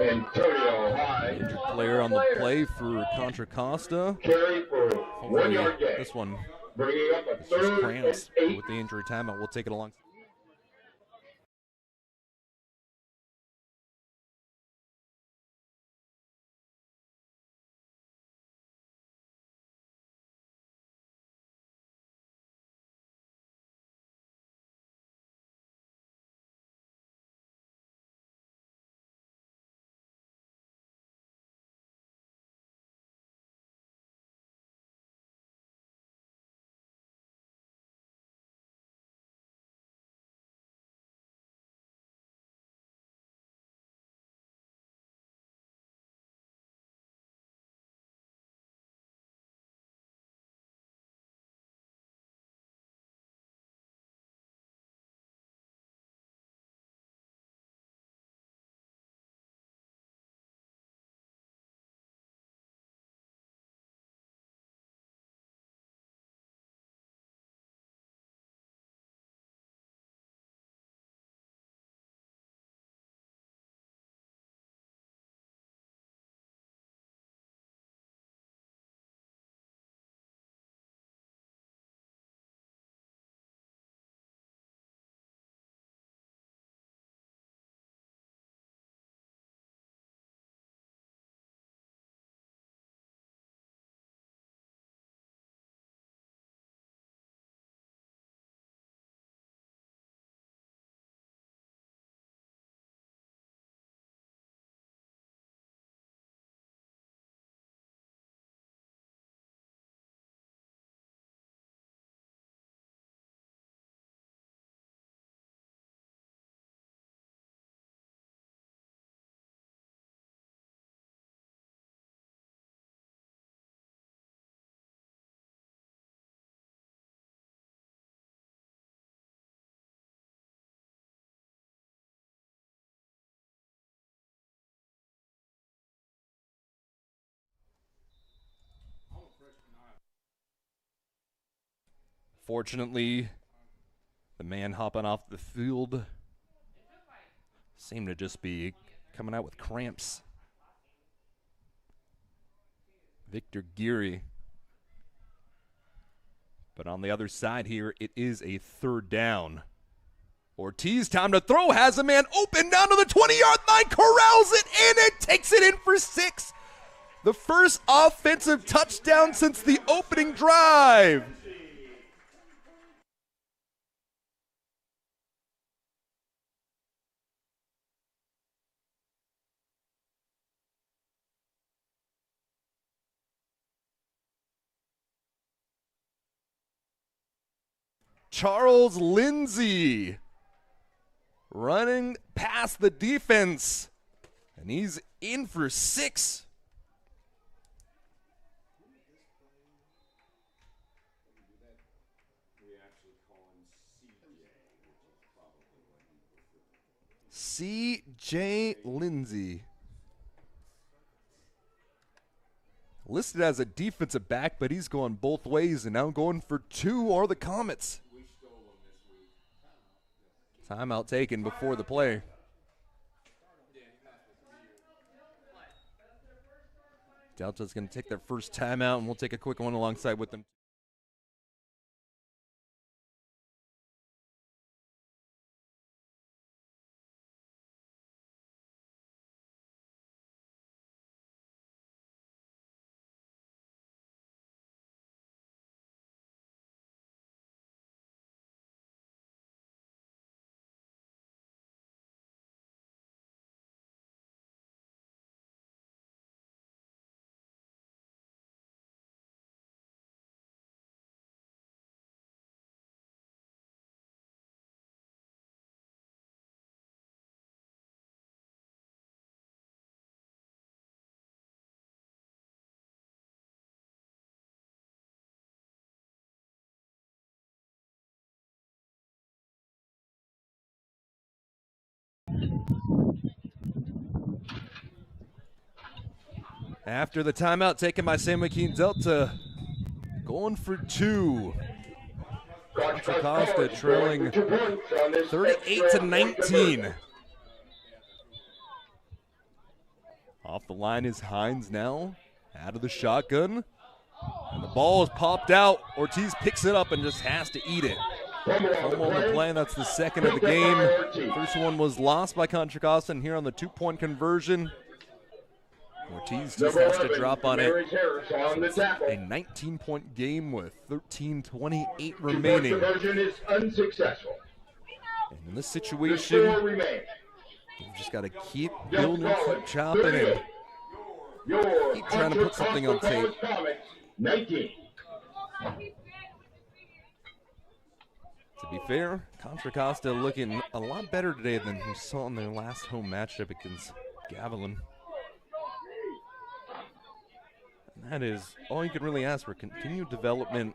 Antonio Hines. Injured player on the play for Contra Costa. Carry for 1 yard gain. This one, Bringing up a it's just third cramps and 8. with the injury timeout. We'll take it along. Fortunately, the man hopping off the field seemed to just be coming out with cramps. Victor Geary. But on the other side here, it is a third down. Ortiz, time to throw, has a man open down to the 20-yard line, corrals it in and takes it in for 6. The first offensive touchdown since the opening drive. Charles Lindsay running past the defense, and he's in for 6. C.J. Lindsay. Listed as a defensive back, but he's going both ways, and now going for 2 are the Comets. Timeout taken before the play. Delta's going to take their first timeout, and we'll take a quick one alongside with them. After the timeout taken by San Joaquin Delta, going for two. Contra Costa trailing 38-19. Off the line is Hines now, out of the shotgun. And the ball is popped out. Ortiz picks it up and just has to eat it. Home on the play, that's the second of the game. First one was lost by Contra Costa, and here on the two-point conversion, Ortiz just has to drop on it. It's a 19-point game with 13:28 remaining. Conversion is unsuccessful. And in this situation, you've just got to keep building, keep chopping, and keep trying to put something on tape. 19. To be fair, Contra Costa looking a lot better today than we saw in their last home matchup against Gavilan. And that is all you can really ask for, continued development.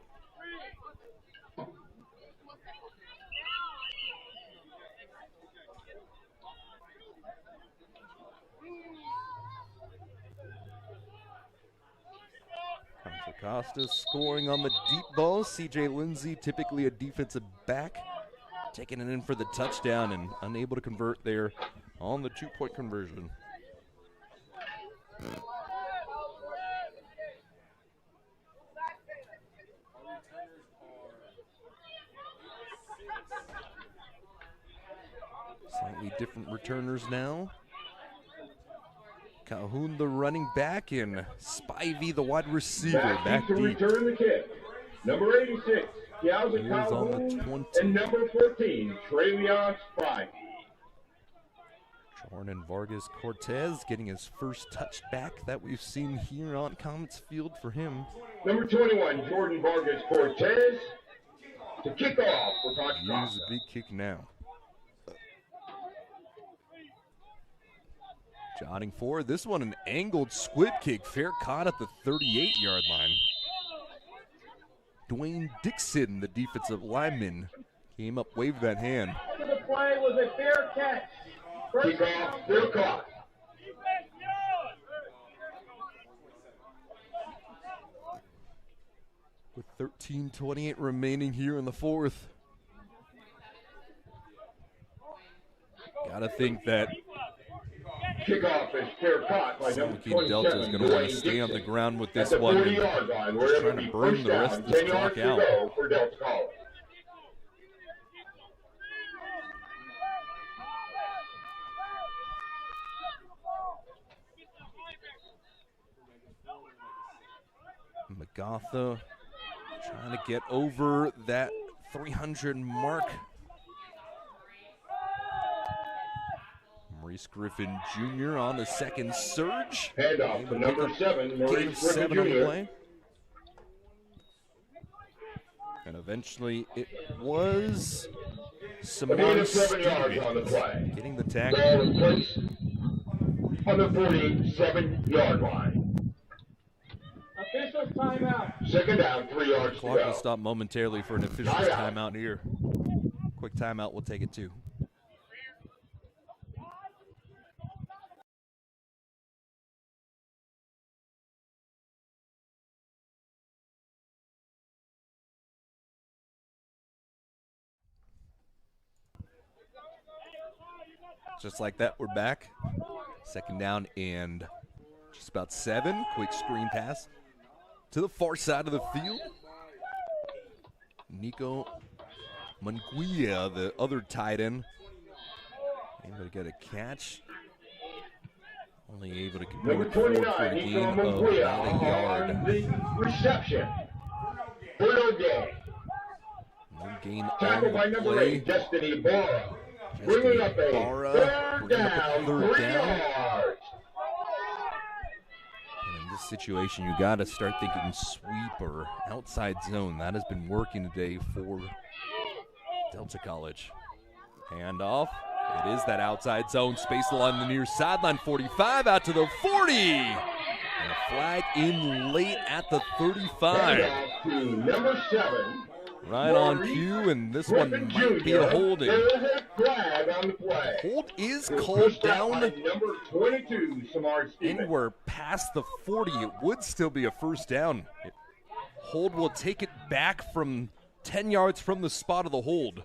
Contra Costa scoring on the deep ball. CJ Lindsay, typically a defensive back, taking it in for the touchdown and unable to convert there on the two-point conversion. Slightly different returners now. Calhoun, the running back, and Spivey, the wide receiver, back to deep. return the kick. Number 86, Calvin He was on the Calhoun, 20. and number 14, Travion Spivey. Jordan Vargas Cortez getting his first touchback that we've seen here on Comets Field for him. Number 21, Jordan Vargas Cortez, to kick off for Contra Use Costa. a big kick now. Jotting forward, this one an angled squib kick, fair caught at the 38-yard line. Dwayne Dixon, the defensive lineman, came up, waved that hand. The play was a fair catch. Kick off, still caught. With 13:28 remaining here in the fourth. Gotta think that Kickoff is fair caught by number San Joaquin Delta is 27, going to want to Dwayne stay on the Dixon. ground with At this the one. 40-yard line, where Just it'll trying be to burn first the rest down, of this 10 yards clock to out. go for Delta College. Magatha trying to get over that 300 mark. Maurice Griffin Jr. on the second surge. Handoff to number 7, Gain Maurice of Griffin 7 on the Jr. play. And eventually it was A gain Simone of 7 yards on the Stevens play. getting the Ball tackle. in place on the 47-yard line. Official timeout. Second down, 3 yards to Clock will go. stop momentarily for an official's Timeout. timeout here. Quick timeout, we'll take it too. Just like that, we're back. Second down and just about 7. Quick screen pass to the far side of the field. Nico Munguia, the other tight end, able to get a catch. Only able to Number complete it forward for 29, a Nico gain of Munguia about a yard. on the reception. Third game. No gain Tackled on by the number play. 8, Destiny Barra. Bringing up a third bringing up a down, third 3 down. yards. And in this situation, you got to start thinking sweep or outside zone. That has been working today for Delta College. Handoff. It is that outside zone. Space along the near sideline. 45 out to the 40. And a flag in late at the 35. Handoff to number 7, Right on cue, and this one Griffin might be Jr. a holding. There is a flag on the play. Hold is It was called pushed out down by number 22, Samar Stevens. anywhere past the 40. It would still be a first down. Hold will take it back from 10 yards from the spot of the hold.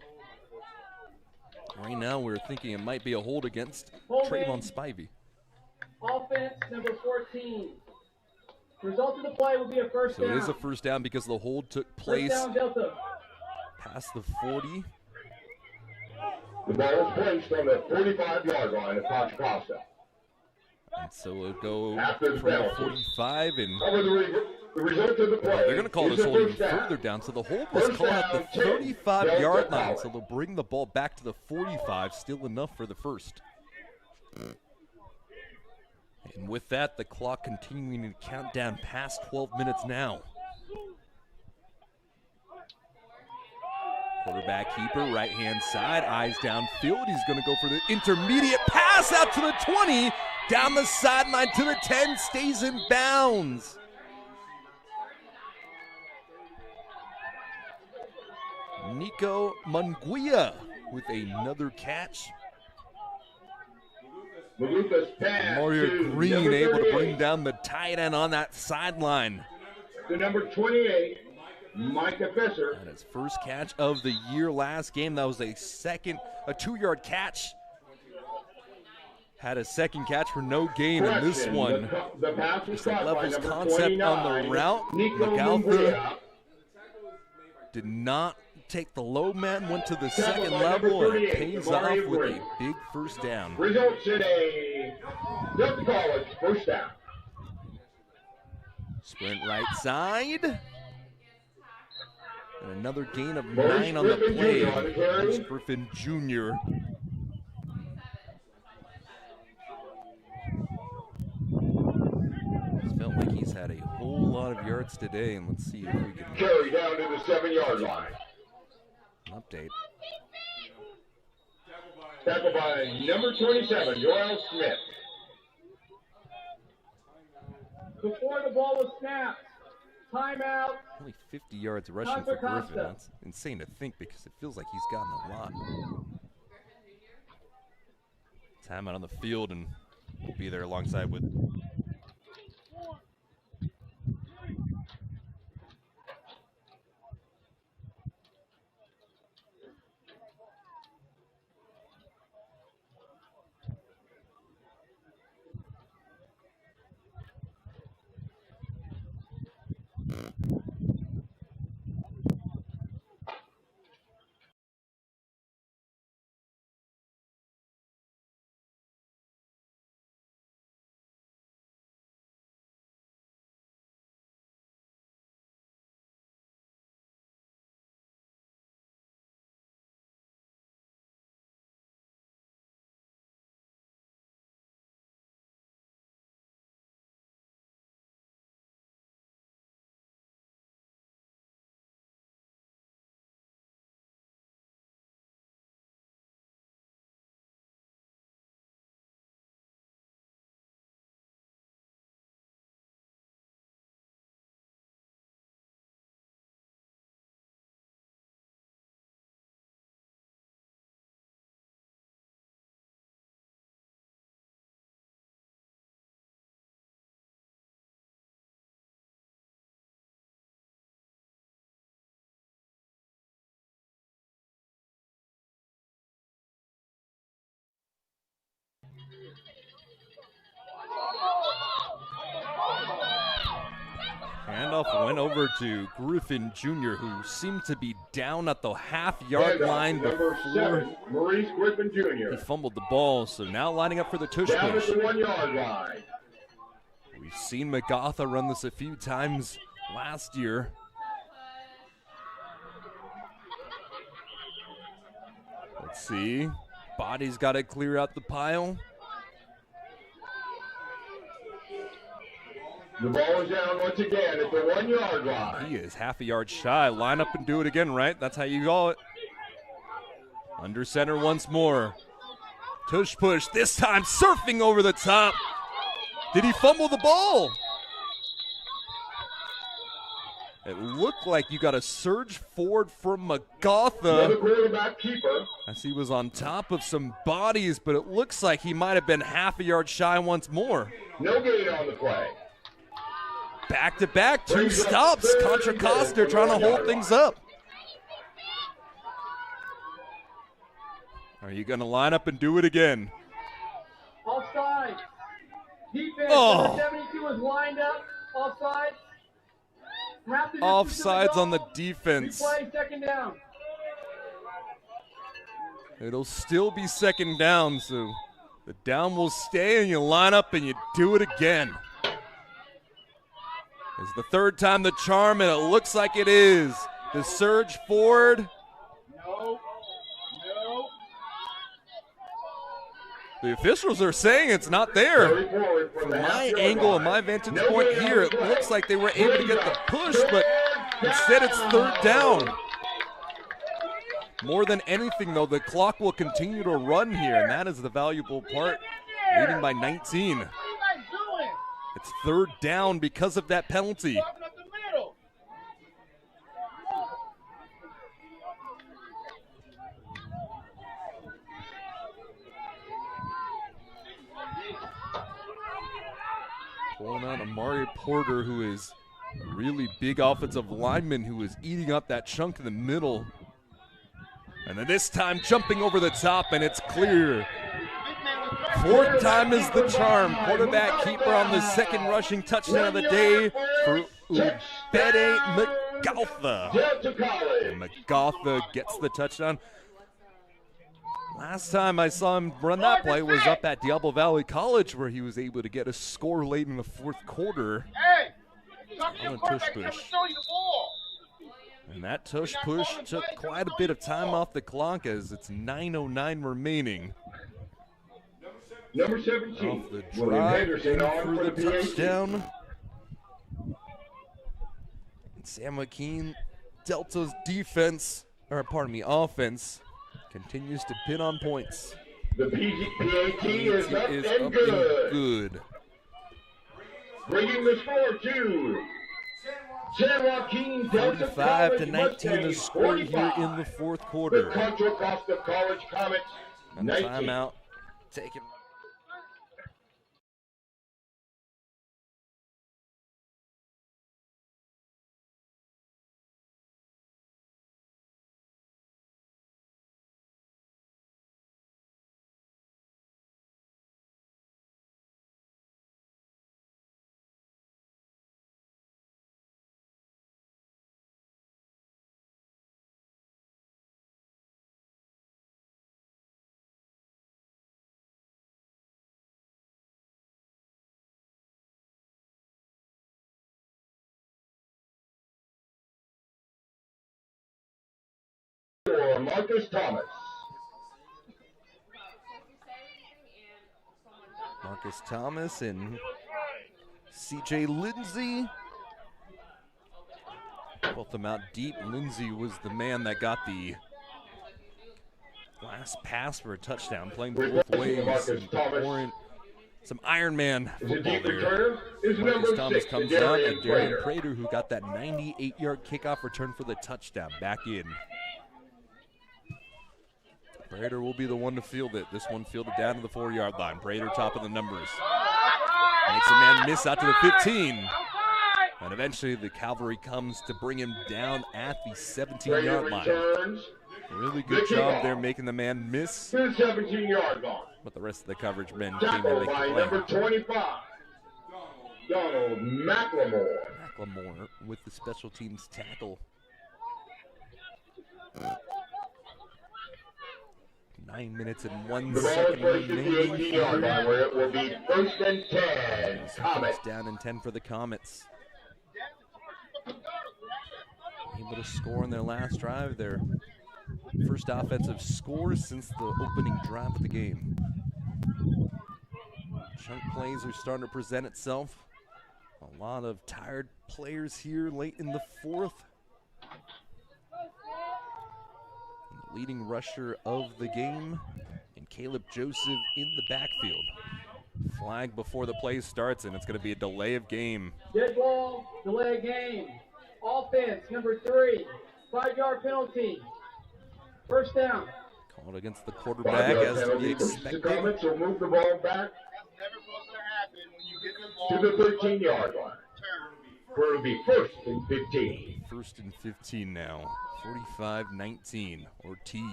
Right now, we're thinking it might be a hold against Trayvon Spivey. Offense, number 14. Result of the play will be a first So down. it is a first down because the hold took First place down, Delta. past the 40. The ball is placed on the 45-yard line of Contra Costa. And so it'll go After the from the penalty. 45 and Over the result of the play. they're going to call is this a hold even first down. further down. So the hold was First called at the down, 10. 35-yard Delta line. College. So they'll bring the ball back to the 45, still enough for the first. And with that, the clock continuing to count down past 12 minutes now. Quarterback keeper, right-hand side, eyes downfield. He's going to go for the intermediate pass out to the 20, down the sideline to the 10, stays in bounds. Nico Munguia with another catch. Maluka's pass Mario to Green number able to 38. bring down the tight end on that sideline. To number 28, Micah Fesser. And his first catch of the year last game. That was a 2-yard catch. Had a second catch for no gain in this Correction, one. The pass was Just a caught by levels number concept 29, on the route. Nico McAlpha Munguia. did not take the low man, went to the second by number level, and it 38, pays Mario off with Green. a big first down. Results in a Delta College first down. Sprint right side. And another gain of Maurice 9 on the Griffin play. Jr. on the carry. Maurice Griffin Jr. Just felt like he's had a whole lot of yards today, and let's see if we can Carry down to the 7-yard line. update. Tackled by number 27, Joel Smith. Before the ball was snapped, timeout. Only 50 yards rushing for Griffin. That's insane to think because it feels like he's gotten a lot. Timeout on the field, and we'll be there alongside with handoff went over to Griffin Jr., who seemed to be down at the half-yard Handoff, line number before 7, Maurice Griffin Jr. he fumbled the ball. So now lining up for the tush Down at push. the 1-yard line. We've seen MacArthur run this a few times last year. Let's see. Body's got to clear out the pile. The ball is down once again at the 1-yard line. He is half a yard shy. Line up and do it again, right? That's how you call it. Under center once more. Tush push, this time surfing over the top. Did he fumble the ball? It looked like you got a surge forward from McGotha Another quarterback keeper. as he was on top of some bodies, but it looks like he might have been half a yard shy once more. No gain on the play. Back-to-back, 2 stops. Contra Costa trying to hold things up. Are you going to line up and do it again? Offside. Defense, Oh. number 72 is lined up. Offside. Offsides on the defense. Replay, second down. It'll still be second down, so the down will stay, and you line up and you do it again. It's the third time the charm, and it looks like it is. The surge forward. No. The officials are saying it's not there. From my angle and my vantage point here, it looks like they were able to get the push, but instead it's third down. More than anything, though, the clock will continue to run here, and that is the valuable part, leading by 19. What are you guys doing? It's third down because of that penalty. Open up the middle. Pulling out Amari Porter, who is a really big offensive lineman who is eating up that chunk in the middle. And then this time jumping over the top, and it's clear. Fourth time is the charm. Quarterback keeper on the second rushing touchdown of the day for Ubede McGotha. And McGotha gets the touchdown. Last time I saw him run that play was up at Diablo Valley College, where he was able to get a score late in the fourth quarter. Hey, talk to your On a tush quarterback. Never push. throw you the ball. And that tush push took quite a bit of time off the clock as it's 9:09 remaining. Number 17. Off the William drive Henderson on for for the the PAT. touchdown. And San Joaquin Delta's defense, or pardon me, offense, continues to pin on points. The PAT is up Is and up good. and good. Bringing the score to San Joaquin Delta 45 to College 19 the Mustangs, score here 45. in the fourth The quarter. Contra Costa College Comets, And 19. timeout taken. For Marcus Thomas. Marcus Thomas and CJ Lindsey. Both of them out deep. Lindsey was the man that got the last pass for a touchdown, playing both ways. Marcus Thomas. Some Iron Man Is a football deep there. prater is Marcus number Thomas 6, comes out, Darian and Darian Prater. Prater, who got that 98-yard kickoff return for the touchdown, back in. Prater will be the one to field it. This one fielded down to the 4-yard line. Prater top of the numbers. Makes a man miss out to the 15. And eventually the cavalry comes to bring him down at the Prater 17-yard line. returns Really good job there making the man miss, to the 17-yard line. but the rest of the coverage men came in Tackled to by make number the play. 25, Donald McLemore. McLemore with the special teams tackle. 9 minutes and 1 The ball is second placed at the remaining. 18-yard line where it will be first and 10. Comets. First down and 10 for the Comets. Able to score on their last drive, their first offensive score since the opening drive of the game. Chunk plays are starting to present itself. A lot of tired players here late in the fourth. And the leading rusher of the game, and Caleb Joseph in the backfield. Flag before the play starts, and it's going to be a delay of game. Dead ball, delay game. offense, number 3. 5-yard penalty. First down. Called against the quarterback as to be expected. The Comets will move the ball back That's never supposed to happen when you get the ball to the 13-yard line. Where it'll be first and 15. First and 15 now. 45-19. Ortiz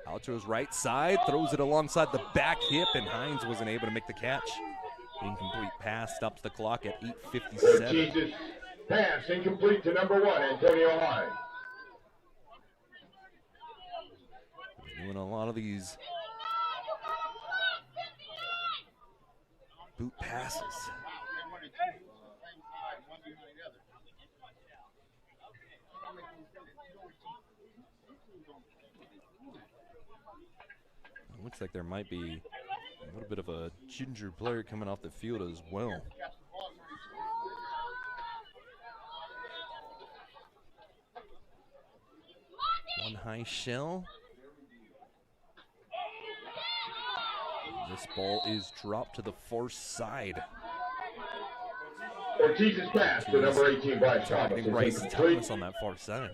out to his right side, throws it alongside the back hip, and Hines wasn't able to make the catch. Incomplete pass stops the clock at 8:57. Ortiz's pass incomplete to number 1, Antonio Hines. Doing a lot of these boot passes. Looks like there might be a little bit of a ginger player coming off the field as well. One high shell. This ball is dropped to the far side. Ortiz's pass to number 18, Bryce Thomas. Targeting Bryce Thomas on that far side.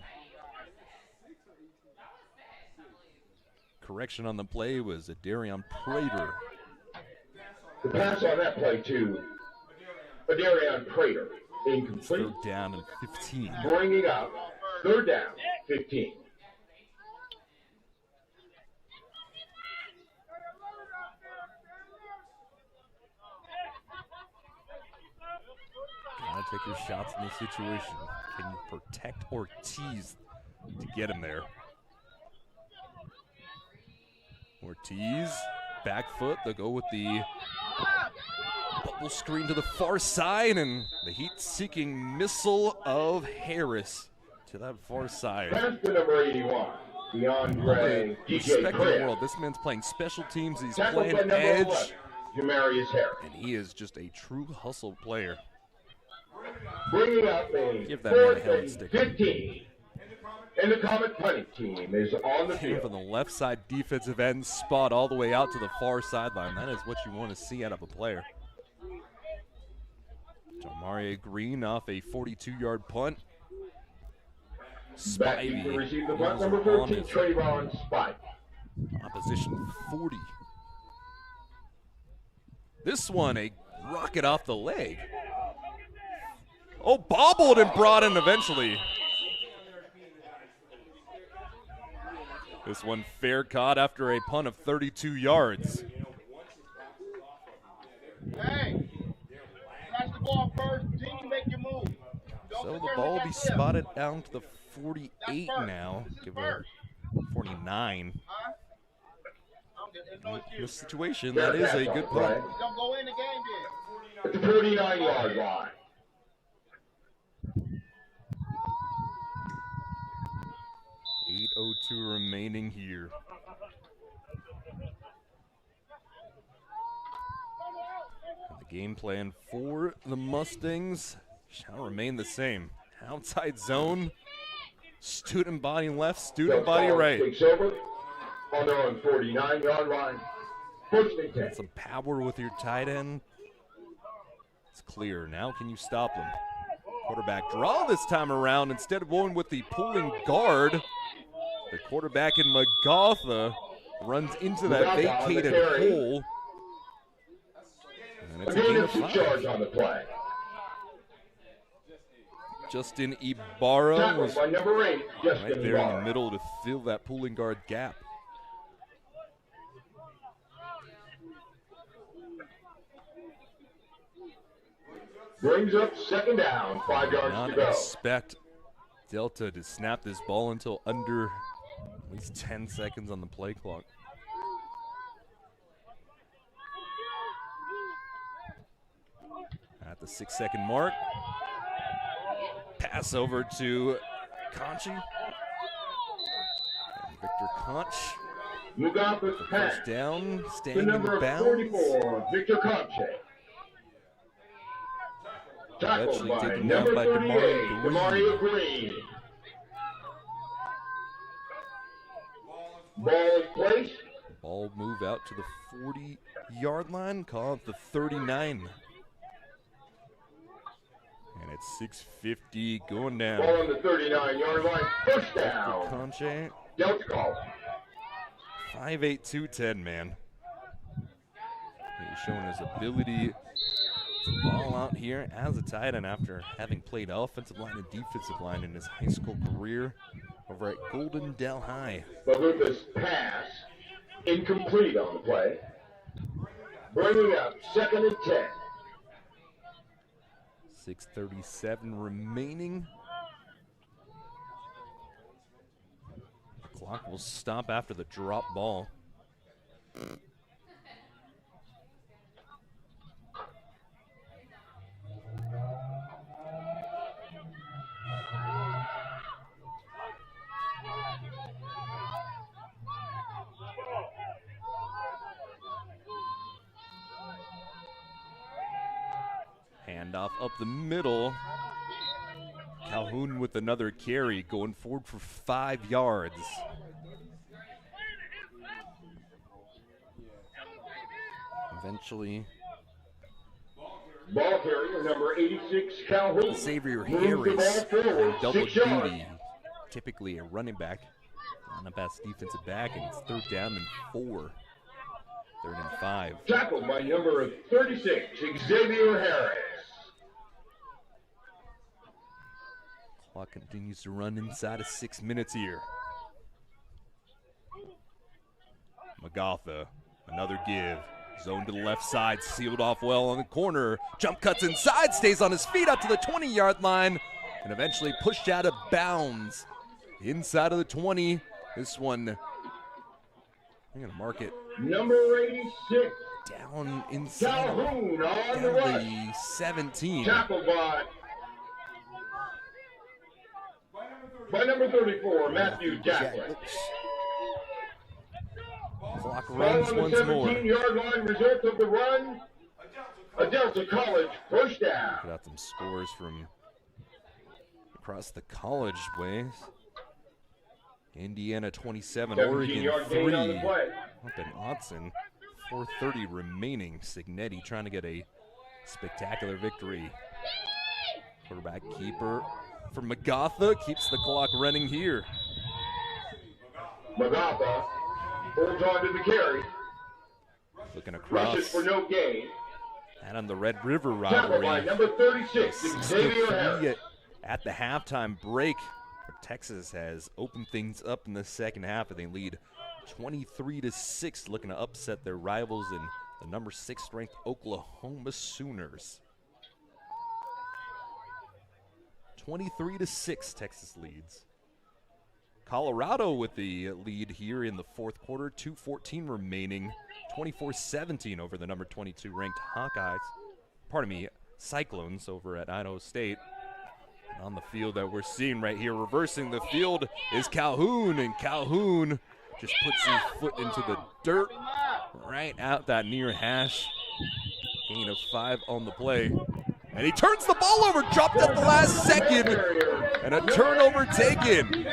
Correction on the play was a Darian Prater. The pass on that play to Darian Prater. Incomplete. Third down and 15. Bringing up third down, 15. Gotta take your shots in this situation. Can you protect Ortiz to get him there? Ortiz, back foot. They'll go with the bubble screen to the far side, and the heat-seeking missile of Harris to that far side. Pass to number 81, DeAndre DJ Respect in the Craig. world. This man's playing special teams. He's Tackled playing by number edge, 11, Jamarius Harris. and he is just a true hustle player. Bringing up a Give that man a fourth helmet and stick. 15. And the Comet punting team is on the Came field. from the left side defensive end spot all the way out to the far sideline. That is what you want to see out of a player. Jamaria Green off a 42-yard punt. Back to Spivey receive the punt, was number on 13, his Trayvon Spike. opposition 40. This one, a rocket off the leg. Oh, bobbled and brought in eventually. This one fair caught after a punt of 32 yards. Hey, catch the ball first, then you make your move. Don't So sit the there ball will and be look at them. spotted down to the 48 now. Give her 49. Huh? There's no In excuse. this situation, that is a good punt. Don't go in the game then. At the 49-yard line. .8:02 remaining here. And the game plan for the Mustangs shall remain the same. Outside zone, student body left, student body right. Takes over on their own 49-yard line. First and 10. Some power with your tight end. It's clear. Now can you stop them? Quarterback draw this time around instead of going with the pulling guard. The quarterback in Magatha runs into that vacated hole. And it's a Again, gain of it's a 5. charge on the play. Justin Ibarra Tackled was by number 8, Justin right there in the Ibarra. middle to fill that pulling guard gap. Brings up second down, 5 yards Not to go. expect Delta to snap this ball until under at least 10 seconds on the play clock. At the 6-second mark, pass over to Conchi. And Victor Conch, Mugapa's pass first down, to staying number in bounds. 44, Victor Conche. Tackled Eventually by taken down number by 38, Demario Demario Green. Ball is placed. Ball move out to the 40-yard line, call it the 39. And At 6:50 going down. Ball on the 39-yard line. First down. Concha, Delta College. 5'8", 210, man. He's showing his ability to ball out here as a tight end after having played offensive line and defensive line in his high school career over at Golden Dell High. Babuca's pass incomplete on the play. Bringing up 2nd and 10. 6:37 remaining. The clock will stop after the drop ball. Handoff up the middle. Calhoun with another carry, going forward for 5 yards. Eventually, Ball carrier number 86, Calhoun. Xavier Moves the Harris ball forward, double 6 yards. duty. Typically a running back on a pass defensive back, and it's 3rd down and 4. 3rd and 5. Tackled by number 36, Xavier Harris. Clock continues to run inside of 6 minutes here. Magatha, another give. Zone to the left side, sealed off well on the corner. Jump cuts inside, stays on his feet up to the 20-yard line, and eventually pushed out of bounds. Inside of the 20. This one, I'm going to mark it Number 86, down inside of Calhoun on down the to right. the 17. Tackled by number 34, Matthew Jackson. Clock Ball runs on the once more. 17-yard line, result of the run. A Delta College first down. Put out some scores from across the college ways. Indiana 27, Oregon 17-yard gain on the 3. play. Up in Autzen, 4:30 remaining. Signetti trying to get a spectacular victory. Quarterback keeper for Magatha keeps the clock running here. Magatha holds on to the carry. Looking Rushes across for no gain. and on the Red River Tackled by rivalry. number 36, Xavier 6-3 Harris. at the halftime break. Texas has opened things up in the second half, and they lead 23-6, looking to upset their rivals in the number 6 ranked Oklahoma Sooners. 23-6, Texas leads. Colorado with the lead here in the fourth quarter, 2:14 remaining, 24-17 over the number 22 ranked Cyclones over at Idaho State. And on the field that we're seeing right here, reversing the field is Calhoun, and Calhoun just puts his foot into the dirt right out that near hash. Gain of 5 on the play. And he turns the ball over, dropped at the last second, and a turnover taken.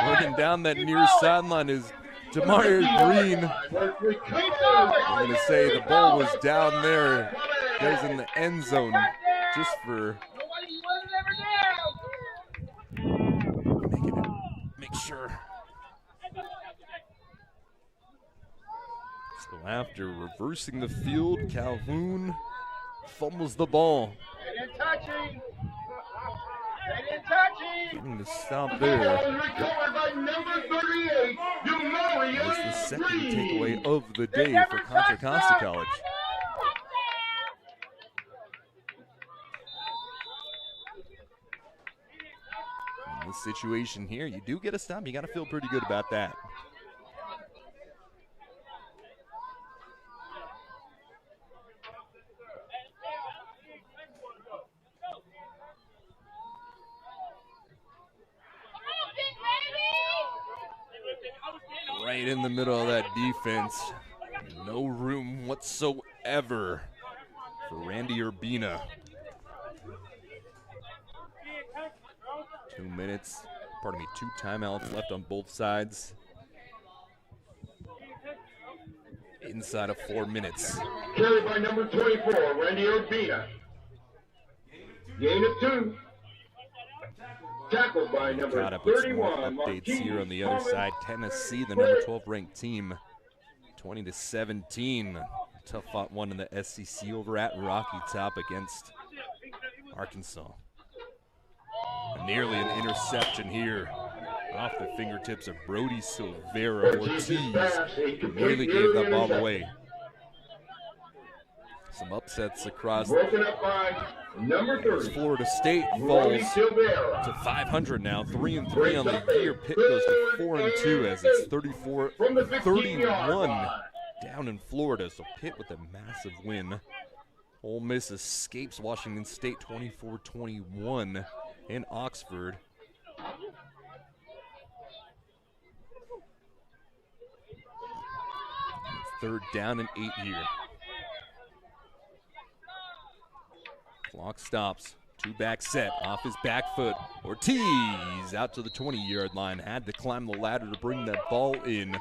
Looking down that near sideline is Demario Green. I'm going to say the ball was down there. Goes in the end zone just for make sure. So after reversing the field, Calhoun fumbles the ball. They didn't touch him. They didn't touch him. Getting to stop there. Recovered by number 38, Demario That's the second Green. takeaway of the day for Contra Costa College. In this situation here, you do get a stop. You got to feel pretty good about that. Right in the middle of that defense. No room whatsoever for Randy Urbina. 2 minutes, 2 timeouts left on both sides. Inside of 4 minutes. Carried by number 24, Randy Urbina. Gain of 2. Tackled by number Caught up with some more 31. updates Joaquin. here on the other side. Tennessee, the number 12 ranked team, 20-17. Tough fought one in the SEC over at Rocky Top against Arkansas. Nearly an interception here off the fingertips of Brody Silvera. Ortiz nearly gave that ball away. Some upsets across. Broken up by number 30. Florida State Brody falls Silvera. to 500 now, 3-3 on the year. Pitt goes to 4-2 as it's 34-31 down in Florida. So Pitt with a massive win. Ole Miss escapes Washington State 24-21 in Oxford. Third down and 8 here. Clock stops. 2-back set off his back foot. Ortiz out to the 20-yard line. Had to climb the ladder to bring that ball in.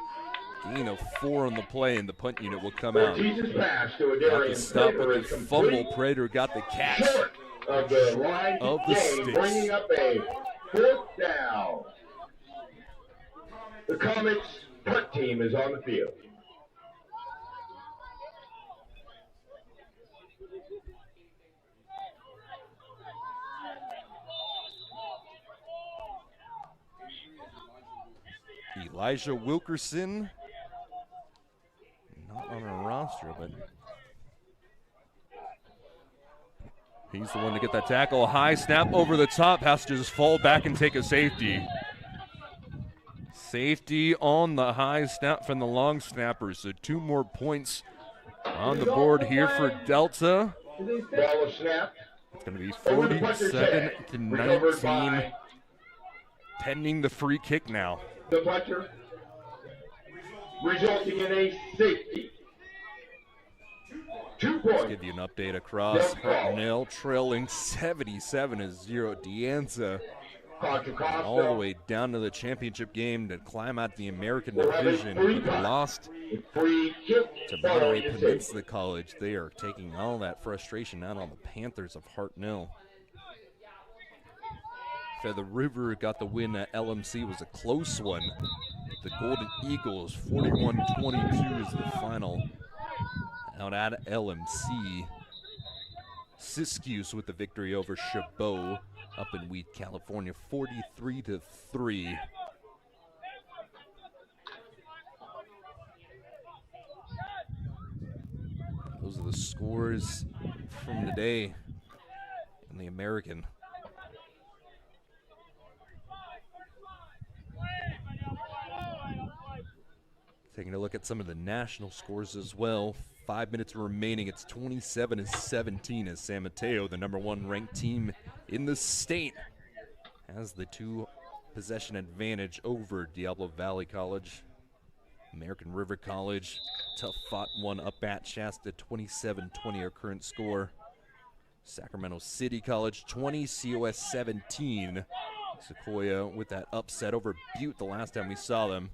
Gain of 4 on the play, and the punt unit will come out. Ortiz's pass to a Got Darian the stop Prater with is the complete. fumble. Prater got the catch. Short of the line Of the game, sticks. bringing up a 4th down. The Comets punt team is on the field. Elijah Wilkerson, not on our roster, but he's the one to get that tackle. A high snap over the top, has to just fall back and take a safety. Safety on the high snap from the long snappers. So 2 more points on the board here for Delta. Ball is snapped. It's going to be Over the puncher's head. Recovered 47-19, by pending the free kick now. the puncher, resulting in a safety. 2 points. Give you an update across. Hartnell trailing 77-0. Deanza Contra Costa. all the way down to the championship game to climb out the American We'll have a Division. free But they punt. lost Free kick to following Monterey the safety. Peninsula College. They are taking all that frustration out on the Panthers of Hartnell. Feather River got the win at LMC. It was a close one. The Golden Eagles, 41-22 is the final out at LMC. Siskiyous with the victory over Chabot up in Wheat, California, 43-3. Those are the scores from today in the American. Taking a look at some of the national scores as well. 5 minutes remaining. It's 27-17 as San Mateo, the number 1 ranked team in the state, has the 2 possession advantage over Diablo Valley College. American River College, tough fought one up at Shasta, 27-20 our current score. Sacramento City College, 20, COS 17. Sequoia with that upset over Butte the last time we saw them.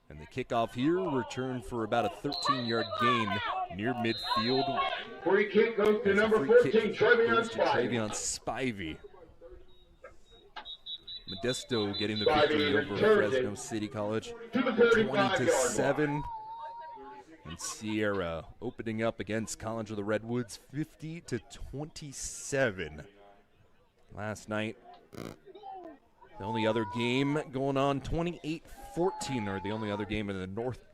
And the kickoff here, return for about a 13-yard gain near midfield. Free kick goes to As a number free 14, kick Travion goes to Spivey. Travion Spivey. Modesto getting the Spivey victory over returns Fresno it City College, to the 35-yard 20-7. And Sierra opening up against College of the Redwoods, 50-27. Last night, the only other game going on, 28-14, or the only other game in the North.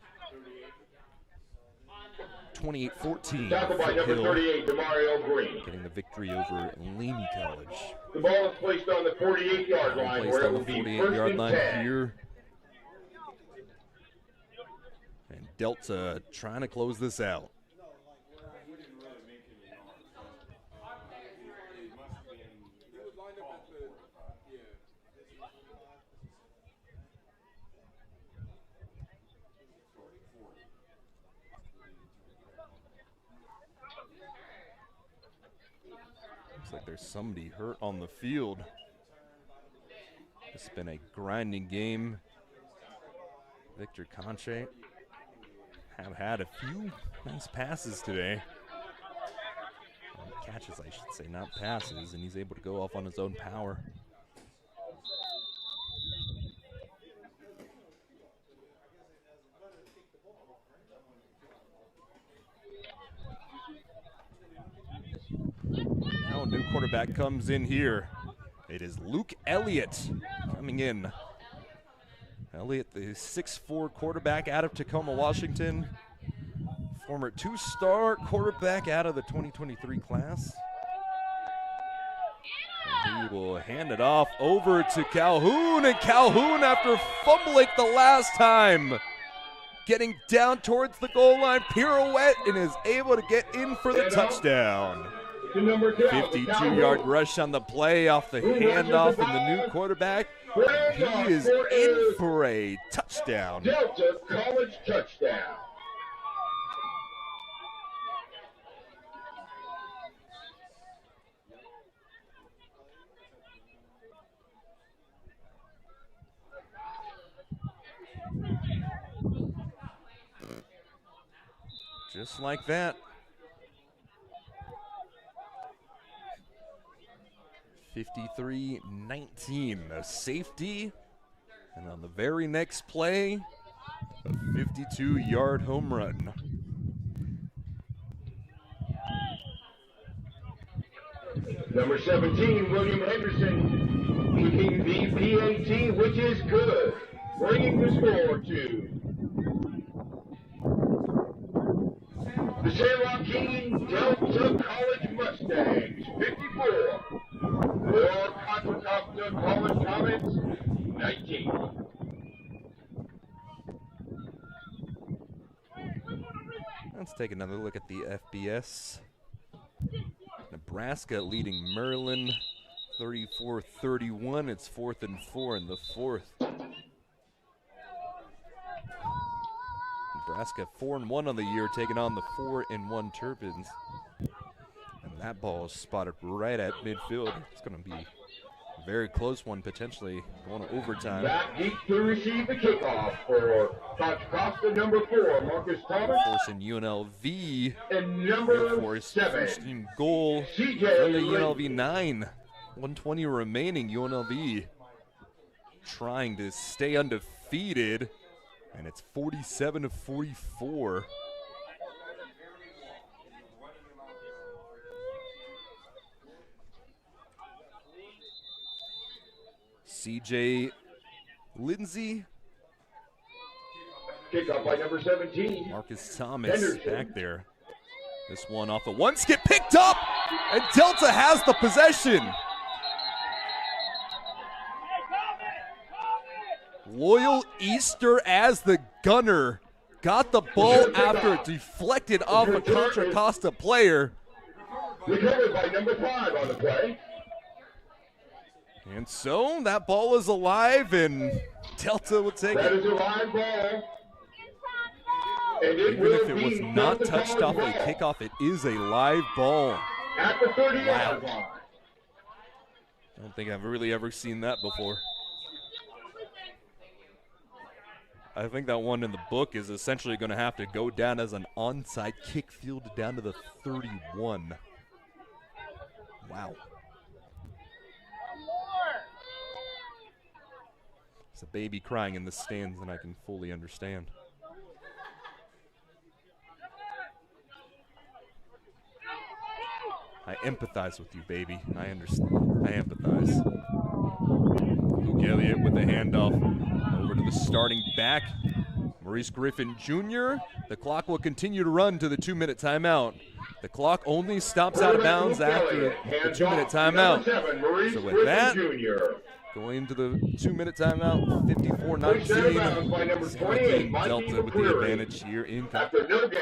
28-14. Tackled by number Hill 38, Demario Green. getting the victory over Laney College. The ball is placed on the 48-yard line, Placed where it on will the be 48-yard 1st and line 10. here. And Delta trying to close this out. Looks like there's somebody hurt on the field. It's been a grinding game. Victor Conche have had a few nice passes today. Catch catches, I should say, not passes, and he's able to go off on his own power. Now a new quarterback comes in here. It is Luke Elliott coming in. Elliott, the 6'4" quarterback out of Tacoma, Washington. Former two-star quarterback out of the 2023 class. And he will hand it off over to Calhoun, and Calhoun, after fumbling the last time, getting down towards the goal line, pirouette, and is able to get in for the touchdown. 52-yard rush on the play off the handoff from the new quarterback. He is in for a touchdown. Delta College touchdown. Just like that. 53-19, a safety, and on the very next play, a 52-yard home run. Number 17, William Henderson, kicking the PAT, which is good, bringing the score to the San Joaquin Delta College Mustangs, 54. Your Contra Costa College Comets, 19. Let's take another look at the FBS. Nebraska leading Maryland 34-31. It's 4th and 4 in the 4th. Nebraska 4-1 on the year, taking on the 4-1 Turbans. And that ball is spotted right at midfield. It's going to be a very close one, potentially going to overtime. Back deep to receive the kickoff for Contra Costa, number 4, Marcus Thomas. Forcing UNLV. And number force 7, first and goal for CJ the UNLV 9. 120 remaining. UNLV trying to stay undefeated. And it's 47-44. CJ Lindsay. Kickoff by number 17. Marcus Thomas Henderson. back there. This one off the one skip, picked up, and Delta has the possession. Loyal Easter as the gunner got the ball after it deflected off a Contra Costa player. Recovered by number 5 on the play. And so that ball is alive, and Delta will take That it. is a live ball. And it Even will if it was be not Delta touched off College a ball kickoff, it is a live ball. at the 30-yard Wow. line. I don't think I've really ever seen that before. I think that one in the book is essentially going to have to go down as an onside kick, fielded down to the 31. Wow. There's a baby crying in the stands, and I can fully understand. I empathize with you, baby. I understand. I empathize. Luke Elliott with the handoff over to the starting back, Maurice Griffin Jr. The clock will continue to run to the 2-minute timeout. The clock only stops out of bounds after the 2-minute timeout. So with that, going into the 2-minute timeout, 54-19, Delta with the advantage here in After no game.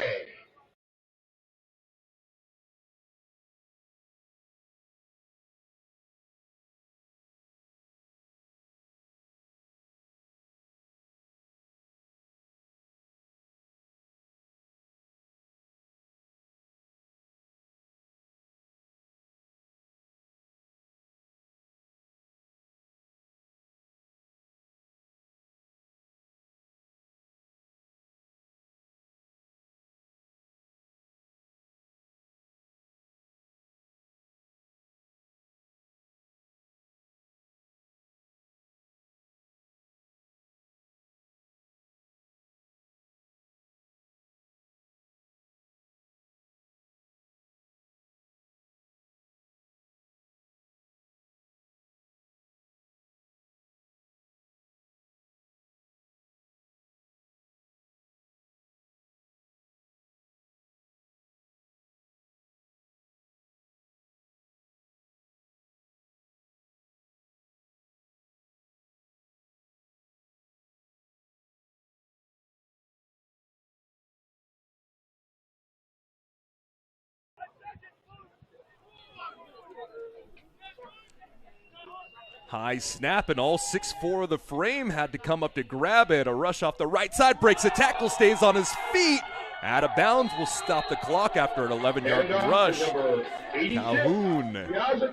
High snap, and all 6'4" of the frame had to come up to grab it. A rush off the right side, breaks a tackle, stays on his feet. Out of bounds, will stop the clock after an 11-yard rush.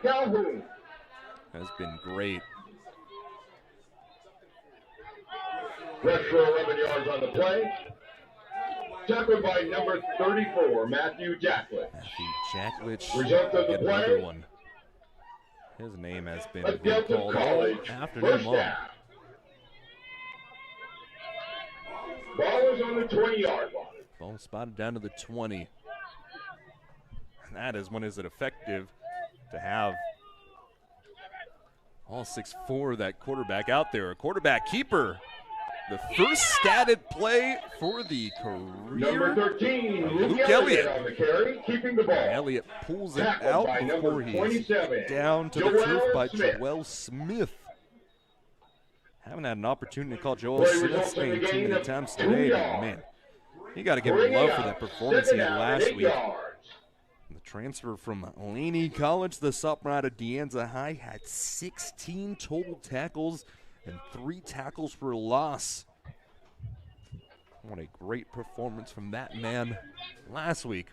Calhoun has been great. Rush for 11 yards on the play. Tackled by number 34, Matthew Jacklich. Result of the play. One. His name has been called all afternoon long. Ball is on the 20-yard line. Ball spotted down to the 20. That is when is it effective to have all 6'4" that quarterback out there. A quarterback keeper. The first statted play for the career. Number 13, Luke Elliott on the carry, keeping the ball. Elliott pulls it out before he's down to the turf by Joel Smith. Haven't had an opportunity to call Joel Smith's name too many times today, but man, you got to give him love for that performance he had last week. The transfer from Laney College, the sophomore out of De Anza High, had 16 total tackles and 3 tackles for loss. What a great performance from that man last week.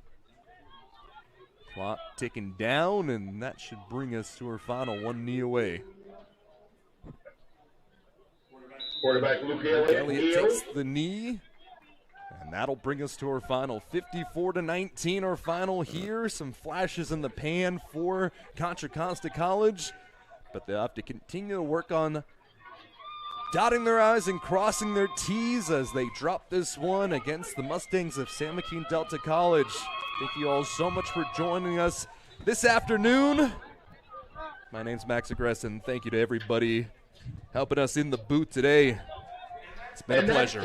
Clock ticking down, and that should bring us to our final one knee away. Quarterback Luke Elliott takes the knee, and that'll bring us to our final 54-19. Our final here. Some flashes in the pan for Contra Costa College, but they'll have to continue to work on dotting their I's and crossing their T's as they drop this one against the Mustangs of San Joaquin Delta College. Thank you all so much for joining us this afternoon. My name's Max Agress, and thank you to everybody helping us in the booth today. It's been a pleasure.